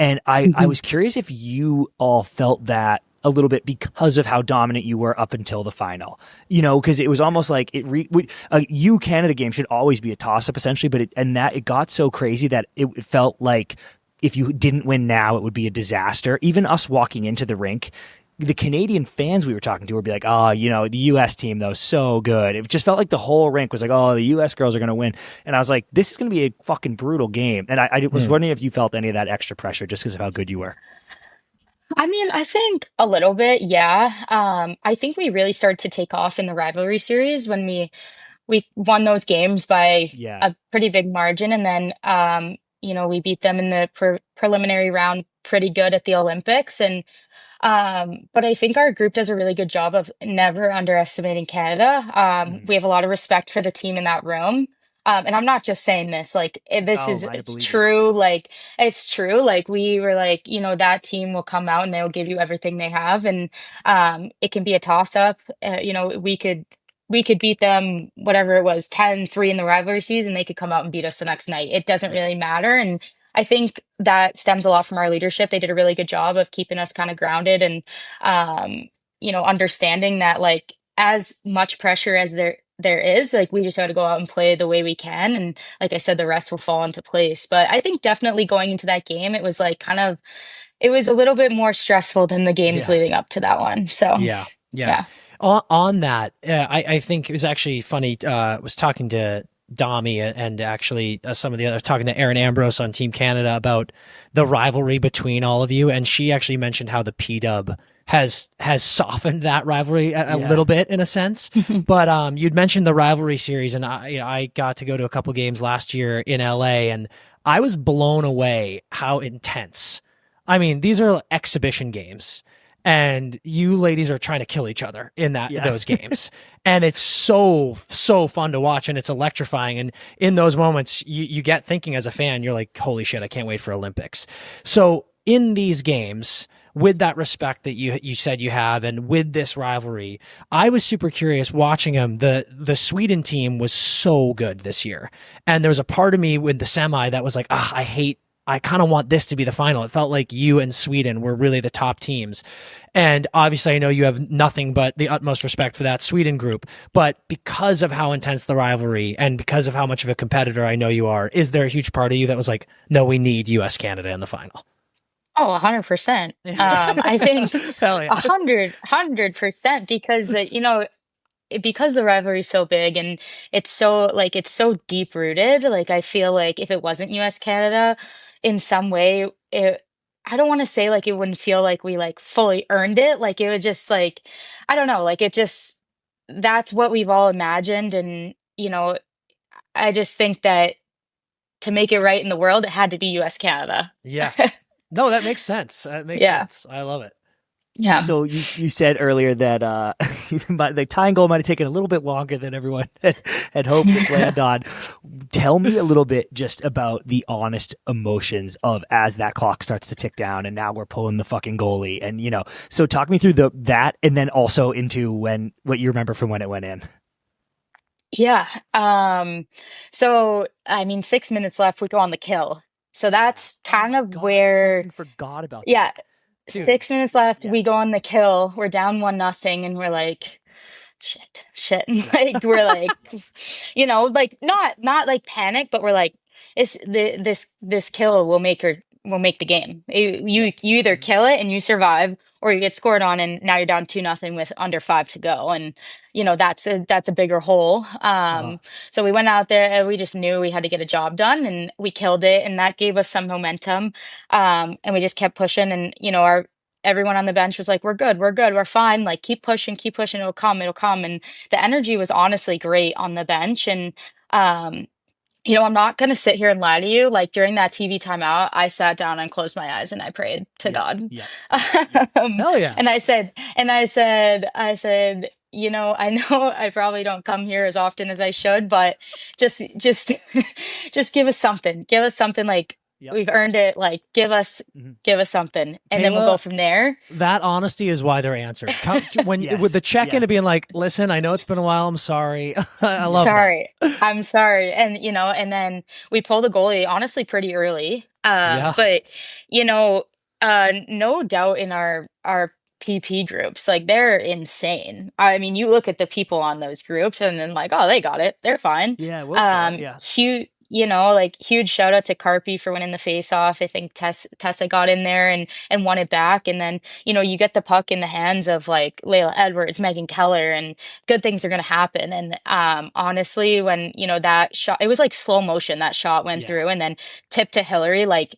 And I was curious if you all felt that a little bit because of how dominant you were up until the final, because it was almost like Canada game should always be a toss up essentially, but it got so crazy that it felt like if you didn't win now, it would be a disaster. Even us walking into the rink, the Canadian fans we were talking to would be like, oh, the U.S. team, though, so good. It just felt like the whole rink was like, oh, the U.S. girls are going to win. And I was like, this is going to be a fucking brutal game. And I was wondering if you felt any of that extra pressure just because of how good you were. I mean, I think a little bit, yeah. I think we really started to take off in the rivalry series when we won those games by a pretty big margin. And then, we beat them in the preliminary round pretty good at the Olympics. And but I think our group does a really good job of never underestimating Canada. We have a lot of respect for the team in that room. And I'm not just saying this, like, it's true. Like, it's true. Like, we were like, that team will come out and they'll give you everything they have. And it can be a toss up. We could beat them, whatever it was, 10-3 in the rivalry season. They could come out and beat us the next night. It doesn't really matter. And I think that stems a lot from our leadership. They did a really good job of keeping us kind of grounded and, understanding that, like, as much pressure as there is, like, we just got to go out and play the way we can. And like I said, the rest will fall into place. But I think definitely going into that game, it was like it was a little bit more stressful than the games leading up to that one. So yeah. On that, I think it was actually funny. Was talking to Dami and actually some of the others, talking to Erin Ambrose on Team Canada about the rivalry between all of you, and she actually mentioned how the P-Dub has softened that rivalry a little bit in a sense. But you'd mentioned the rivalry series, and I got to go to a couple games last year in LA, and I was blown away how intense. I mean, these are exhibition games, and you ladies are trying to kill each other in those games. And it's so fun to watch, and it's electrifying. And in those moments, you get thinking as a fan, you're like, holy shit, I can't wait for Olympics. So in these games, with that respect that you said you have, and with this rivalry, I was super curious watching them. The Sweden team was so good this year. And there was a part of me with the semi that was like, I I kind of want this to be the final. It felt like you and Sweden were really the top teams. And obviously I know you have nothing but the utmost respect for that Sweden group, but because of how intense the rivalry and because of how much of a competitor I know you are, is there a huge part of you that was like, no, we need US Canada in the final? Oh, 100%. I think Hell yeah. 100% because, because the rivalry is so big and it's so deep rooted. Like, I feel like if it wasn't US Canada in some way, I don't want to say like it wouldn't feel like we like fully earned it. Like, it would just like, I don't know, like that's what we've all imagined. And, I just think that to make it right in the world, it had to be US Canada. Yeah. No, that makes sense. That makes sense. I love it. Yeah. So you said earlier that the tying goal might have taken a little bit longer than everyone had hoped to land on. Tell me a little bit just about the honest emotions of as that clock starts to tick down and now we're pulling the fucking goalie. And, so talk me through that and then also into what you remember from when it went in. Yeah. So, 6 minutes left, we go on the kill. So that's kind of where. I forgot about that. Yeah. Dude. 6 minutes left, we go on the kill. We're down 1-0, and we're like, shit. Like, we're like, like not like panic, but we're like, this kill will make the game. You either kill it and you survive, or you get scored on and now you're down 2-0 with under 5 to go. And, that's a bigger hole. So we went out there and we just knew we had to get a job done and we killed it. And that gave us some momentum. And we just kept pushing and, everyone on the bench was like, we're good, we're fine. Like, keep pushing. It'll come. And the energy was honestly great on the bench. And, I'm not going to sit here and lie to you. Like, during that TV timeout, I sat down and closed my eyes and I prayed to God. Yeah. Hell yeah. And I said, I know I probably don't come here as often as I should, but just give us something. Give us something like we've earned it. Like, give us something. And then we'll go from there. That honesty is why they're answered. With the check-in of being like, listen, I know it's been a while. I'm sorry. I love that. I'm sorry. And, and then we pulled the goalie honestly pretty early. But, no doubt in our PP groups, like, they're insane. I mean, you look at the people on those groups and then like, oh, they got it. They're fine. Yeah. Huge shout out to Carpy for winning the face off. I think Tessa got in there and won it back. And then, you get the puck in the hands of like Layla Edwards, Megan Keller, and good things are going to happen. And honestly, when, that shot, it was like slow motion, that shot went through and then tipped to Hillary. Like,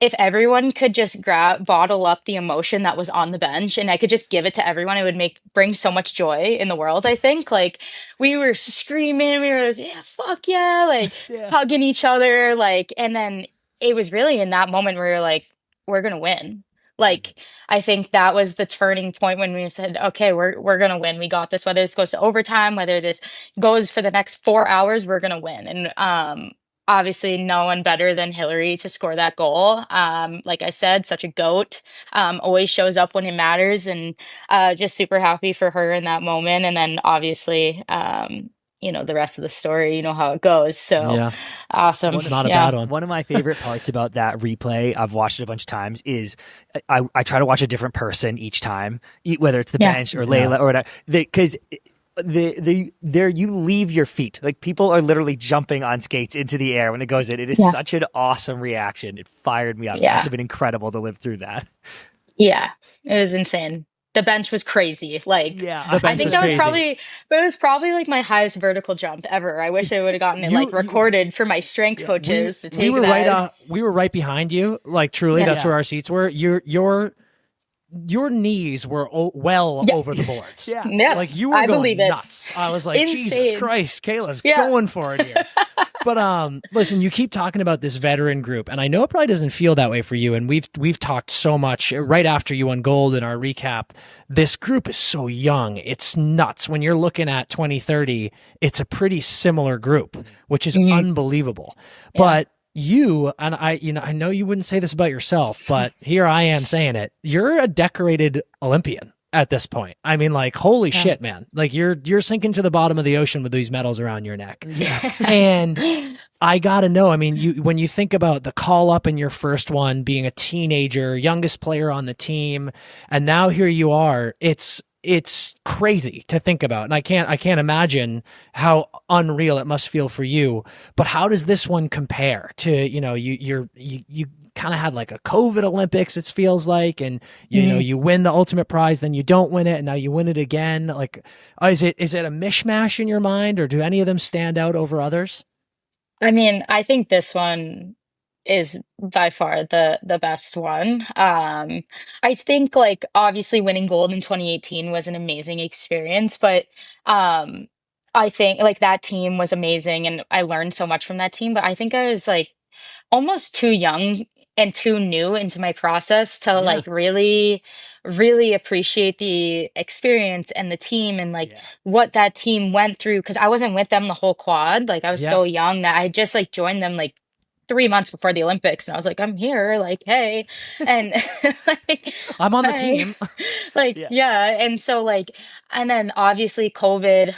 if everyone could just bottle up the emotion that was on the bench and I could just give it to everyone, it would bring so much joy in the world. I think, like, we were screaming, we were fuck yeah, like hugging each other. Like, and then it was really in that moment where you're like, we're going to win. Like, I think that was the turning point when we said, okay, we're going to win. We got this, whether this goes to overtime, whether this goes for the next 4 hours, we're going to win. And, obviously, no one better than Hillary to score that goal. Like I said, such a goat. Always shows up when it matters, and just super happy for her in that moment. And then obviously, the rest of the story, how it goes. So awesome. Not a bad one. One of my favorite parts about that replay, I've watched it a bunch of times, is I try to watch a different person each time, whether it's the bench or Layla or whatever, because you leave your feet. Like, people are literally jumping on skates into the air when it goes in. It is such an awesome reaction. It fired me up. It must have been incredible to live through that. Yeah, it was insane. The bench was crazy. Like, I think that was probably like my highest vertical jump ever. I wish I would have gotten it recorded for my strength coaches to take that. We were right behind you. Like, truly, that's where our seats were. Your knees were over the boards. Like, you were going nuts. I was like, insane. Jesus Christ, Cayla's going for it here. But listen, you keep talking about this veteran group, and I know it probably doesn't feel that way for you. And we've talked so much right after you won gold in our recap. This group is so young; it's nuts. When you're looking at 2030, it's a pretty similar group, which is unbelievable. But you, and I know you wouldn't say this about yourself, but here I am saying it. You're a decorated Olympian. at this point. I mean, like, holy shit, man. Like, you're sinking to the bottom of the ocean with these medals around your neck. Yeah. And I gotta know, I mean, when you think about the call up in your first one, being a teenager, youngest player on the team, and now here you are, it's crazy to think about. And I can't imagine how unreal it must feel for you. But how does this one compare to, you kind of had like a COVID Olympics, it feels like, and you win the ultimate prize, then you don't win it, and now you win it again. Like, is it a mishmash in your mind, or do any of them stand out over others? I mean, I think this one is by far the best one. I think, like, obviously winning gold in 2018 was an amazing experience, but I think like that team was amazing and I learned so much from that team, but I think I was like almost too young and too new into my process to like really appreciate the experience and the team and like what that team went through, because I wasn't with them the whole quad. Like, I was so young that I just like joined them like 3 months before the Olympics, and I was like, I'm here, like, hey, and like, I'm on the team. like, and so like, and then obviously COVID,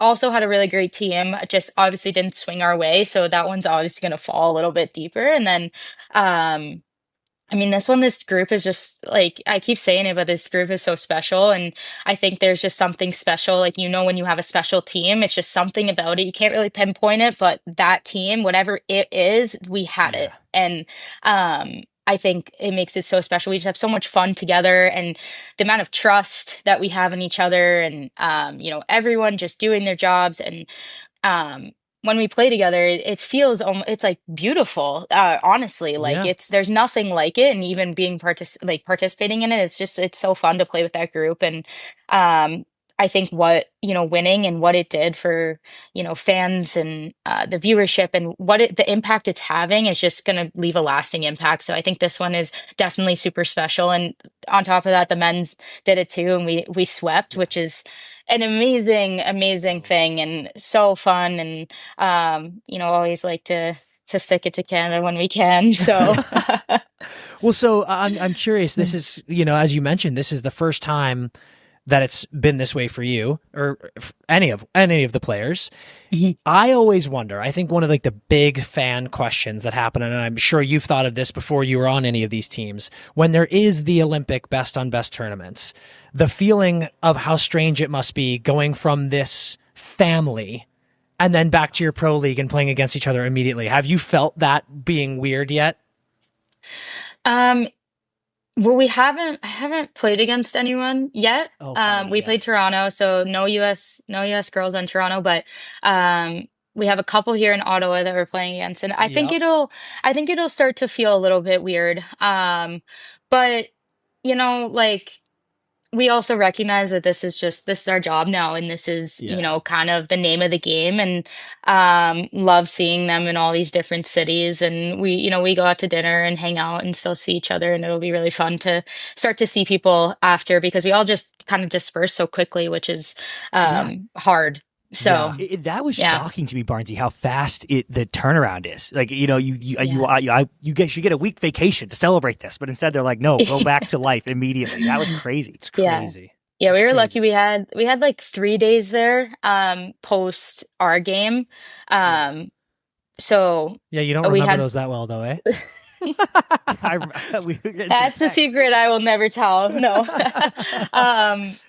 also had a really great team, just obviously didn't swing our way, so that one's obviously going to fall a little bit deeper. And then I mean, this group is just like, I keep saying it, but this group is so special. And I think there's just something special. Like, when you have a special team, it's just something about it. You can't really pinpoint it, but that team, whatever it is, we had it. And I think it makes it so special. We just have so much fun together, and the amount of trust that we have in each other, and, everyone just doing their jobs. And, when we play together, it feels it's like beautiful. Honestly, like there's nothing like it, and even being participating in it, it's so fun to play with that group. And I think what winning and what it did for fans and the viewership and the impact it's having is just going to leave a lasting impact. So I think this one is definitely super special. And on top of that, the men's did it too, and we swept, which is an amazing thing and so fun. And always like to stick it to Canada when we can. So well, so I'm curious. This is, as you mentioned, this is the first time that it's been this way for you or any of the players. Mm-hmm. I always wonder, I think one of like the big fan questions that happen, and I'm sure you've thought of this before you were on any of these teams, when there is the Olympic best on best tournaments, the feeling of how strange it must be going from this family and then back to your pro league and playing against each other immediately. Have you felt that being weird yet? Well, I haven't played against anyone yet. We played Toronto, so no US girls on Toronto, but we have a couple here in Ottawa that we're playing against, and I think it'll start to feel a little bit weird. But like, we also recognize that this is our job now, and this is kind of the name of the game, and love seeing them in all these different cities. And we go out to dinner and hang out and still see each other, and it'll be really fun to start to see people after, because we all just kind of disperse so quickly, which is hard. So that was shocking to me, Barnesy, how fast the turnaround is. Like, you should get a week vacation to celebrate this, but instead they're like, no, go back to life immediately. That was crazy. It's crazy. Yeah, we were lucky. We had like 3 days there post our game. So you don't remember those that well, though, eh? That's a secret I will never tell. No,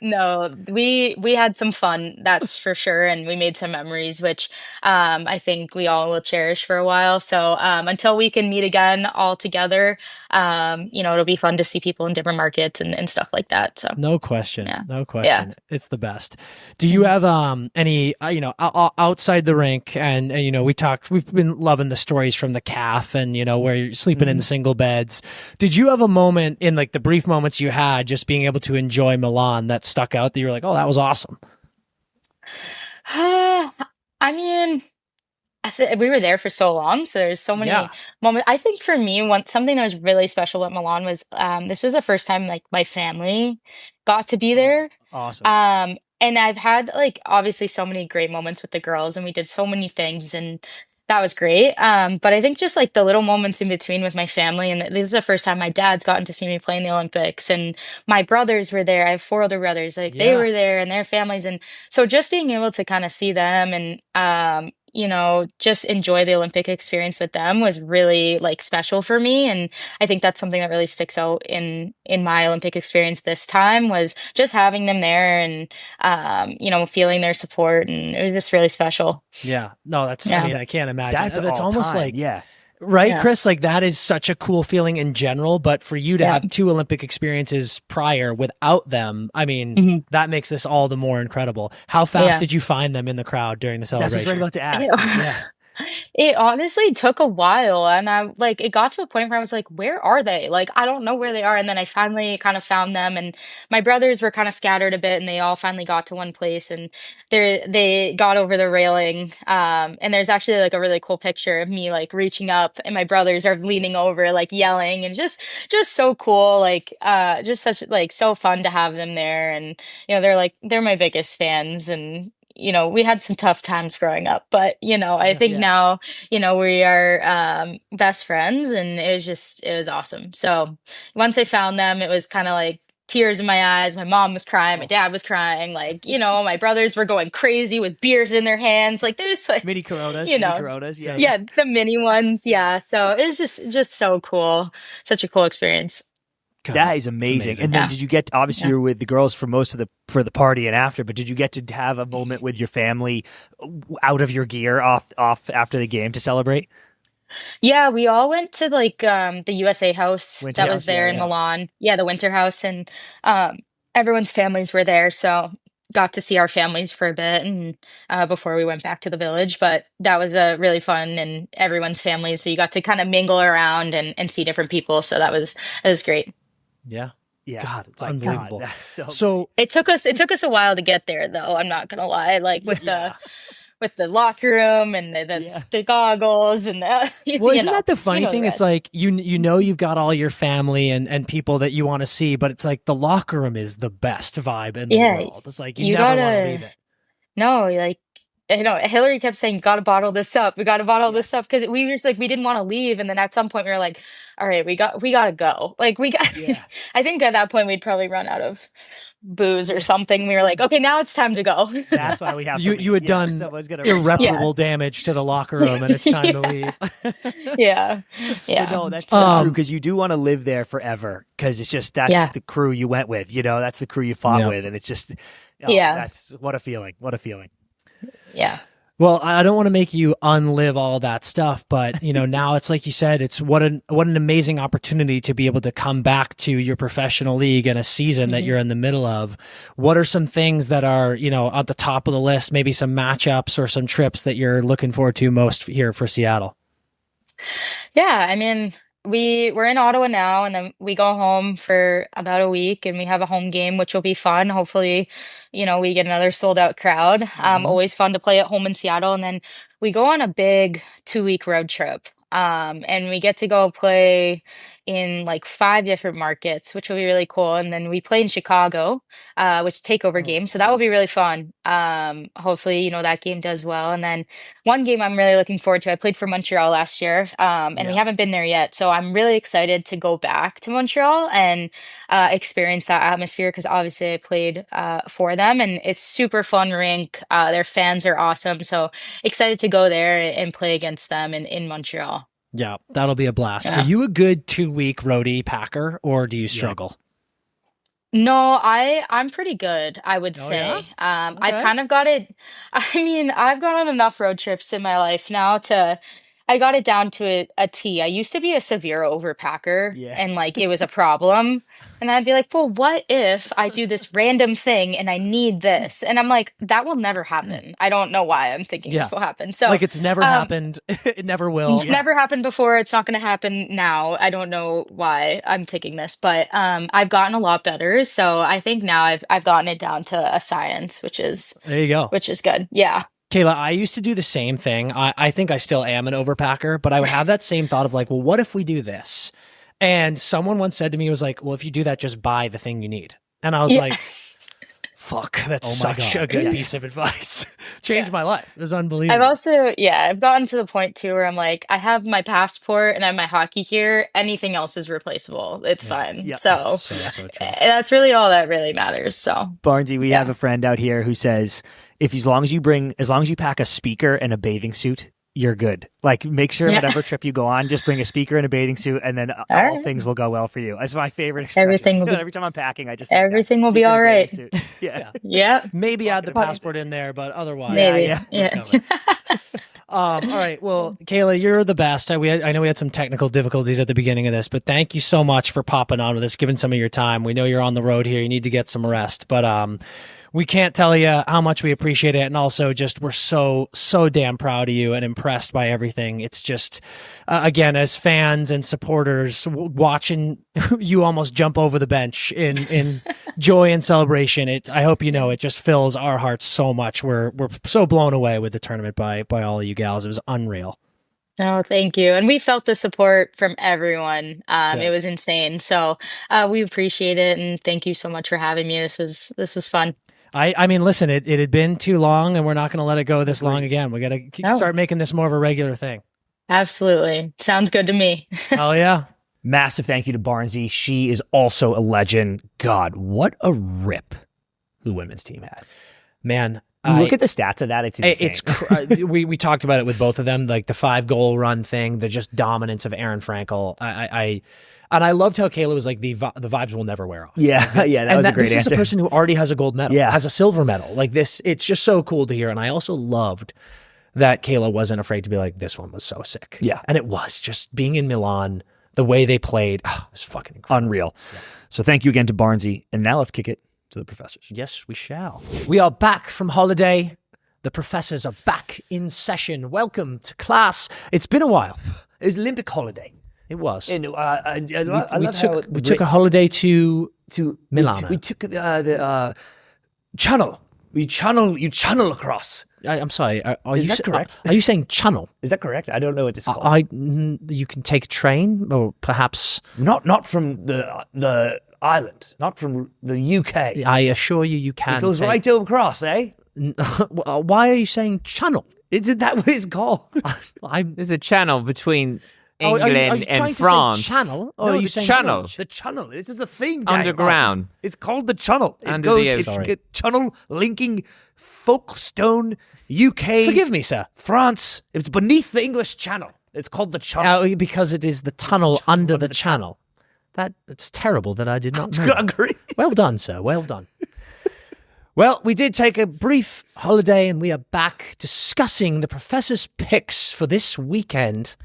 no, we had some fun, that's for sure, and we made some memories, which I think we all will cherish for a while. So until we can meet again all together, it'll be fun to see people in different markets and stuff like that. So no question. It's the best. Do you have any outside the rink, and we've been loving the stories from the calf, and where you're sleeping in single beds. Did you have a moment in like the brief moments you had just being able to enjoy Milan that stuck out that you were like, oh, that was awesome? I mean, we were there for so long, so there's so many moments. I think for me, something that was really special at Milan was this was the first time like my family got to be there. Awesome. And I've had like obviously so many great moments with the girls, and we did so many things, and that was great. But I think just like the little moments in between with my family, and this is the first time my dad's gotten to see me play in the Olympics, and my brothers were there. I have four older brothers, like they Yeah. were there and their families. And so just being able to kind of see them and, just enjoy the Olympic experience with them was really like special for me. And I think that's something that really sticks out in my Olympic experience this time was just having them there and, feeling their support. And it was just really special. Yeah. No, that's, Yeah. I mean, I can't imagine. That's all almost time. like, Yeah. right, Yeah. Chris? Like that is such a cool feeling in general, but for you to Yeah. have two Olympic experiences prior without them, I mean, Mhm. that makes this all the more incredible. How fast Yeah. did you find them in the crowd during the That's what I was celebration? right about to ask. Yeah. Yeah. It honestly took a while, and it got to a point where I was like, where are they? Like, I don't know where they are. And then I finally kind of found them, and my brothers were kind of scattered a bit, and they all finally got to one place, and they got over the railing. And there's actually like a really cool picture of me like reaching up, and my brothers are leaning over, like yelling, and just so cool. Like, just such like so fun to have them there, and they're my biggest fans, and we had some tough times growing up, but I think now, we are best friends, and it was awesome. So once I found them, it was kind of like tears in my eyes. My mom was crying, my dad was crying, like, my brothers were going crazy with beers in their hands. Like there's like Mini Coronas. Yeah. yeah, the mini ones. Yeah. So it was just so cool. Such a cool experience. God, That is amazing. And then Yeah. did you get, obviously you're with the girls for for the party and after, but did you get to have a moment with your family out of your gear off after the game to celebrate? Yeah, we all went to like the USA house Winter that house, was there yeah, in yeah. Milan. Yeah, the winter house, and everyone's families were there, so got to see our families for a bit and before we went back to the village. But that was really fun, and everyone's families, so you got to kind of mingle around and see different people. So that was great. Yeah. Yeah. God, it's My unbelievable. God, that's So It took us a while to get there, though. I'm not gonna lie, like with the locker room and the goggles and the well, isn't that the funny thing? the It's rest. like you've got all your family and people that you want to see, but it's like the locker room is the best vibe in the Yeah, world. It's like you you never want gotta- to leave it. No, like Hillary kept saying, "Got to bottle this up. We got to bottle this up," because we were just like we didn't want to leave, and then at some point we were like, "All right, we got to go." Like we got. Yeah. I think at that point we'd probably run out of booze or something. We were like, "Okay, now it's time to go." That's why we have You had done someone's gonna irreparable damage to the locker room, and it's time to leave. Yeah, But no, that's so Um, true because you do want to live there forever because it's just that's Yeah. the crew you went with, that's the crew you fought Yeah. with, and it's just Yeah. that's what a feeling, Yeah. Well, I don't want to make you unlive all that stuff, but now it's like you said, it's what an amazing opportunity to be able to come back to your professional league in a season that you're in the middle of. What are some things that are, at the top of the list, maybe some matchups or some trips that you're looking forward to most here for Seattle? Yeah, I mean, we're in Ottawa now, and then we go home for about a week, and we have a home game, which will be fun. Hopefully, we get another sold out crowd. Always fun to play at home in Seattle, and then we go on a big 2-week road trip. And we get to go play in like 5 different markets, which will be really cool. And then we play in Chicago, which takeover game. So that will be really fun. Hopefully, that game does well. And then one game I'm really looking forward to, I played for Montreal last year, and we haven't been there yet. So I'm really excited to go back to Montreal and experience that atmosphere because obviously I played for them and it's super fun rink. Their fans are awesome. So excited to go there and play against them in Montreal. Yeah, that'll be a blast. Yeah. Are you a good 2-week roadie packer, or do you struggle? No, I'm pretty good, I would Oh, say. yeah? I've Okay. kind of got it. I mean, I've gone on enough road trips in my life now I got it down to a T. I used to be a severe overpacker Yeah. and like it was a problem. And I'd be like, well, what if I do this random thing and I need this? And I'm like, that will never happen. I don't know why I'm thinking Yeah. this will happen. So Like it's never happened. It never will. it's never happened before. It's not going to happen now. I don't know why I'm thinking this, but I've gotten a lot better. So I think now I've gotten it down to a science, which is There you go. good. Yeah. Kayla, I used to do the same thing. I think I still am an overpacker, but I would have that same thought of like, well, what if we do this? And someone once said to me, was like, well, if you do that, just buy the thing you need. And I was Yeah. like, Fuck, that's Oh my such God. a good Yeah. piece of advice. Changed my life. It was unbelievable. I've gotten to the point too where I'm like, I have my passport and I have my hockey gear. Anything else is replaceable. It's fine. Yeah. So So true. that's really all that really matters. So Barnesy, we have a friend out here who says, as long as you pack a speaker and a bathing suit, you're good. Like, make sure whatever trip you go on, just bring a speaker and a bathing suit, and then all things will go well for you. That's my favorite expression. Everything will be- Every time I'm packing, I just think everything that. will be Speaker all and a right. bathing suit. Yeah. Yeah. Maybe add the passport in there, but otherwise, Maybe. we're covered. All right. Well, Cayla, you're the best. I know we had some technical difficulties at the beginning of this, but thank you so much for popping on with us, giving some of your time. We know you're on the road here. You need to get some rest, but we can't tell you how much we appreciate it. And also just, we're so damn proud of you and impressed by everything. It's just, again, as fans and supporters, watching you almost jump over the bench in joy and celebration. I hope you know, it just fills our hearts so much. We're so blown away with the tournament by all of you gals. It was unreal. Oh, thank you. And we felt the support from everyone. It was insane. So we appreciate it. And thank you so much for having me. This was fun. I mean, listen, it had been too long, and we're not going to let it go this long again. We got to start making this more of a regular thing. Absolutely. Sounds good to me. Hell yeah. Massive thank you to Barnesy. She is also a legend. God, what a rip the women's team had. Man. Look at the stats of that. It's insane. We talked about it with both of them, like the 5-goal run thing, the just dominance of Aaron Frankel. And I loved how Cayla was like, the vibes will never wear off. Yeah, that was a great answer. This is a person who already has a gold medal, has a silver medal. Like this, it's just so cool to hear. And I also loved that Cayla wasn't afraid to be like, this one was so sick. Yeah. And it was just being in Milan, the way they played, it was fucking incredible. Unreal. Yeah. So thank you again to Barnesy. And now let's kick it to the professors. Yes, we shall. We are back from holiday. The professors are back in session. Welcome to class. It's been a while. It was Olympic holiday. It was. And we took a holiday to Milan. We took the channel. You channel across. I'm sorry. Is that correct? Are you saying channel? Is that correct? I don't know what it's called. You can take a train, or perhaps not from the island, not from the UK. I assure you, you can. It goes right over across, eh? Why are you saying channel? Isn't that what it's called? There's a channel between England are you and to France. say channel? Or No, are you the saying channel. The channel. This is the thing, Daniel. Underground. It's called the channel. It Under goes, the it's ocean. channel linking Folkestone, UK. Forgive me, sir. France. It's beneath the English Channel. It's called the channel. Because it is the tunnel under the channel. It's terrible that I did not know. Agree. Well done, sir. Well done. Well, we did take a brief holiday, and we are back discussing the professor's picks for this weekend.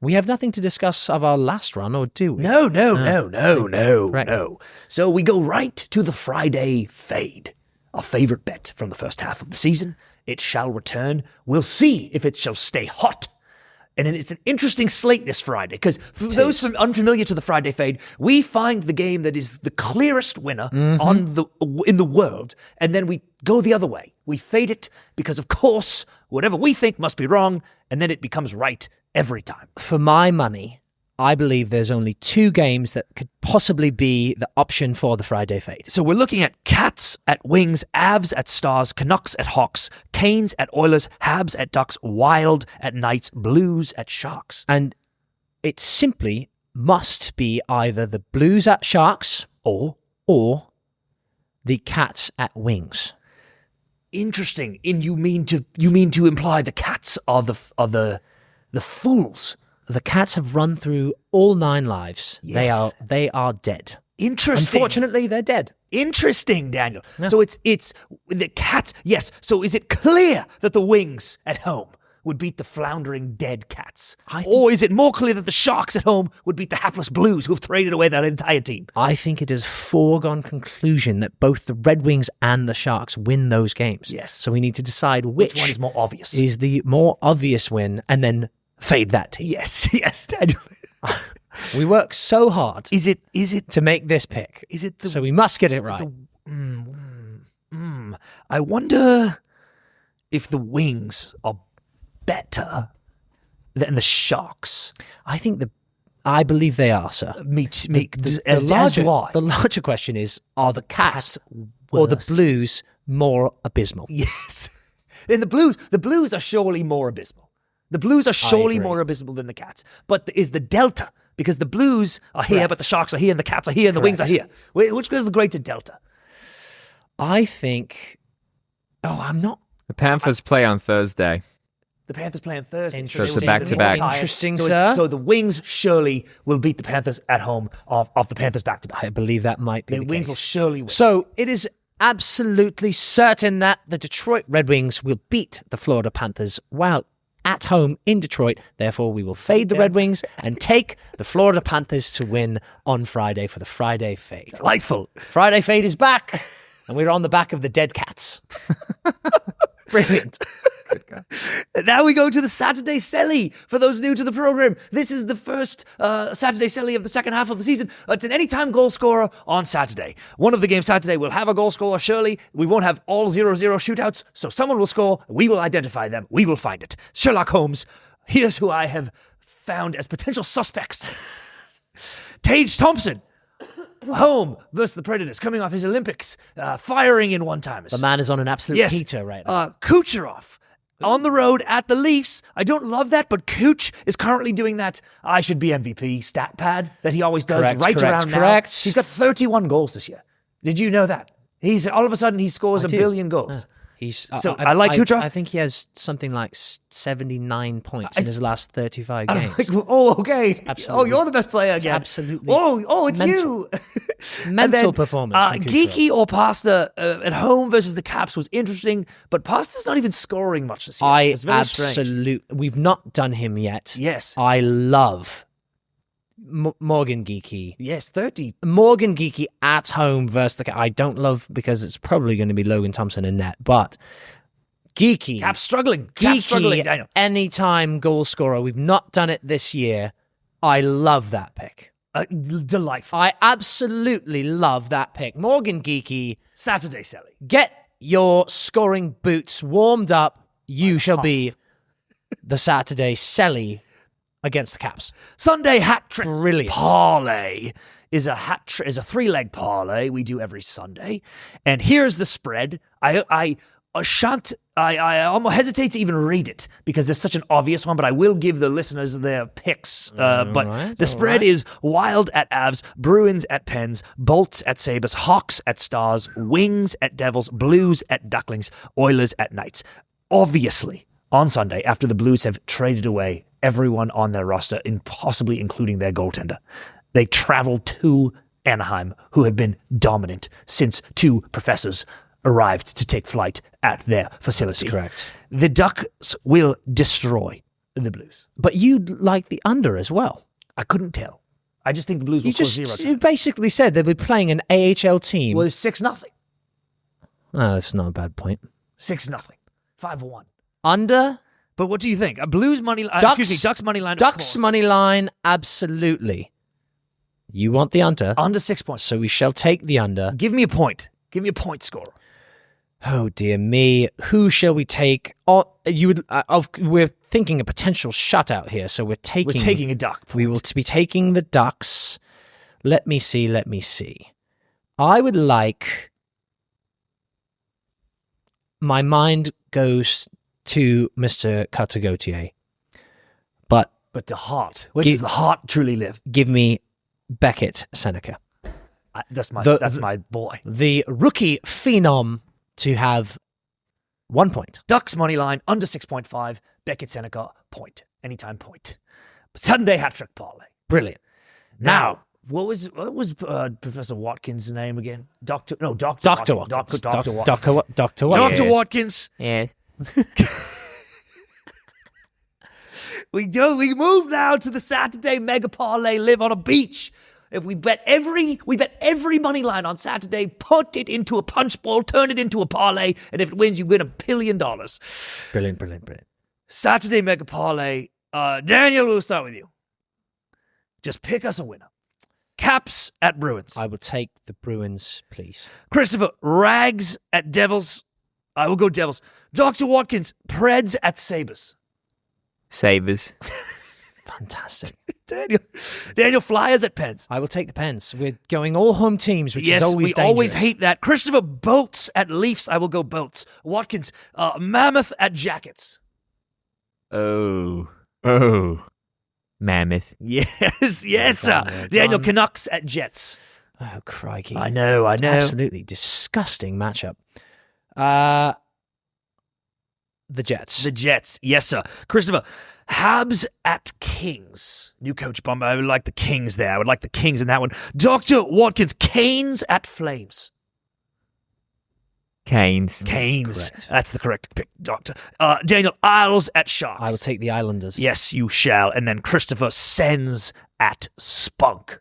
We have nothing to discuss of our last run, or do we? No. Correct. No. So we go right to the Friday fade. Our favorite bet from the first half of the season. It shall return. We'll see if it shall stay hot. And it's an interesting slate this Friday, because for those unfamiliar to the Friday fade, we find the game that is the clearest winner in the world, and then we go the other way. We fade it because, of course, whatever we think must be wrong, and then it becomes right every time. For my money, I believe there's only 2 games that could possibly be the option for the Friday fade. So we're looking at Cats at Wings, Avs at Stars, Canucks at Hawks, Canes at Oilers, Habs at Ducks, Wild at Knights, Blues at Sharks. And it simply must be either the Blues at Sharks or the Cats at Wings. Interesting. And you mean to imply the Cats are the fools? The Cats have run through all 9 lives. Yes. They are dead. Interesting. Unfortunately, they're dead. Interesting, Daniel. Yeah. So it's the Cats. Yes. So is it clear that the Wings at home would beat the floundering dead Cats? Or is it more clear that the Sharks at home would beat the hapless Blues who've traded away that entire team? I think it is foregone conclusion that both the Red Wings and the Sharks win those games. Yes. So we need to decide which one is more obvious. Is the more obvious win, and then fade that team. Yes, Daniel. We work so hard. Is it to make this pick? Is it so we must get it right. I wonder if the Wings are better than the Sharks. I believe they are, sir. The larger question is, are the Cats or the Blues more abysmal? Yes. In the Blues are surely more abysmal. The Blues are surely more abysmal than the Cats. But is the delta, because the Blues are here, but the Sharks are here, and the Cats are here, and the Wings are here. Which is the greater delta? I think... I'm not... The Panthers play on Thursday. The Panthers play on Thursday. So it's a back-to-back. Interesting, sir. So the Wings surely will beat the Panthers at home off the Panthers back-to-back. I believe that might be the Wings case. will surely win. So it is absolutely certain that the Detroit Red Wings will beat the Florida Panthers while at home in Detroit. Therefore, we will fade the Red Wings and take the Florida Panthers to win on Friday for the Friday Fade. Delightful. Friday Fade is back, and we're on the back of the dead cats. Brilliant. Now we go to the Saturday Selly. For those new to the program, this is the first Saturday Selly of the second half of the season. It's an anytime goal scorer on Saturday. One of the games Saturday will have a goal scorer, surely. We won't have all 0-0 shootouts, so someone will score. We will identify them. We will find it. Sherlock Holmes, here's who I have found as potential suspects. Tage Thompson. Home versus the Predators, coming off his Olympics, firing in one-timers. The man is on an absolute heater right now. Kucherov. On the road at the Leafs. I don't love that, but Cooch is currently doing that I should be MVP stat pad that he always does around now. He's got 31 goals this year. Did you know that? All of a sudden he scores a billion goals. I like Kucherov. I think he has something like 79 points in his last 35 games. Okay. Absolutely. Oh, you're the best player again. Absolutely. It's you. Mental performance. Geeky or Pasta at home versus the Caps was interesting, but Pasta's not even scoring much this year. It's very strange. We've not done him yet. Yes. I love Morgan Geeky. Yes, 30. Morgan Geeky at home versus the... I don't love because it's probably going to be Logan Thompson in net, but Geeky... Caps struggling. Geeky, anytime goal scorer. We've not done it this year. I love that pick. Delightful. I absolutely love that pick. Morgan Geeky. Saturday Selly. Get your scoring boots warmed up. You shall be the Saturday Selly against the Caps. Sunday hat trick. Brilliant. Parlay is a three-leg parlay we do every Sunday. And here's the spread. I almost hesitate to even read it because there's such an obvious one, but I will give the listeners their picks. The spread is Wild at Avs, Bruins at Pens, Bolts at Sabres, Hawks at Stars, Wings at Devils, Blues at Ducklings, Oilers at Knights. Obviously, on Sunday, after the Blues have traded away everyone on their roster, possibly including their goaltender, they travel to Anaheim, who have been dominant since two professors arrived to take flight at their facility. That's correct. The Ducks will destroy the Blues. But you'd like the under as well. I couldn't tell. I just think the Blues will score 0 times. You basically said they'll be playing an AHL team. Well, it's 6-0. Oh, that's not a bad point. 6-0. 5-1. Under? But what do you think? A Blues money line? Ducks money line. Ducks money line, absolutely. You want the under? Under 6 points. So we shall take the under. Give me a point. Give me a point scorer. Oh dear me! Who shall we take? We're thinking a potential shutout here, so we're taking a duck. Point. We will be taking the Ducks. Let me see. I would like. My mind goes to Mr. Cartagotier, but the heart. Where does the heart truly live? Give me Beckett Seneca. That's my boy. The rookie phenom to have 1 point. Ducks money line under 6.5. Beckett Seneca point. Anytime point. Sunday hat trick parlay. Brilliant. Now, what was Professor Watkins' name again? Dr. Watkins. Dr. Watkins. Yes. We move now to the Saturday mega parlay. Live on a beach. If we bet every money line on Saturday, put it into a punch bowl, turn it into a parlay, and if it wins, you win $1 billion. Brilliant. Saturday mega parlay. Daniel, we'll start with you. Just pick us a winner. Caps at Bruins. I will take the Bruins, please. Christopher, Rags at Devils. I will go Devils. Dr. Watkins, Preds at Sabres. Sabres. Fantastic. Daniel, Flyers at Pens. I will take the Pens. We're going all home teams, which Yes, is always we dangerous. always hate that. Christopher Bolts at Leafs. I will go Bolts. Watkins, Mammoth at Jackets. Oh. Mammoth. Yes, sir. Well Daniel, done. Canucks at Jets. Oh, crikey. I know. Absolutely disgusting matchup. The Jets. The Jets. Yes, sir. Christopher, Habs at Kings. New coach bomb. I would like the Kings there. I would like the Kings in that one. Dr. Watkins, Canes at Flames. Canes. Correct. That's the correct pick, Doctor. Daniel, Isles at Sharks. I will take the Islanders. Yes, you shall. And then Christopher, Sens at Spunk.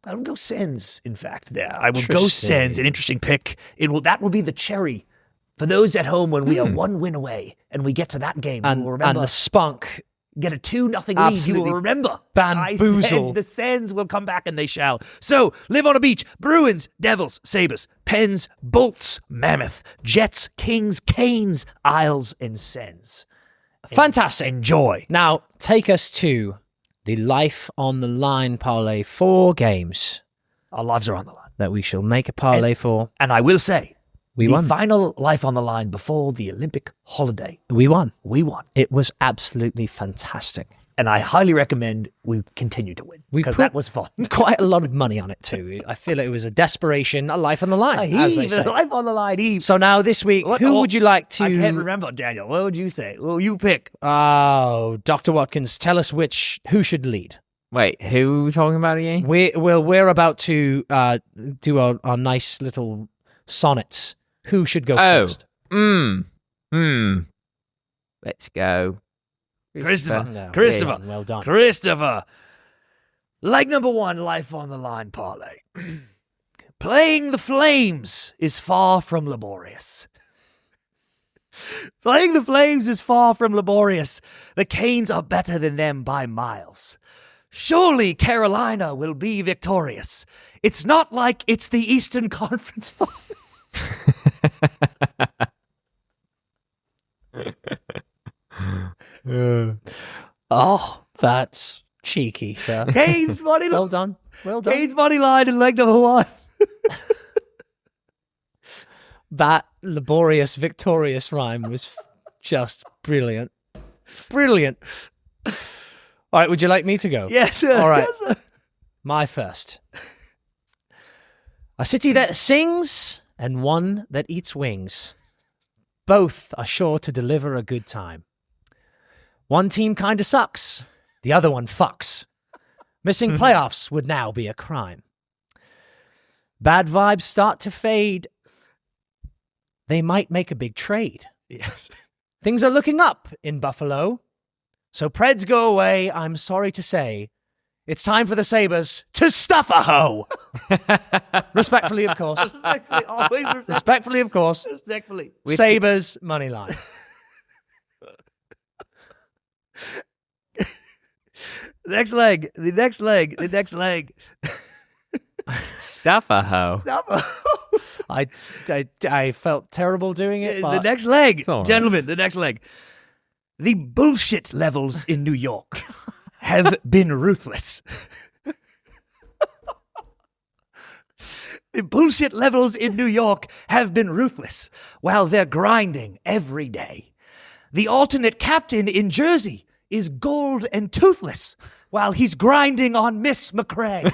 I will go Sens, in fact, there. I will go Interesting. Sens. An interesting pick. That will be the cherry for those at home when we are one win away and we get to that game. And, you will remember, and the Spunk. get a 2-0 lead. You Absolutely will remember. bamboozle. I said the Sens will come back, and they shall. So, live on a beach. Bruins, Devils, Sabres, Pens, Bolts, Mammoth, Jets, Kings, Canes, Isles, and Sens. Fantastic. Enjoy. Now, take us to the Life on the Line parlay. 4 games Our lives are on the line. that we shall make a parlay for. And I will say, We the won. final Life on the Line before the Olympic holiday, We won. we won. It was absolutely fantastic. And I highly recommend we continue to win, We because put- that was fun. Quite a lot of money on it too. I feel it was a desperation, a life on the line, as they say. Life on the Line, Eve. So now this week, who would you like to? I can't remember, Daniel. What would you say? Well, you pick. Oh, Dr. Watkins, tell us who should lead. Wait, who are we talking about again? We're about to do our nice little sonnets. Who should go first? Let's go. Christopher. No, Christopher. Well done. Christopher. Leg number 1, Life on the Line parlay. Playing the Flames is far from laborious. Playing the Flames is far from laborious. The Canes are better than them by miles. Surely Carolina will be victorious. It's not like it's the Eastern Conference Finals. Oh, that's cheeky, sir. Canes money Well line. done. Well done. Canes money line in leg number 1. That laborious, victorious rhyme was just brilliant. Brilliant. All right, would you like me to go? Yes, sir. All right. Yes, sir. My first. A city that sings and one that eats wings. Both are sure to deliver a good time. One team kinda sucks. The other one fucks. Missing playoffs would now be a crime. Bad vibes start to fade. They might make a big trade. Yes. Things are looking up in Buffalo. So Preds go away, I'm sorry to say. It's time for the Sabres to stuff a hoe. Respectfully, of course. Respectfully, always Respectfully, of course. respectfully. Sabres money line. The next leg. Stuff a hoe. I felt terrible doing it. The But next leg, all right. gentlemen, the next leg. The bullshit levels in New York have been ruthless. The bullshit levels in New York have been ruthless while they're grinding every day. The alternate captain in Jersey is gold and toothless while he's grinding on Miss McCray.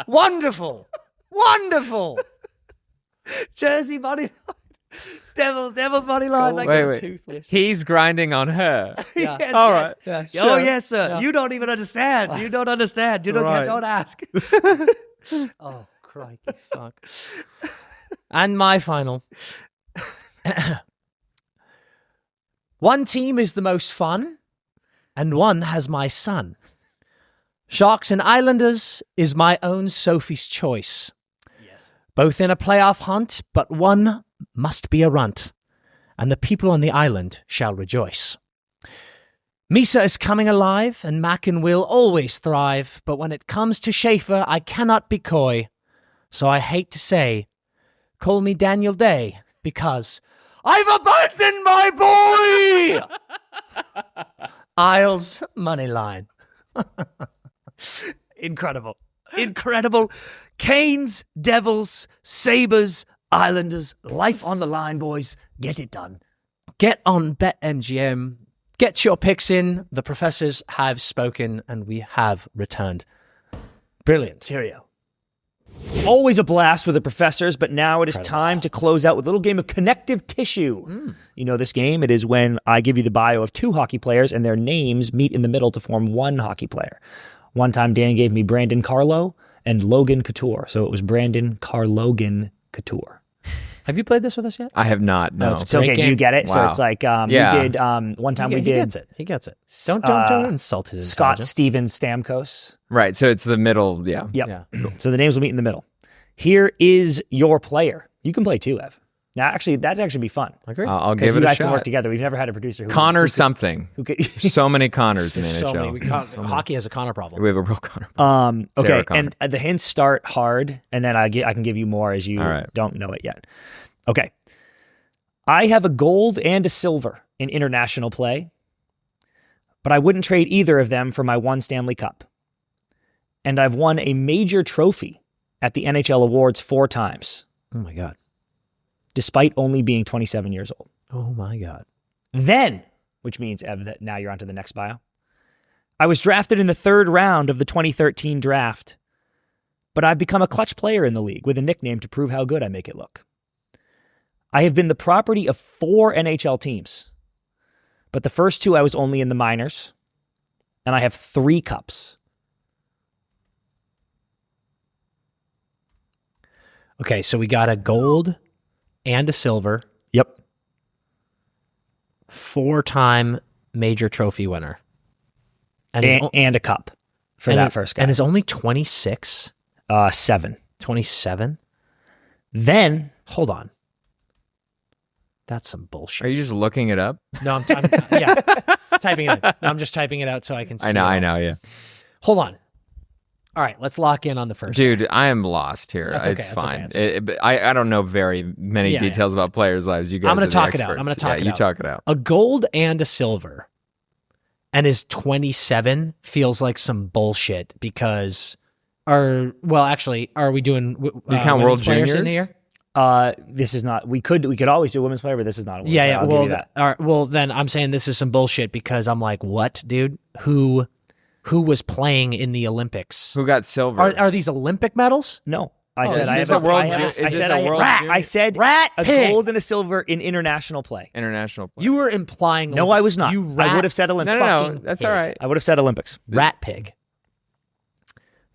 wonderful. Wonderful. Jersey money line. Devil's money line. Like Wait. Toothless. He's grinding on her. Yeah. Yes, All yes. right. Yeah, Oh, sure. yes, sir. Yeah. You don't even understand. You don't understand. You don't, Right. don't ask. Oh, crikey, fuck. And my final. One team is the most fun, and one has my son. Sharks and Islanders is my own Sophie's choice. Yes. Both in a playoff hunt, but one must be a runt, and the people on the island shall rejoice. Misa is coming alive, and Mac and Will always thrive, but when it comes to Schaefer, I cannot be coy. So I hate to say, call me Daniel Day, because I've abandoned my boy! Isles money line. Incredible. Canes, Devils, Sabres, Islanders. Life on the line, boys. Get it done. Get on BetMGM. Get your picks in. The professors have spoken and we have returned. Brilliant. Cheerio. Always a blast with the professors, but now it is time to close out with a little game of Connective Tissue. You know this game? It is when I give you the bio of two hockey players and their names meet in the middle to form one hockey player. One time Dan gave me Brandon Carlo and Logan Couture. So it was Brandon Carlogan Couture. Have you played this with us yet? I have not. No. It's okay. Do you get it? Wow. So it's like we did one time. He gets it. He gets it. Don't insult his Scott intelligence. Stevens Stamkos. Right. So it's the middle. Yeah. Yep. Yeah. So the names will meet in the middle. Here is your player. You can play too, Ev. Now, actually, that'd actually be fun. I agree. I'll Because give you it a guys can work shot. together. We've never had a producer who Connor something. who could. So many Connors in There's NHL. so many. Hockey has a Connor problem. We have a real Connor. Okay, Sarah Connor. and the hints start hard, and then I can give you more as you All right. don't know it yet. Okay. I have a gold and a silver in international play, but I wouldn't trade either of them for my one Stanley Cup. And I've won a major trophy at the NHL Awards 4 times, Oh my God. despite only being 27 years old. Oh my God. Then, which means, Ev, that now you're on to the next bio. I was drafted in the 3rd round of the 2013 draft, but I've become a clutch player in the league with a nickname to prove how good I make it look. I have been the property of 4 NHL teams, but the first 2 I was only in the minors, and I have 3 cups. Okay, so we got a gold and a silver, Yep. 4-time major trophy winner. And, he's And a cup for and that he- first guy. And is only 26, 7. 27? Then, Hold on. That's some bullshit. Are you just looking it up? No, I'm yeah, typing it out. No, I'm just typing it out so I can see. I it. know. Yeah. Hold on. All right, let's lock in on the first. Dude, I am lost here. That's okay, It's that's fine. okay, But I don't know very many Yeah, details about players' lives. You guys I'm going gonna to talk it out. I'm gonna talk it You out. talk it out. A gold and a silver, and is 27 feels like some bullshit because are we doing You count women's World players Juniors? in here? this is not. We could always do a women's player, but this is not a women's player. Yeah. I'll give Well, you that. all right, well, then I'm saying this is some bullshit because I'm like, what, dude? Who was playing in the Olympics? Who got silver? Are these Olympic medals? No, I is said I this have a world I have- ju- I is this said a I have- world rat. junior? I said Rat a pig. gold and a silver in international play. International play. You were implying. No, Olympics. I was not. You I rat would have said Olympics. No. That's all right. I would have said Olympics. Rat pig.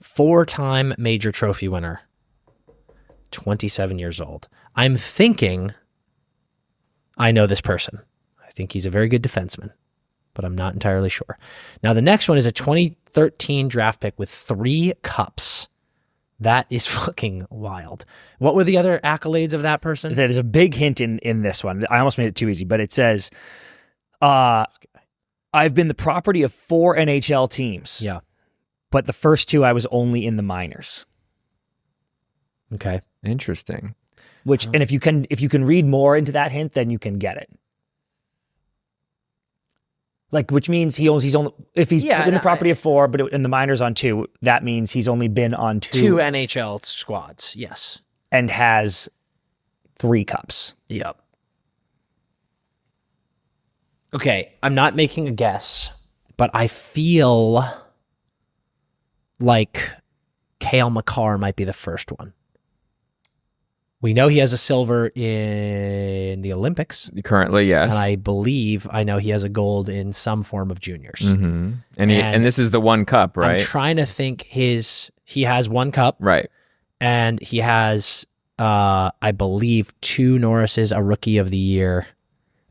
4-time major trophy winner. 27 years old. I'm thinking I know this person. I think he's a very good defenseman, but I'm not entirely sure. Now, the next one is a 2013 draft pick with 3 cups. That is fucking wild. What were the other accolades of that person? There's a big hint in this one. I almost made it too easy, but it says, I've been the property of 4 NHL teams. Yeah. But the first 2 I was only in the minors. Okay. Interesting. Which, and if you can read more into that hint, then you can get it. Like, which means he's only, if he's in the property of 4, but in the minors on 2, that means he's only been on 2 NHL squads. Yes. and has 3 cups. Yep. Okay, I'm not making a guess, but I feel like Cale Makar might be the first one. We know he has a silver in the Olympics. Currently, yes. And I believe I know he has a gold in some form of juniors. Mm-hmm. And this is the one cup, right? I'm trying to think he has 1 cup. Right. And he has, I believe, 2 Norrises, a Rookie of the Year,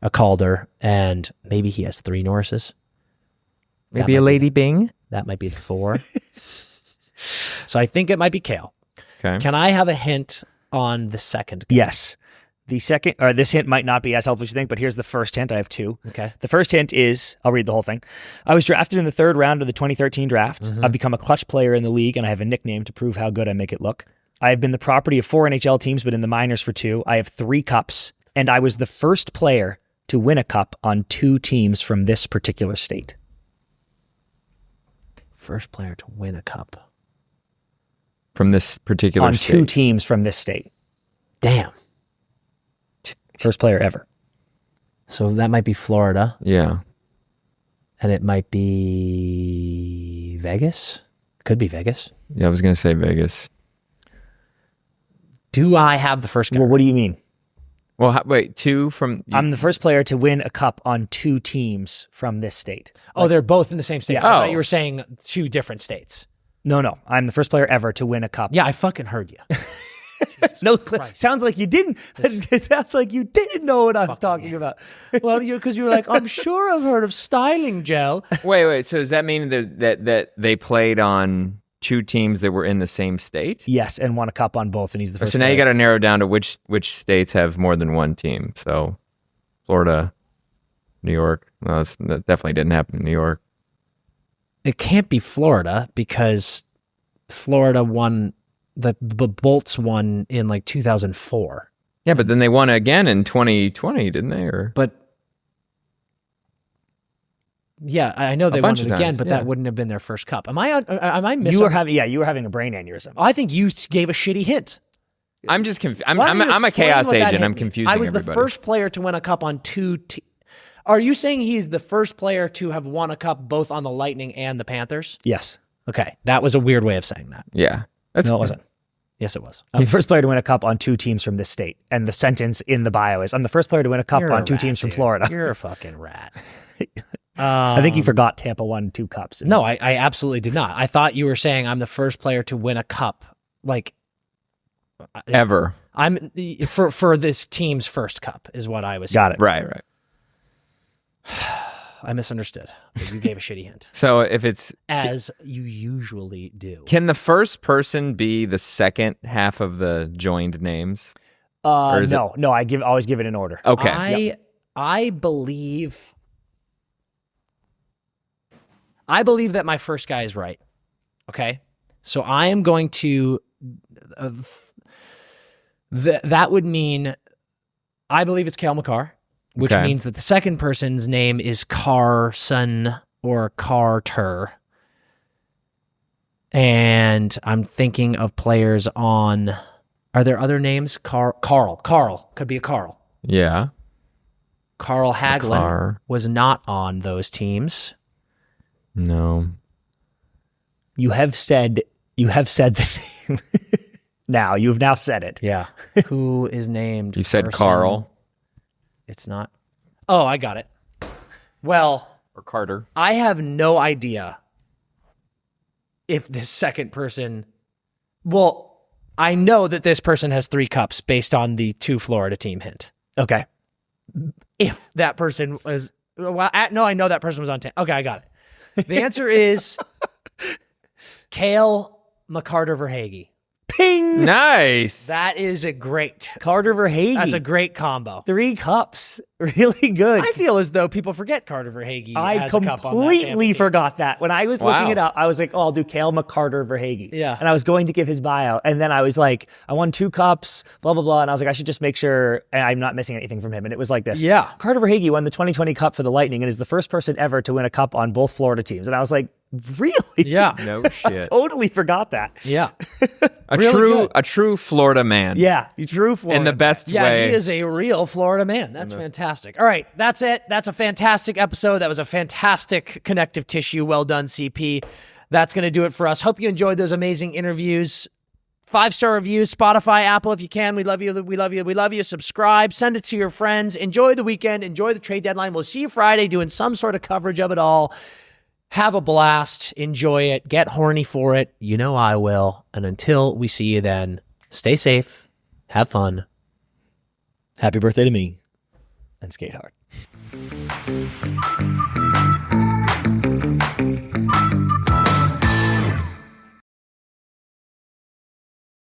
a Calder, and maybe he has 3 Norrises. Maybe a Lady Bing? That might be 4. So I think it might be Cale. Okay. Can I have a hint on the second guy? Yes. The second, or this hint might not be as helpful as you think, but here's the first hint. I have 2. Okay. The first hint is, I'll read the whole thing. I was drafted in the 3rd round of the 2013 draft. Mm-hmm. I've become a clutch player in the league, and I have a nickname to prove how good I make it look. I have been the property of 4 NHL teams, but in the minors for 2. I have 3 cups, and I was the first player to win a cup on 2 teams from this particular state. First player to win a cup. From this particular On state. 2 teams from this state. Damn. First player ever. So that might be Florida. Yeah. And it might be Vegas. Could be Vegas. Yeah, I was going to say Vegas. Do I have the first guy? Well, what do you mean? Well, wait, 2 from... I'm the first player to win a cup on 2 teams from this state. Oh, they're both in the same state. Yeah. I thought Oh. you were saying 2 different states. No. I'm the first player ever to win a cup. Yeah, I fucking heard you. No, Christ. sounds like you didn't. It sounds like you didn't know what I was talking about. Well, because you were like, I'm sure I've heard of styling gel. Wait. So does that mean that they played on 2 teams that were in the same state? Yes, and won a cup on both, and he's the first. So now player. you got to narrow down to which states have more than one team. So Florida, New York. Well, that definitely didn't happen in New York. It can't be Florida because Florida won, the Bolts won in like 2004. Yeah, but then they won again in 2020, didn't they? Or But yeah, I know they won bunch it of again, times, but yeah. that wouldn't have been their first cup. Am I missing? You were having a brain aneurysm. I think you gave a shitty hint. I'm just confused. I'm Why don't you a explain chaos what that agent. hint I'm means? confusing I was everybody. the first player to win a cup on 2 Are you saying he's the first player to have won a cup both on the Lightning and the Panthers? Yes. Okay, that was a weird way of saying that. Yeah. That's No, it wasn't. Yes, it was. I'm the first player to win a cup on 2 teams from this state. And the sentence in the bio is, I'm the first player to win a cup You're on a 2 rat, teams from dude. Florida. You're a fucking rat. I think you forgot Tampa won 2 cups. No, I absolutely did not. I thought you were saying I'm the first player to win a cup, like ever. I'm for this team's first cup is what I was. Got it. Right. I misunderstood. You gave a shitty hint, So if it's as you usually do. can the first person be the second half of the joined names? Or is No. I always give it in order. Okay. I believe that my first guy is right. Okay, so I am going to. That would mean I believe it's Cale Makar, which Okay. means that the second person's name is Carson or Carter. And I'm thinking of players on. Are there other names? Carl. Could be a Carl. Yeah. Carl Hagelin Makar. was not on those teams. No. You have said the name. Now, you've now said it. Yeah. Who is named? You said Carson? Carl It's not. Oh, I got it. Well, or Carter. I have no idea if this second person. Well, I know that this person has 3 cups based on the 2 Florida team hint. Okay. If that person was. Well, no, I know that person was on 10. Okay, I got it. The answer is Cale McCarter-Verhaeghe. Ping! Nice. That is a great. Carter Verhaeghe. That's a great combo. 3 cups. Really good. I feel as though people forget Carter Verhaeghe. I has a cup on that completely Tampa team. forgot that. When I was looking Wow. it up, I was like, oh, I'll do Cale McCarter Verhaeghe. Yeah. And I was going to give his bio. And then I was like, I won 2 cups, blah, blah, blah. And I was like, I should just make sure I'm not missing anything from him. And it was like this. Yeah. Carter Verhaeghe won the 2020 Cup for the Lightning and is the first person ever to win a cup on both Florida teams. And I was like, really? Yeah. No shit. Totally forgot that. Yeah. A Really good. true Florida man. Yeah. You drew Florida. In the best Yeah, way. he is a real Florida man. That's fantastic. All right, that's it. That's a fantastic episode. That was a fantastic connective tissue. Well done, CP. That's going to do it for us. Hope you enjoyed those amazing interviews. 5-star reviews, Spotify, Apple, if you can. We love you. We love you. We love you. Subscribe. Send it to your friends. Enjoy the weekend. Enjoy the trade deadline. We'll see you Friday doing some sort of coverage of it all. Have a blast. Enjoy it. Get horny for it. You know I will. And until we see you then, stay safe. Have fun. Happy birthday to me. And skate hard.